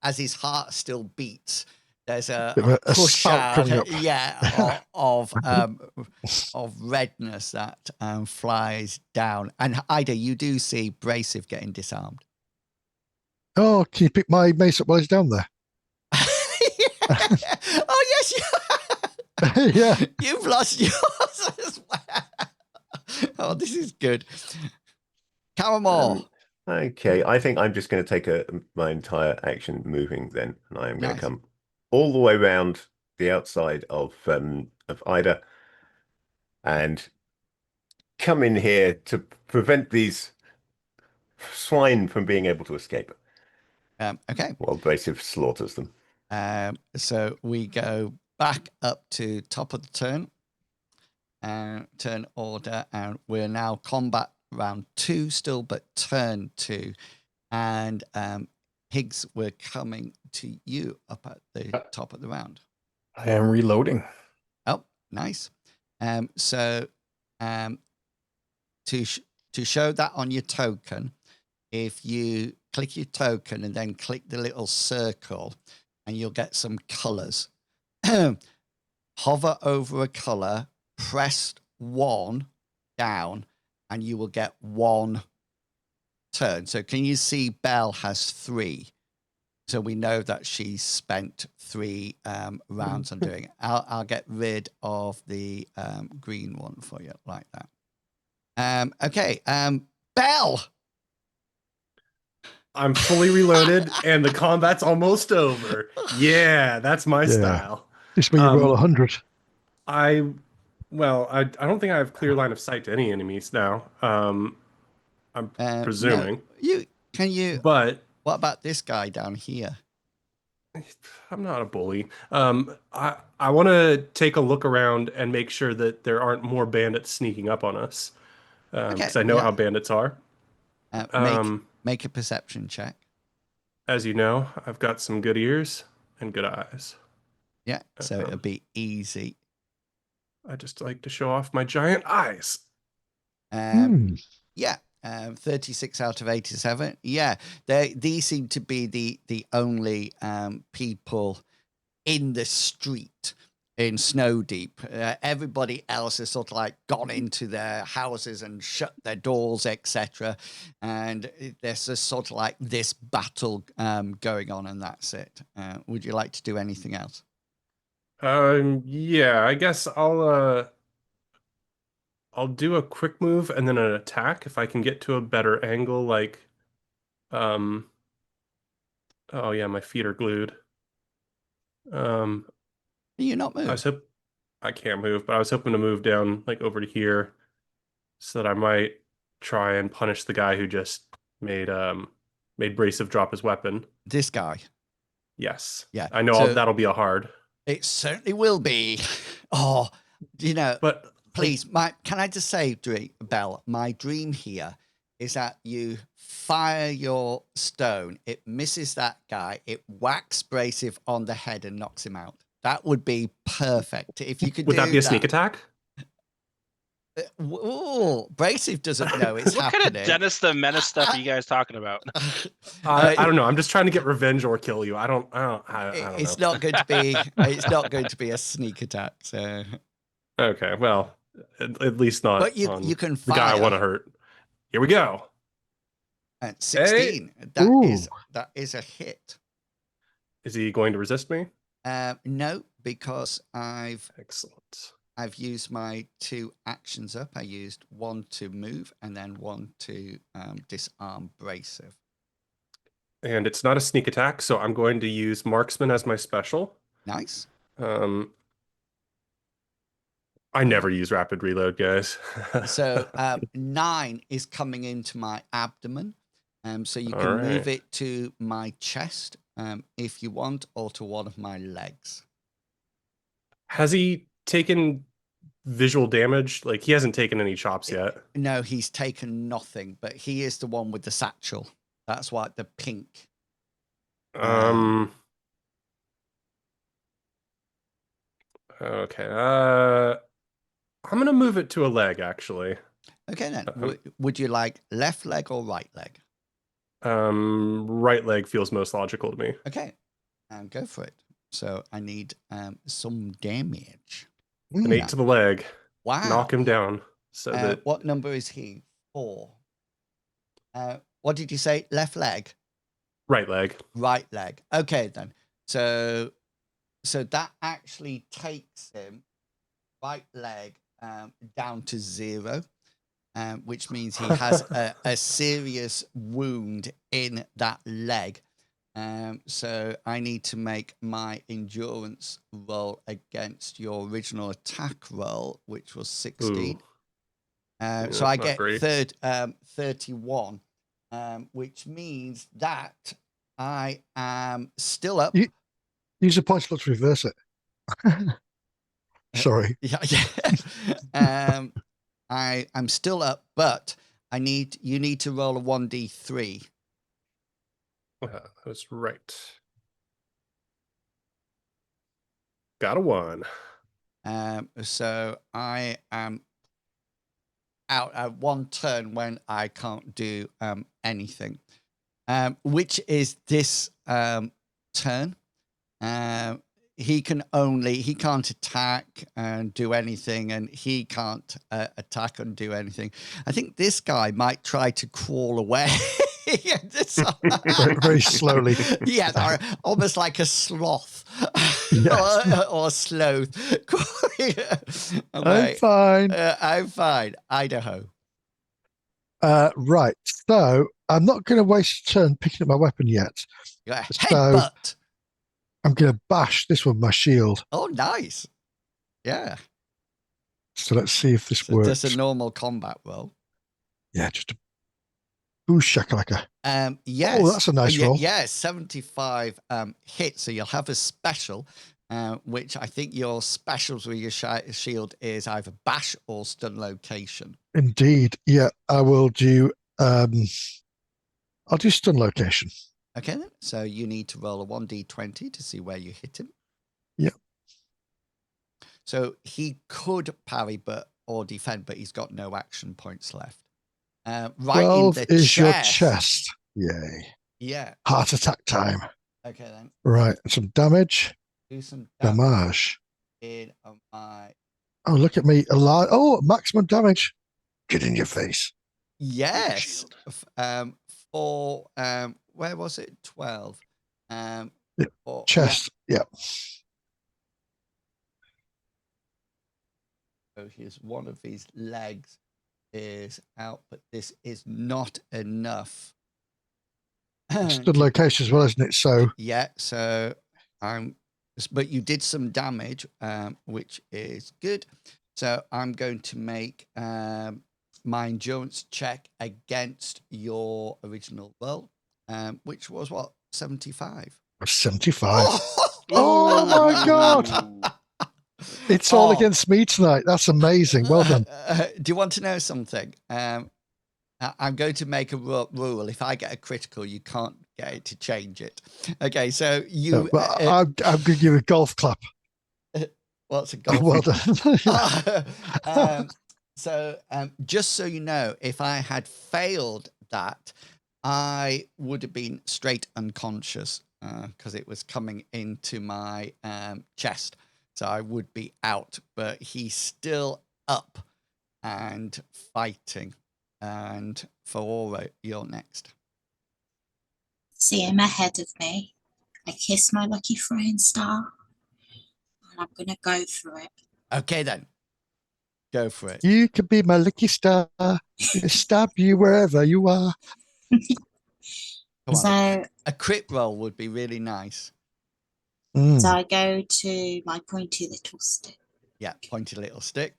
as his heart still beats, there's a Bit of a push spout out, coming up. yeah, of redness that flies down. And Ida, you do see Braceve getting disarmed. Oh, can you pick my mace up while he's down there? Oh yes, Yeah. you've lost yours as well. Oh, this is good. Caramore. Okay, I think I'm just going to take my entire action moving then, and I am going Nice. to come all the way around the outside of Ida and come in here to prevent these swine from being able to escape Okay. while Braceve slaughters them. So we go back up to top of the turn. Turn order, and we're now combat round 2 still, but turn 2. And Higgs, we're coming to you up at the top of the round. I am reloading. Oh, nice. So to show that on your token, if you click your token and then click the little circle, and you'll get some colors. Hover over a color, press 1 down, and you will get 1 turn. So can you see Belle has 3? So we know that she spent 3 rounds on doing it. I'll get rid of the green one for you like that. Okay, Belle. I'm fully reloaded and the combat's almost over. Yeah, that's my Yeah. style. This when you roll 100. I don't think I have clear line of sight to any enemies now. I'm No, presuming. But what about this guy down here? I'm not a bully. I want to take a look around and make sure that there aren't more bandits sneaking up on us. Because I know how bandits are. Make a perception check. As you know, I've got some good ears and good eyes. Yeah, so it'll be easy. I just like to show off my giant eyes. Yeah, 36 out of 87. Yeah, these seem to be the only people in the street in Snow Deep. Everybody else has sort of like gone into their houses and shut their doors, etc. And there's just sort of like this battle going on, and that's it. Would you like to do anything else? Yeah, I guess I'll do a quick move and then an attack if I can get to a better angle, like oh yeah, my feet are glued. You not move? I can't move, but I was hoping to move down like over to here so that I might try and punish the guy who just made Bracef drop his weapon. This guy. Yes. Yeah. I know that'll be a hard. It certainly will be. Oh, but please, can I just say, Belle, my dream here is that you fire your stone, it misses that guy, it whacks Bracef on the head and knocks him out. That would be perfect. If you could Would that be a sneak attack? Oh, Bracef doesn't know it's happening. What kind of Dennis the Menace stuff are you guys talking about? I don't know. I'm just trying to get revenge or kill you. I don't it's know. not going to be. It's not going to be a sneak attack. So. Okay. Well, at least not. But you can fire. The guy I want to hurt. Here we go. At 16. Hey. That is a hit. Is he going to resist me? No, because Excellent. I've used my 2 actions up. I used 1 to move and then 1 to disarm Bracef. And it's not a sneak attack, so I'm going to use Marksman as my special. Nice. I never use rapid reload, guys. So 9 is coming into my abdomen. So you can move it to my chest if you want, or to one of my legs. Has he taken visual damage? Like, he hasn't taken any chops yet. No, he's taken nothing, but he is the one with the satchel. That's why the pink. Okay. I'm gonna move it to a leg, actually. Okay, then. Would you like left leg or right leg? Right leg feels most logical to me. Okay, go for it. So I need some damage. An 8 to the leg. Wow. Knock him down. So what number is he? 4. What did you say? Left leg? Right leg. Right leg. Okay, then. So that actually takes him right leg down to 0. Which means he has a serious wound in that leg. So I need to make my endurance roll against your original attack roll, which was 16. So I get 31, which means that I am still up. Use a point slot to reverse it. Sorry. Yeah. I'm still up, but you need to roll a 1d3. That's right. Got a 1. So I am out at 1 turn when I can't do anything, which is this turn. He can't attack and do anything, and he can't attack and do anything. I think this guy might try to crawl away. Very slowly. Yeah, almost like a sloth. or a sloth. I'm fine. I'm fine. Idaho. Right. So I'm not going to waste a turn picking up my weapon yet. Headbutt. I'm going to bash this one with my shield. Oh, nice. Yeah. So let's see if this works. Just a normal combat roll. Yeah, just Ooh, shakalaka. Yes. Oh, that's a nice roll. Yeah, 75 hit. So you'll have a special, which I think your specials with your shield is either bash or stun location. Indeed. Yeah, I will do. I'll do stun location. Okay, then. So you need to roll a 1d20 to see where you hit him. Yep. So he could parry or defend, but he's got no action points left. Right 12 in the is chest. your chest. Yay. Yeah. Heart attack time. Okay, then. Right. Some damage. Do some Damage. in my. Oh, look at me. Oh, maximum damage. Get in your face. Yes. For where was it? 12. Yep. For, Chest. Yeah. So here's one of his legs is out, but this is not enough. Stun location as well, isn't it? So yeah, so but you did some damage, which is good. So I'm going to make my endurance check against your original roll, which was what, 75. 75. Oh my god! It's all against me tonight. That's amazing. Well done. Do you want to know something? I'm going to make a rule. If I get a critical, you can't get it to change it. Okay, so you. I'm going to give you a golf clap. What's a golf? Well done. Just so you know, if I had failed that, I would have been straight unconscious because it was coming into my chest. So I would be out, but he's still up and fighting. And for Aura, you're next. See him ahead of me. I kiss my lucky throwing star. And I'm going to go for it. Okay, then. Go for it. You can be my lucky star. Stab you wherever you are. So a crit roll would be really nice. So I go to my pointy little stick. Yeah, pointy little stick.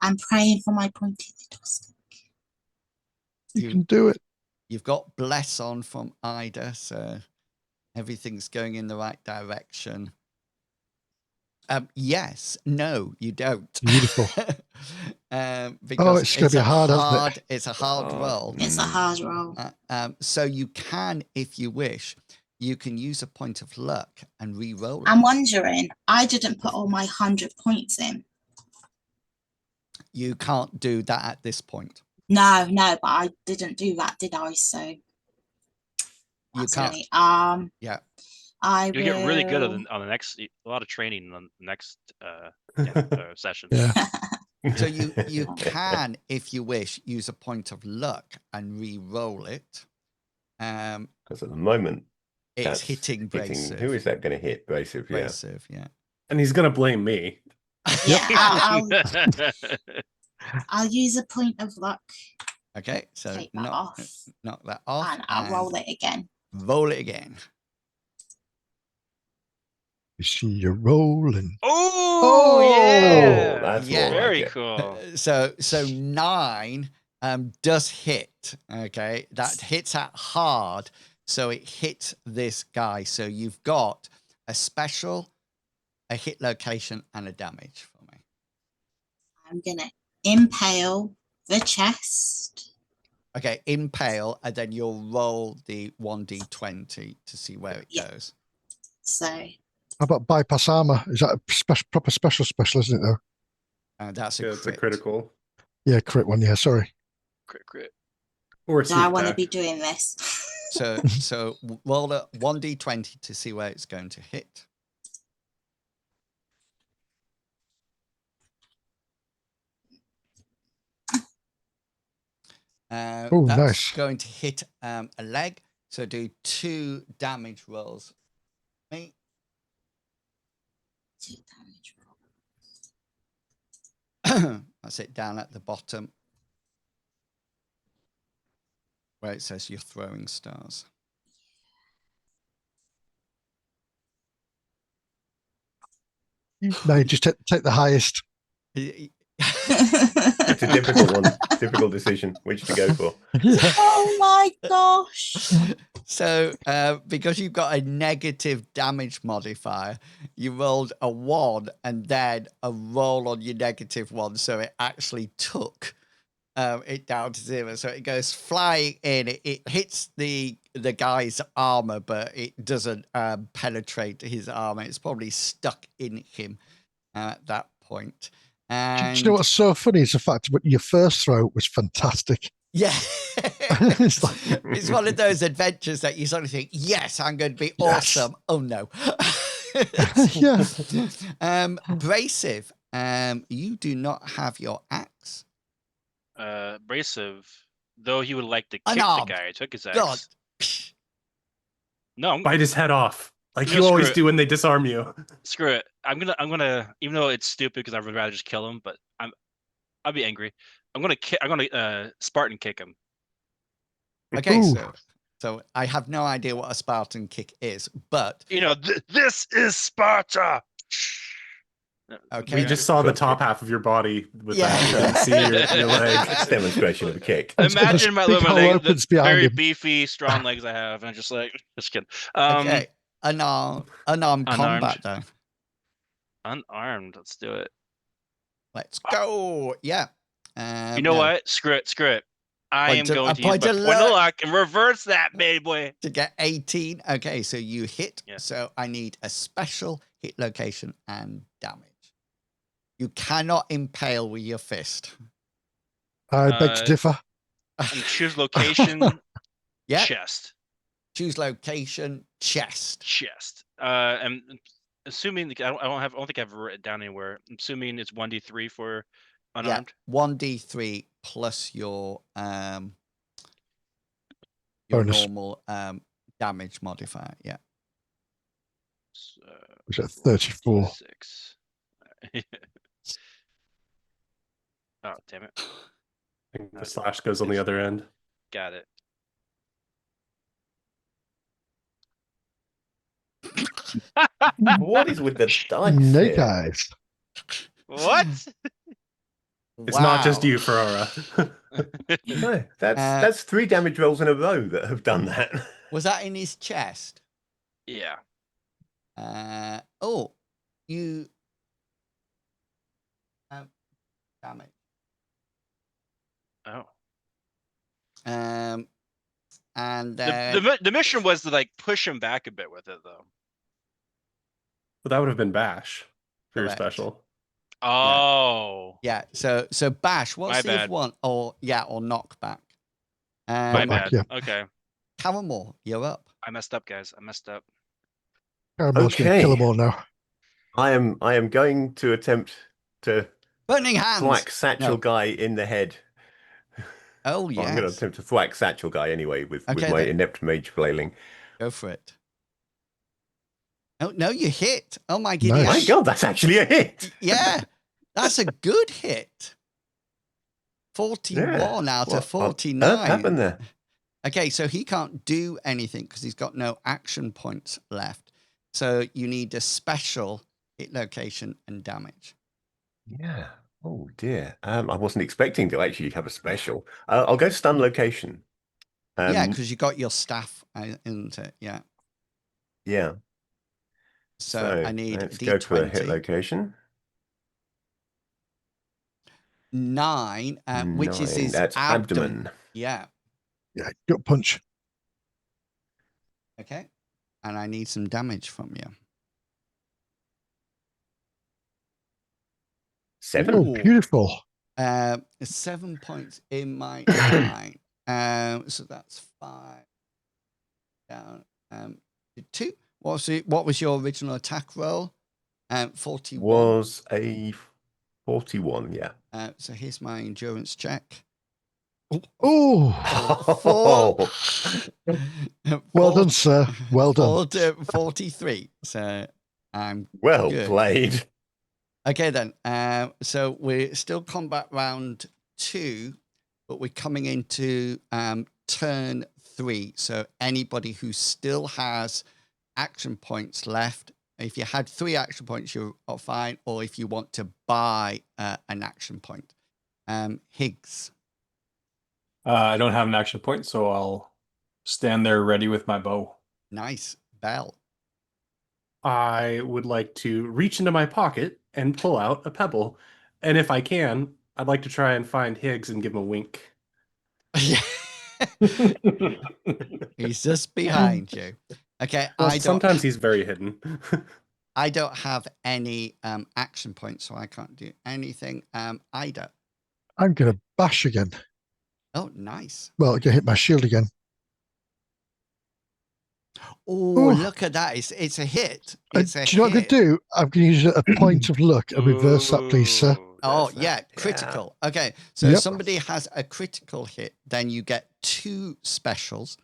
I'm praying for my pointy little stick. You can do it. You've got bless on from Ida, so everything's going in the right direction. Yes, no, you don't. Beautiful. Because it's going to be hard, isn't it? It's a hard roll. It's a hard roll. So you can, if you wish, you can use a point of luck and re-roll it. I'm wondering, I didn't put all my 100 points in. You can't do that at this point. No, but I didn't do that, did I? So you can't. Yeah. You'll get really good on the next. A lot of training on the next session. Yeah. So you can, if you wish, use a point of luck and re-roll it. Because at the moment, it's hitting Brasive. Who is that going to hit? Brasive, yeah. Brasive, yeah. And he's going to blame me. Yeah, I'll use a point of luck. Okay, so Take that off. Knock that off. And I'll roll it again. Roll it again. You see you rolling. Oh yeah, that's very cool. So 9 does hit. Okay, that hits at hard, so it hits this guy. So you've got a special, a hit location, and a damage for me. I'm gonna impale the chest. Okay, impale, and then you'll roll the 1d20 to see where it goes. So. How about bypass armor? Is that a proper special, isn't it, though? That's a it's a critical. Yeah, crit one. Yeah, sorry. Crit. Or Do I want to be doing this? So roll a 1d20 to see where it's going to hit. That's nice. Going to hit a leg. So do 2 damage rolls. Me. 2 damage rolls. That's it, down at the bottom where it says you're throwing stars. No, just take the highest. It's a difficult one. Difficult decision. Which to go for? Oh my gosh. So, because you've got a negative damage modifier, you rolled a 1 and then a roll on your negative 1. So it actually took it down to 0. So it goes flying in. It hits the guy's armor, but it doesn't penetrate his armor. It's probably stuck in him at that point. Do And you know what's so funny is the fact that your first throw was fantastic. yeah, It's like- it's one of those adventures that you sort of think, yes, I'm going to be Yes. awesome. Oh no. Yeah. Abrasive, you do not have your axe. Abrasive, though he would like to kick the Unarmed. guy, took his God. axe. No, Bite his head off, like No, you always screw it. do when they disarm you. screw it. I'm gonna, even though it's stupid because I would rather just kill him, but I'll be angry. I'm gonna Spartan kick him. Okay, Ooh. so I have no idea what a Spartan kick is, but You know, this is Sparta. okay. We just saw the Drop top kick. half of your body with Yeah. that. You didn't see your leg. That's a demonstration of a kick. And so Imagine my big little hole leg, the opens behind very him. beefy, strong legs I have, and just kidding. Okay, unarmed Unarmed. combat though. Unarmed. Let's do it. Let's go. Yeah. You know no, what? Screw it. I am Point of- going a to use point my of point of luck. luck and reverse that, baby boy. To get 18. Okay, so you hit. Yeah. So I need a special hit location and damage. You cannot impale with your fist. I beg to differ. And choose location. Yeah. Chest. Choose location, chest. And assuming I don't think I've written it down anywhere. I'm assuming it's 1d3 for unarmed. Yeah, 1d3 plus your Bonus. normal damage modifier. Yeah. So, Was at 34. 6. Oh, damn it. I think the slash goes on the other end. Got it. What is with the dice? Snake here? eyes. What? It's not just Wow. you, Ferrara. No, that's 3 damage rolls in a row that have done that. Was that in his chest? Yeah. Oh, you. Damn it. Oh. And The mission was to push him back a bit with it though. But that would have been Bash for your Correct. special. Oh. yeah. So Bash, what's My the bad. other one? Or knockback. My Knockback, bad. yeah. Okay. Caramel, you're up. I messed up, guys. I messed up. Caramel's going to kill them all now. I am going to attempt to Burning hands. thwack Satchel No. Guy in the head. Oh Well, I'm going to yes. attempt to thwack Satchel Guy anyway with Okay, my then. inept mage flailing. Go for it. Oh no, you hit. Oh my Nice. goodness. My God, that's actually a hit. Yeah, that's a good hit. 41 out What of on 49. earth happened there? Okay, so he can't do anything because he's got no action points left. So you need a special hit location and damage. Yeah. Oh dear. I wasn't expecting to actually have a special. I'll go stun location. Yeah, because you got your staff, isn't it? Yeah. Yeah. So I need let's D20. go for a hit location. 9, which is 9. his That's abdomen. Yeah. Yeah, gut punch. Okay. And I need some damage from you. 7. Oh, Ooh. beautiful. 7 points in my 9. So that's 5 down. 2. What was your original attack roll? 41. Was a 41, yeah. So here's my endurance check. Oh, well done, sir. Well done. 43. So I'm Well good. played. Okay then. So we're still combat round 2, but we're coming into turn 3. So anybody who still has action points left, if you had 3 action points, you're fine. Or if you want to buy an action point. Higgs. I don't have an action point, so I'll stand there ready with my bow. Nice. Bell. I would like to reach into my pocket and pull out a pebble. And if I can, I'd like to try and find Higgs and give him a wink. Yeah. He's just behind you. Okay, Well, sometimes he's very hidden. I don't have any action points, so I can't do anything. Ida. I'm going to bash again. Oh, nice. Well, I'm going to hit my shield again. Oh, look at that. It's a hit. It's a do you know what I'm going to do? I'm going to use a point of luck and reverse that, please, sir. Oh, yeah, critical. Yeah. Okay, so if somebody has a critical hit, then you get 2 specials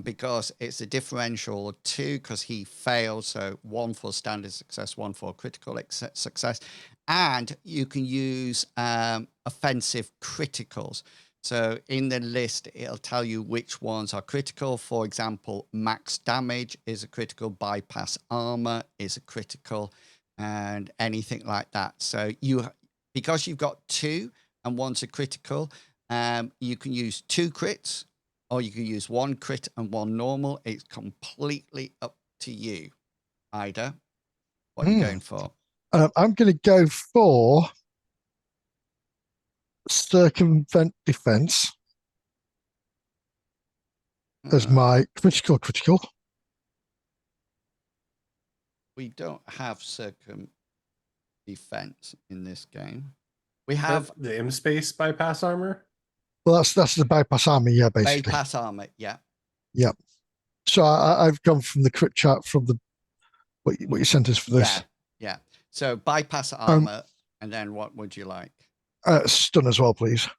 because it's a differential of 2 because he failed. So 1 for standard success, 1 for critical success. And you can use offensive criticals. So in the list, it'll tell you which ones are critical. For example, max damage is a critical, bypass armor is a critical, and anything like that. So because you've got 2 and 1's a critical, you can use 2 crits, or you can use 1 crit and 1 normal. It's completely up to you. Ida, what are you going for? I'm going to go for circumvent defense as my critical. We don't have defense in this game. We have the M-space bypass armor. Well, that's the bypass armor, yeah, basically. Bypass armor, yeah. Yeah. So I've gone from the crit chart from the what you sent us for this. Yeah. So bypass armor, and then what would you like? Stun as well, please.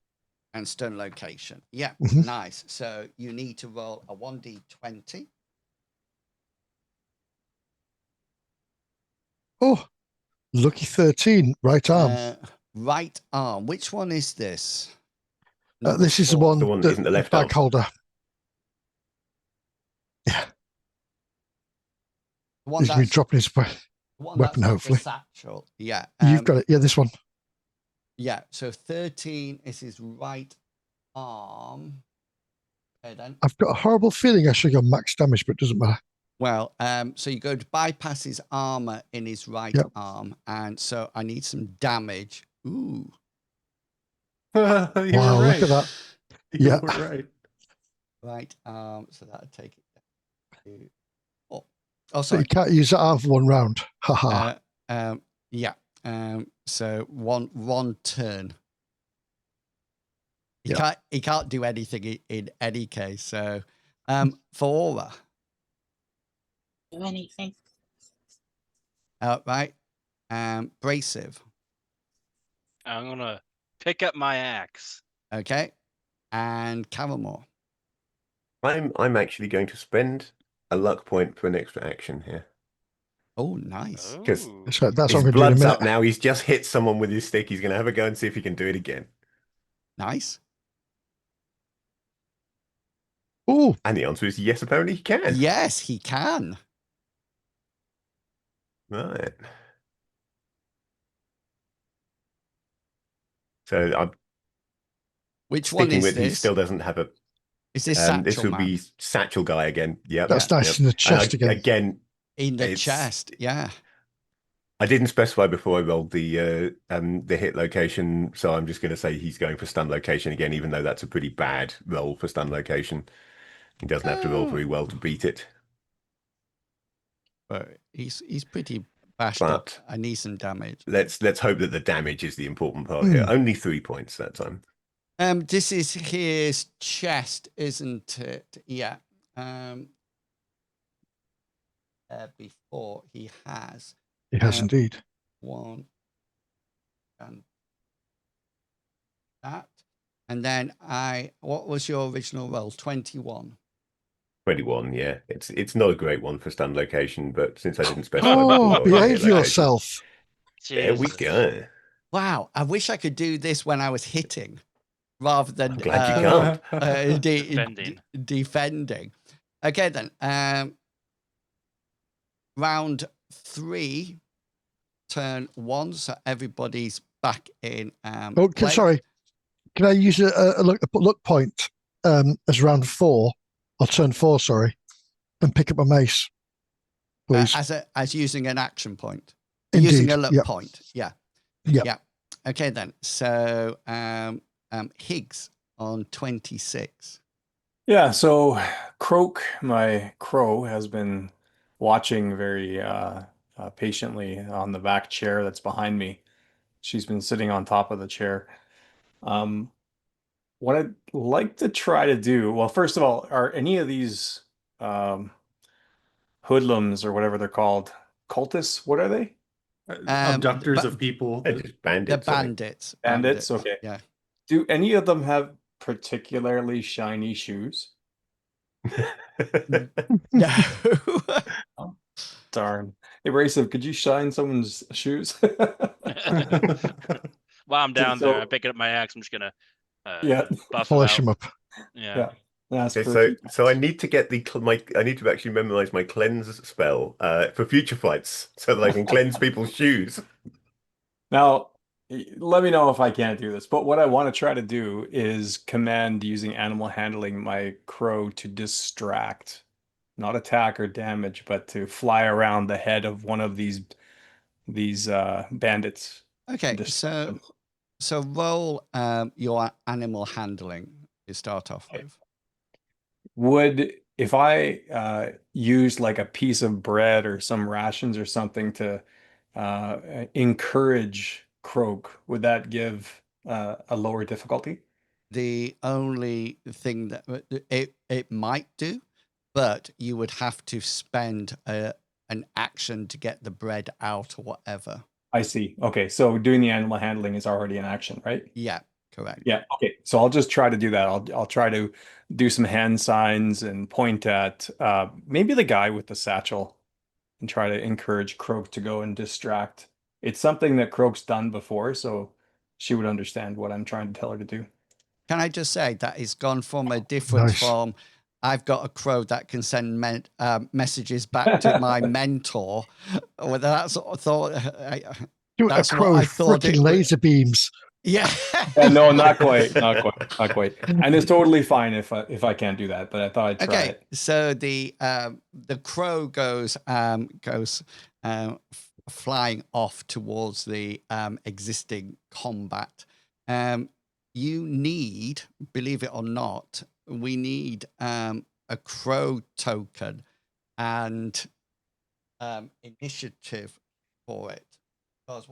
And stun location. Yeah, nice. So you need to roll a 1d20. Oh, lucky 13, right arm. Right arm. Which one is this? This is the one that isn't the left bag arm. holder. Yeah. The one He's been dropping his weapon, hopefully. Satchel. Yeah. You've got it. Yeah, this one. Yeah. So 13 is his right arm. Okay, then. I've got a horrible feeling I should go max damage, but it doesn't matter. Well, so you go to bypass his armor in his right arm, and so I need some damage. Ooh. Wow, right. look at that. You're right. Right arm, so that'll take it down to... Oh, So sorry. you can't use that arm for 1 round. Haha. Yeah. So one turn. He can't do anything in any case. So for Aura. Do anything. Right. Brasive. I'm gonna pick up my axe. Okay. And Caramore. I'm actually going to spend a luck point for an extra action here. Oh, nice. Because that's what I'm his going to do in a blood's minute. up now. He's just hit someone with his stick. He's going to have a go and see if he can do it again. Nice. Oh. And the answer is yes, apparently he can. Yes, he can. Right. So I'm Which one sticking is with this? he still doesn't have a... Is this Satchel this will Man? be Satchel Guy again. Yeah, That's nice in the chest again. Again, in the chest, yeah. I didn't specify before I rolled the hit location, so I'm just going to say he's going for stun location again, even though that's a pretty bad roll for stun location. He doesn't have to roll very well to beat it. But he's pretty bashed up. I need some damage. Let's hope that the damage is the important part here. Only 3 points that time. This is his chest, isn't it? Yeah. Before he has. He has indeed. 1 and that. And then what was your original roll? 21. 21, yeah. It's not a great one for stun location, but since I didn't specify Oh, before, behave yourself. There we go. Wow, I wish I could do this when I was hitting rather than I'm glad you Defending. defending. Okay, then. Round 3, turn 1, so everybody's back in. Okay, play. sorry. Can I use a look point as round 4 or turn 4? Sorry, and pick up a mace, please. As using an action point. Indeed. Using a look Yep. point. Yeah. Yep. Yeah. Okay then. So Higgs on 26. Yeah, so Croak, my crow, has been watching very patiently on the back chair that's behind me. She's been sitting on top of the chair. What I'd like to try to do, well, first of all, are any of these hoodlums or whatever they're called, cultists? What are they? Abductors of people. They're just The bandits. I think. bandits. Bandits? Okay. Yeah. Do any of them have particularly shiny shoes? No. Oh, darn. Hey, Racev, could you shine someone's shoes? While I'm down So- there, I'm picking up my axe. I'm just gonna Yeah. buff them Polish out. them up. Yeah. Yeah. That's Okay, perfect. so I need to get I need to actually memorize my cleanse spell for future fights so that I can cleanse people's shoes. Now, let me know if I can't do this, but what I want to try to do is command using animal handling my crow to distract, not attack or damage, but to fly around the head of one of these bandits. Okay. Distract them. So roll your animal handling to start off with. Would if I used like a piece of bread or some rations or something to encourage Croak, would that give a lower difficulty? The only thing that it might do, but you would have to spend an action to get the bread out or whatever. I see. Okay, so doing the animal handling is already an action, right? Yeah, correct. Yeah. Okay. So I'll just try to do that. I'll try to do some hand signs and point at maybe the guy with the satchel and try to encourage Croak to go and distract. It's something that Croak's done before, so she would understand what I'm trying to tell her to do. Can I just say that it's gone from a different Nice. from I've got a crow that can send messages back to my mentor. Well, that's what I thought. That's a crow what I with thought. freaking laser beams. Yeah. No, not quite, not quite. And it's totally fine if I can't do that, but I thought I'd try Okay. it. So the crow goes flying off towards the existing combat. You need, believe it or not, we need a crow token and initiative for it. Because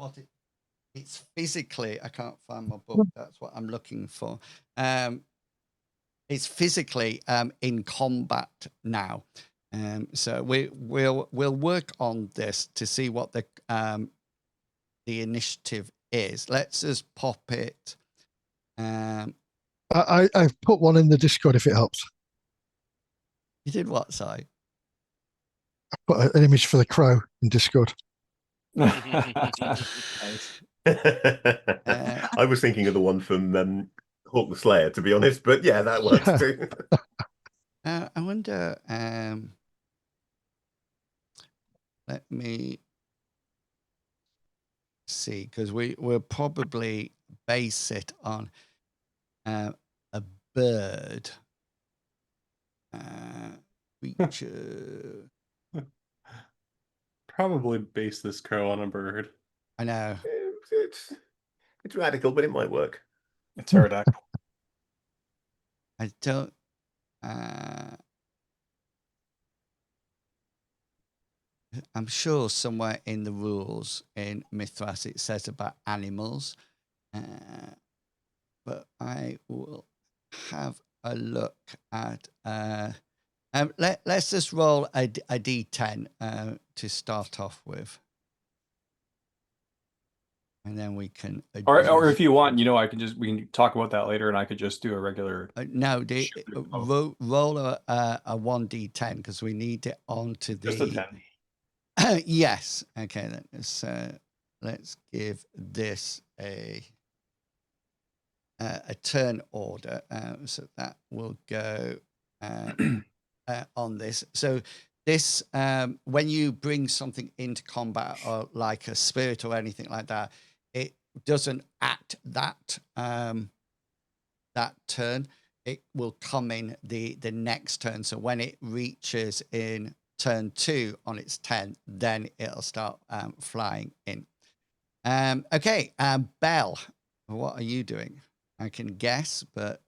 it's physically, I can't find my book. That's what I'm looking for. It's physically in combat now. So we'll work on this to see what the initiative is. Let's just pop it. I've put one in the Discord if it helps. You did what, Si? I put an image for the crow in Discord. Nice. I was thinking of the one from Hawk the Slayer, to be honest, but yeah, that works too. I wonder. Let me see, because we'll probably base it on a bird creature. Probably base this crow on a bird. I know. It's radical, but it might work. It's pterodactyl. I don't. I'm sure somewhere in the rules in Mithras it says about animals, but I will have a look at. Let's just roll a d10 to start off with, and then we can. Or if you want, we can talk about that later, and I could just do a regular. No, roll a 1d10 because we need it onto the. Just a 10. Yes. Okay. Then. So let's give this a turn order. So that will go on this. So this, when you bring something into combat, or like a spirit or anything like that, it doesn't act that that turn. It will come in the next turn. So when it reaches in turn 2 on its 10, then it'll start flying in. Okay, Belle, what are you doing? I can guess, but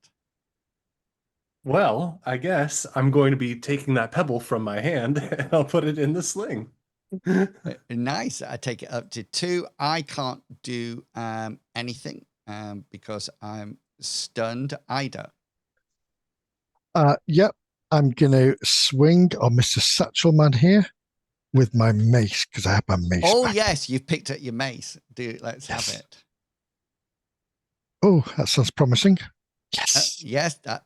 Well, I guess I'm going to be taking that pebble from my hand and I'll put it in the sling. nice. I take it up to 2. I can't do anything because I'm stunned. Ida. Yep. I'm going to swing on Mr. Satchelman here with my mace because I have my mace Oh, back. yes, you've picked up your mace. Let's Yes. have it. Oh, that sounds promising. Yes. Yes. That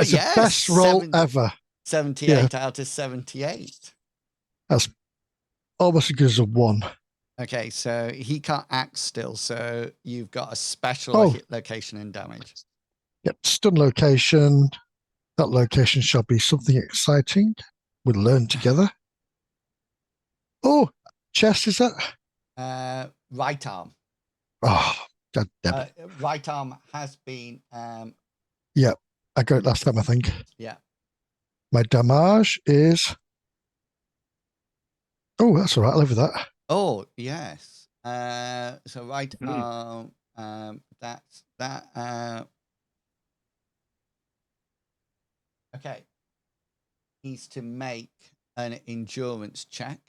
is yes. the best roll ever. 78 out of 78. That's almost as good as a 1. Okay, so he can't act still, so you've got a special hit location and damage. Yep, stun location. That location shall be something exciting. We'll learn together. Oh, chest, is that? Right arm. Oh, god damn it. Right arm has been... Yeah, I got it last time, I think. Yeah. My damage is... Oh, that's all right. I'll live with that. Oh, yes. So right arm, that's that. Okay. Needs to make an endurance check.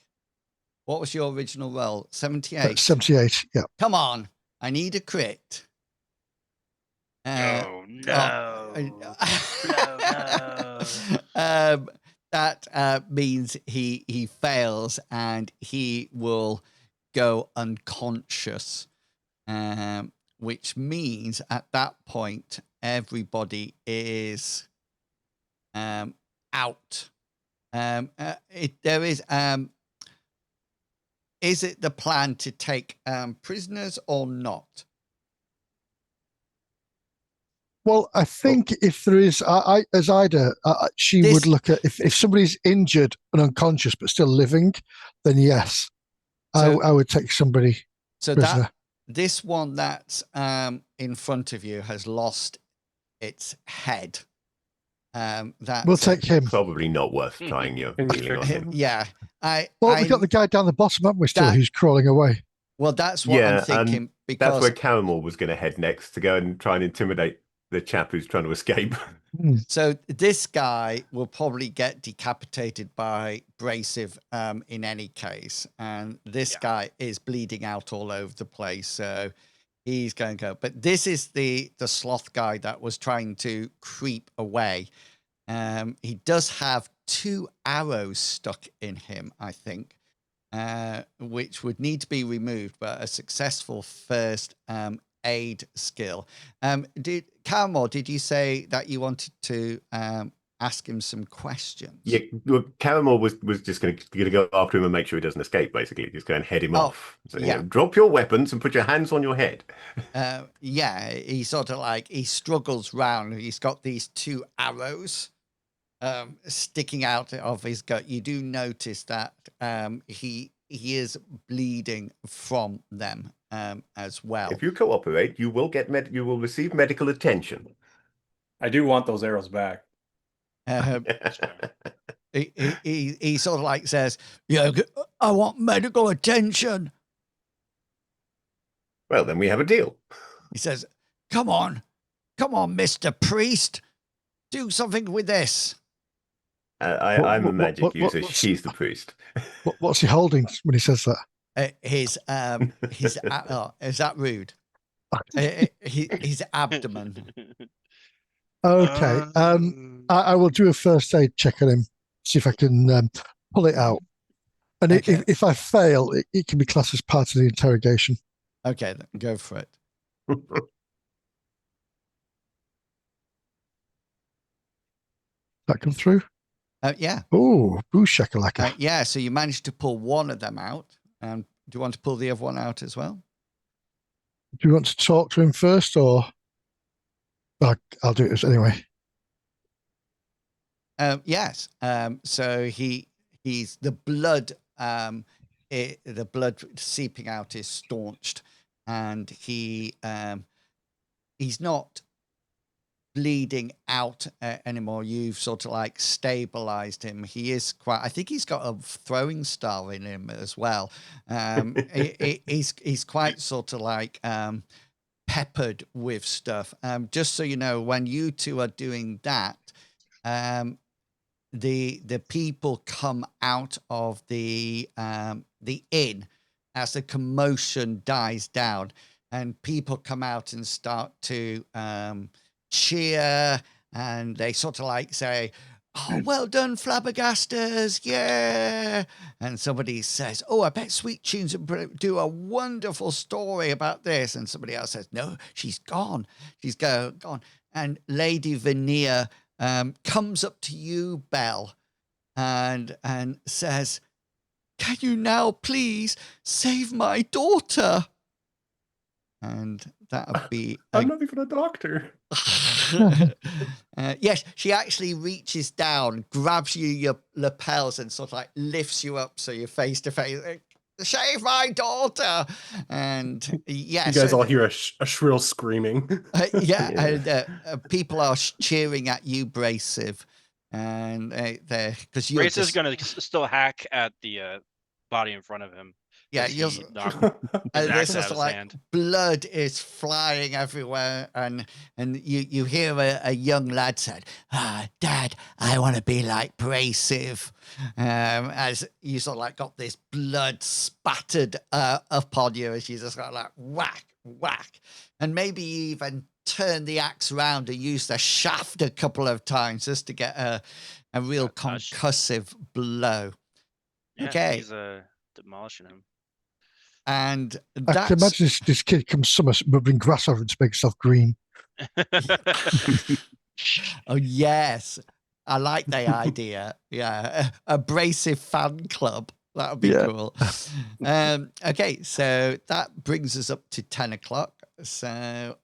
What was your original roll? 78? 78, yeah. Come on. I need a crit. Oh no. No. That means he fails and he will go unconscious, which means at that point everybody is out. There is it the plan to take prisoners or not? Well, I think if there is, as Ida, she would look at if somebody's injured and unconscious but still living, then yes, So- I would take somebody So prisoner. this one that's in front of you has lost its head. We'll take him. Probably not worth trying your Can you healing on fix him. him? Yeah. Well, we've got the guy down the bottom, haven't we, still, who's crawling away? Well, that's what I'm thinking, and because that's where Caramel was going to head next to go and try and intimidate the chap who's trying to escape. so this guy will probably get decapitated by Brasive in any case, and this guy is bleeding out all over the place, so he's going to go. But this is the sloth guy that was trying to creep away. He does have 2 arrows stuck in him, I think, which would need to be removed, but a successful first aid skill. Caramel, did you say that you wanted to ask him some questions? Yeah, well, Caramel was just going to go after him and make sure he doesn't escape, basically. Just go and head him off. So, yeah. Drop your weapons and put your hands on your head. Yeah, he sort of he struggles round. He's got these 2 arrows sticking out of his gut. You do notice that he is bleeding from them as well. If you cooperate, you will you will receive medical attention. I do want those arrows back. He sort of says, "Yeah, I want medical attention." Well, then we have a deal. He says, come on, Mr. Priest, do something with this." I'm a magic user. She's the priest. What's he holding when he says that? Is that rude? His abdomen. Okay. I will do a first aid check on him, see if I can pull it out. And Okay. if I fail, it can be classed as part of the interrogation. Okay, then go for it. That come through? Yeah. Oh, boo shakalaka. Yeah, so you managed to pull one of them out. Do you want to pull the other one out as well? Do you want to talk to him first, or I'll do it anyway? Yes. So he's the blood. The blood seeping out is staunched, and he's not bleeding out anymore. You've sort of like stabilized him. He is quite, I think he's got a throwing star in him as well. He's quite sort of like peppered with stuff. Just so you know, when you two are doing that, the people come out of the inn as the commotion dies down, and people come out and start to cheer, and they sort of like say, "Oh, well done, Flabbergasters, yeah!" And somebody says, "Oh, I bet Sweet Tunes would do a wonderful story about this." And somebody else says, "No, she's gone. She's gone." And Lady Veneer comes up to you, Belle, and says, "Can you now please save my daughter?" And that would be I'm not even a doctor. yes, she actually reaches down, grabs you your lapels, and sort of like lifts you up so you're face to face. Save my daughter! And yes, You guys all hear a shrill screaming. and people are cheering at you, Brasive, and they're because you're Race is gonna still hack at the body in front of him. Yeah, as you're he knocked his there's axe out just of his like hand. blood is flying everywhere, and you hear a young lad said, "Dad, I want to be like Brasive," as you sort of like got this blood spattered upon you, as you just got like whack, whack, and maybe you even turn the axe around and use the shaft a couple of times just to get a real concussive blow. Yeah, Okay. he's demolishing him. And I can imagine this kid comes summer moving grass over and to make himself green. Oh yes, I like the idea. Yeah, a Brasive fan club. That would be cool. Okay, so that brings us up to 10 o'clock. So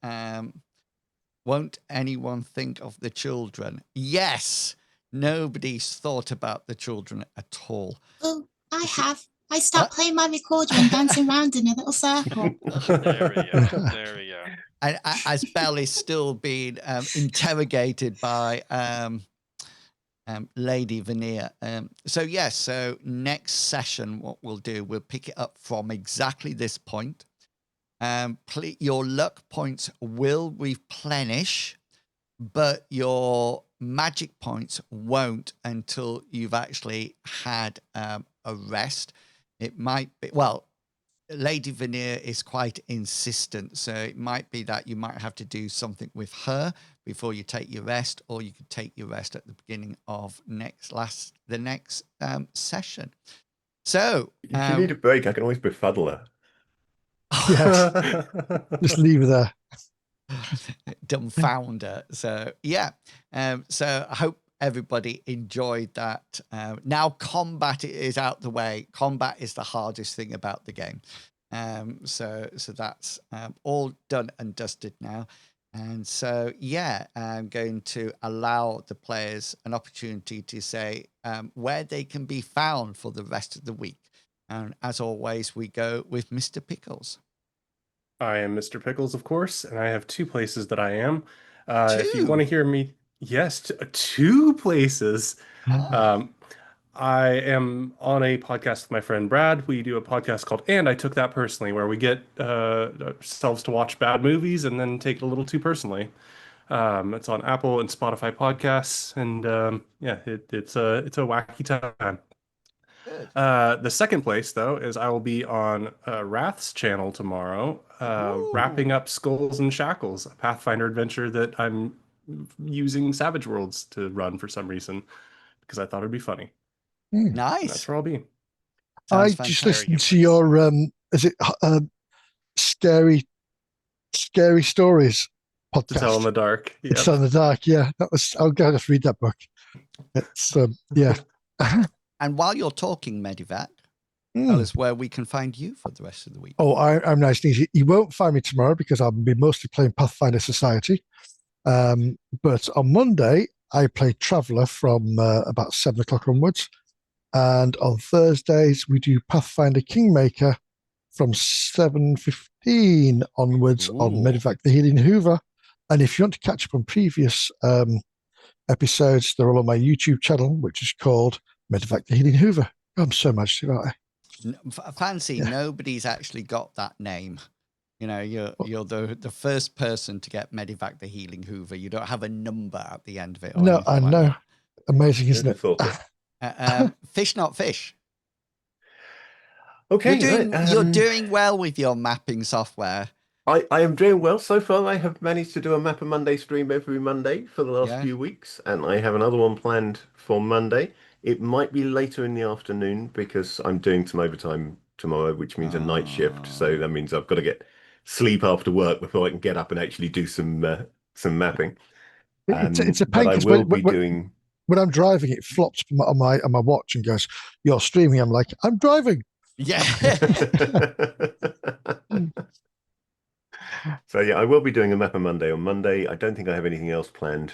won't anyone think of the children? Yes, nobody's thought about the children at all. Oh, I have. I start playing my recorder and dancing around in a little circle. There we go. There we go. And as Belle is still being interrogated by Lady Veneer. So next session, what we'll do, we'll pick it up from exactly this point. Your luck points will replenish, but your magic points won't until you've actually had a rest. It might be, well, Lady Veneer is quite insistent, so it might be that you might have to do something with her before you take your rest, or you could take your rest at the beginning of the next session. So if you need a break, I can always befuddle her. Yes, just leave her there. Dumbfounder. So yeah, so I hope everybody enjoyed that. Now combat is out the way. Combat is the hardest thing about the game. So that's all done and dusted now. And so, yeah, I'm going to allow the players an opportunity to say where they can be found for the rest of the week. And as always, we go with Mr. Pickles. I am Mr. Pickles, of course, and I have two places that I am. If you want to hear me, yes, two places. I am on a podcast with my friend Brad. We do a podcast called And I Took That Personally, where we get ourselves to watch bad movies and then take it a little too personally. It's on Apple and Spotify podcasts, and it's a wacky time. The second place, though, is I will be on Wrath's channel tomorrow, wrapping up Skulls and Shackles, a Pathfinder adventure that I'm using Savage Worlds to run for some reason, because I thought it'd be funny. Nice. And that's where I'll be. I just listened to your is it scary stories podcast? To Tell in the Dark. Yep. To Tell in the Dark. Yeah, I'll go to read that book. It's yeah. And while you're talking, Medivac, tell us where we can find you for the rest of the week. Oh, I'm nice and easy. You won't find me tomorrow because I'll be mostly playing Pathfinder Society. But on Monday, I play Traveller from about 7 o'clock onwards. And on Thursdays, we do Pathfinder Kingmaker from 7:15 onwards on Medivac the Healing Hoover. And if you want to catch up on previous episodes, they're all on my YouTube channel, which is called Medevac the Healing Hoover. I'm so much about it. Fancy, Yeah. nobody's actually got that name. You know, you're the first person to get Medevac the Healing Hoover. You don't have a number at the end of it. Or No, I anything like know. Amazing, isn't Who'd it? have thought it? Fish not fish. Okay, You're doing well with your mapping software. I am doing well so far. I have managed to do a Mapper Monday stream every Monday for the last Yeah. few weeks, and I have another one planned for Monday. It might be later in the afternoon because I'm doing some overtime tomorrow, which means a night shift. So that means I've got to get sleep after work before I can get up and actually do some mapping. It's a pain But I because will be doing. when I'm driving, it flops on my watch and goes, "You're streaming." I'm like, "I'm driving." Yeah. So yeah, I will be doing a Mapper Monday on Monday. I don't think I have anything else planned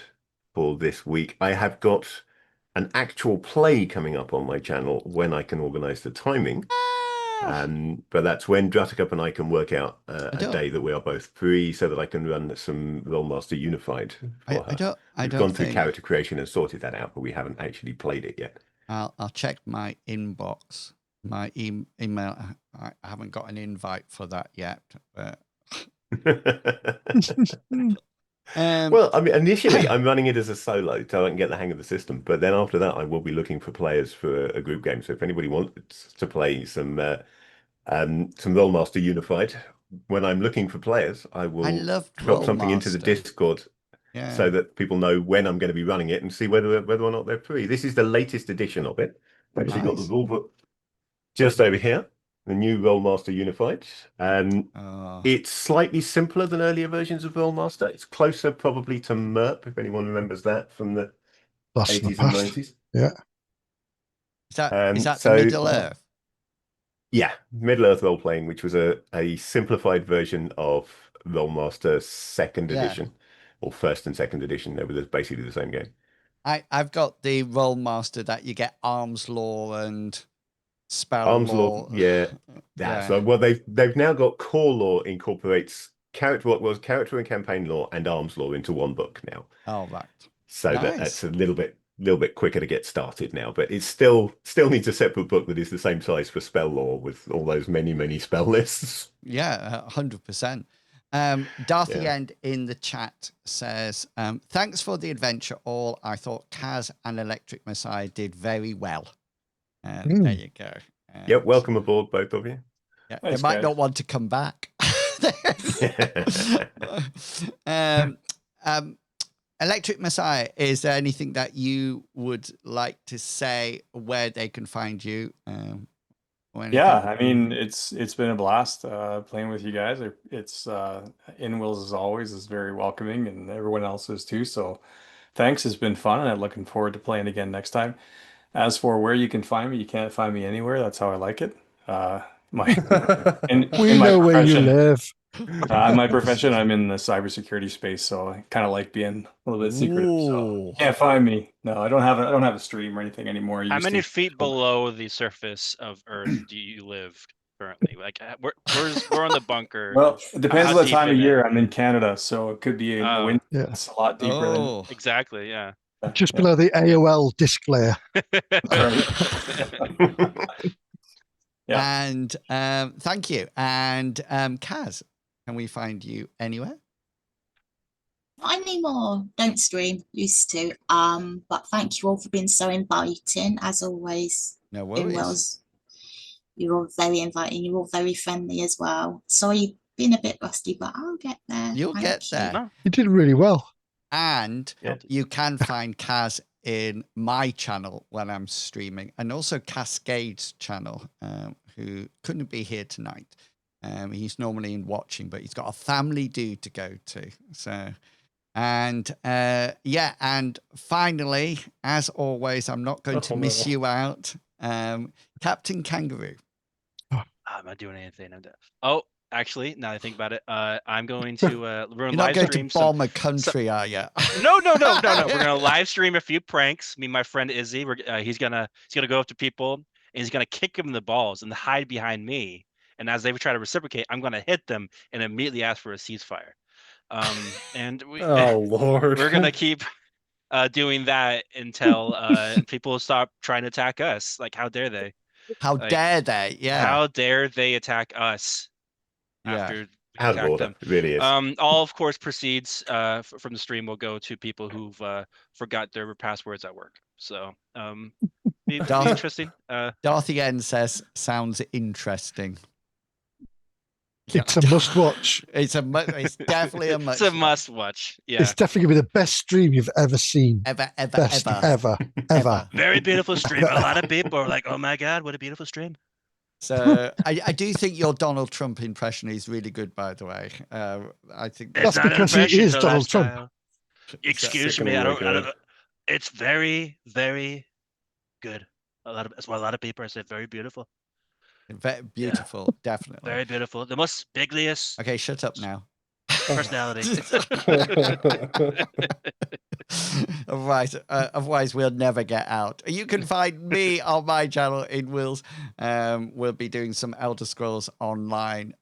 for this week. I have got an actual play coming up on my channel when I can organize the timing. But that's when Druttercup and I can work out a day that we are both free so that I can run some Rollmaster Unified for her. We've gone through character creation and sorted that out, but we haven't actually played it yet. I'll check my inbox, my email. I haven't got an invite for that yet, but well, I mean, initially I'm running it as a solo so I can get the hang of the system, but then after that I will be looking for players for a group game. So if anybody wants to play some Rollmaster Unified, when I'm looking for players, I will drop something into the Discord so that people know when I'm going to be running it and see whether or not they're free. This is the latest edition of it. I've actually got the rulebook just over here. The new Rollmaster Unified. It's slightly simpler than earlier versions of Rollmaster. It's closer probably to MERP, if anyone remembers that from the 80s and 90s. Yeah. Is that the Middle Earth? Yeah, Middle Earth role-playing, which was a simplified version of Rollmaster second edition, or first and second edition. They were basically the same game. I've got the Rollmaster that you get arms law and spell Arms law. Yeah. So well, they've now got core law incorporates character and campaign law and arms law into one book now. Oh, right. So that's a little bit quicker to get started now, but it still needs a separate book that is the same size for spell law with all those many spell lists. Yeah, 100%. Darthy End in the chat says, thanks for the adventure all. I thought Kaz and Electric Messiah did very well. There you go. Yep, welcome aboard, both of you. Yeah, they might not want to come back. Electric Messiah, is there anything that you would like to say where they can find you? Yeah, I mean, it's been a blast playing with you guys. It's inwils as always is very welcoming, and everyone else is too. So thanks, it's been fun, and I'm looking forward to playing again next time. As for where you can find me, you can't find me anywhere. That's how I like it. We know where you live. My profession, I'm in the cybersecurity space, so I kind of like being a little bit secretive. So can't find me. No, I don't have a stream or anything anymore. How many feet below the surface of Earth do you live currently? Like, we're on the bunker. Well, it depends what time of year. I'm in Canada, so it could be in the winter. Yeah. It's a lot deeper than exactly. Yeah. Just below the AOL disc layer. And thank you. And Kaz, can we find you anywhere? Not anymore. Don't stream. Used to. But thank you all for being so inviting, as always. No worries. You're all very inviting. You're all very friendly as well. Sorry, been a bit rusty, but I'll get there. You'll get there. No. You did really well. And you can find Kaz in my channel when I'm streaming, and also Cascade's channel, who couldn't be here tonight. He's normally in watching, but he's got a family due to go to. So, and and finally, as always, I'm not going to miss you out, Captain Kangaroo. I'm not doing anything. Oh, actually, now that I think about it, I'm going to You're not going to bomb a country, are you? No. We're gonna live stream a few pranks. Me and my friend Izzy. He's gonna go up to people and he's gonna kick them in the balls and hide behind me. And as they try to reciprocate, I'm gonna hit them and immediately ask for a ceasefire. And we Oh Lord, we're gonna keep doing that until people stop trying to attack us. Like, how dare they? How Like, dare they? Yeah. How dare they attack us Yeah. after we Out of attack order. them? It really is. All, of course, proceeds from the stream will go to people who've forgot their passwords at work. So be Darth- interesting. Dorothy N says, sounds interesting. It's a must watch. It's definitely a must. It's a must watch. Yeah. It's definitely gonna be the best stream you've ever seen. Ever. Ever. Very beautiful stream. A lot of people are like, "Oh my god, what a beautiful stream!" So I do think your Donald Trump impression is really good, by the way. I think That's because he is Donald Trump. Excuse me, I don't. It's very, very good. That's why a lot of people say very beautiful. Very beautiful, definitely. Very beautiful. The most bigliest. Okay, shut up now. Personality. Otherwise we'll never get out. You can find me on my channel inwils. We'll be doing some Elder Scrolls Online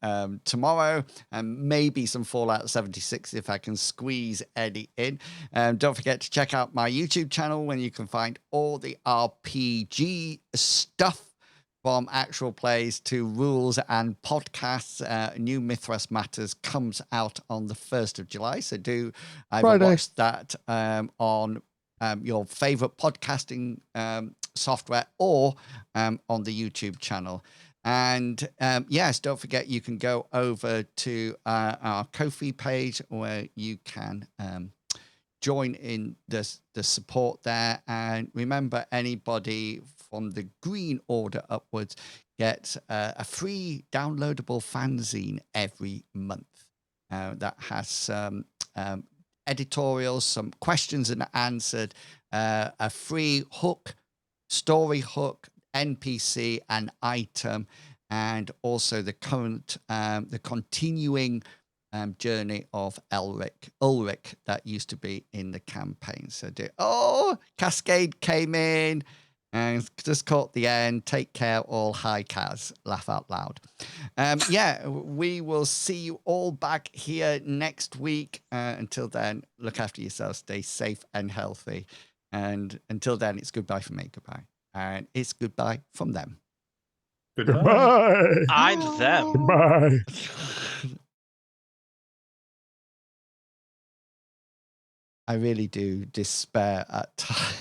tomorrow, and maybe some Fallout 76 if I can squeeze Eddie in. Don't forget to check out my YouTube channel when you can find all the RPG stuff, from actual plays to rules and podcasts. New Mythras Matters comes out on the 1st of July. So do either watch that on your favorite podcasting software or on the YouTube channel. And yes, don't forget you can go over to our Ko-fi page where you can join in the support there. And remember, anybody from the green order upwards gets a free downloadable fanzine every month that has some editorials, some questions and answered, a free hook, story hook, NPC and item, and also the current, the continuing journey of Ulrich that used to be in the campaign. So Cascade came in and just caught the end. Take care, all. Hi, Kaz. Laugh out loud. Yeah, we will see you all back here next week. Until then, look after yourselves. Stay safe and healthy. And until then, it's goodbye from me. Goodbye. And it's goodbye from them. Goodbye. I'm them. Goodbye. I really do despair at times.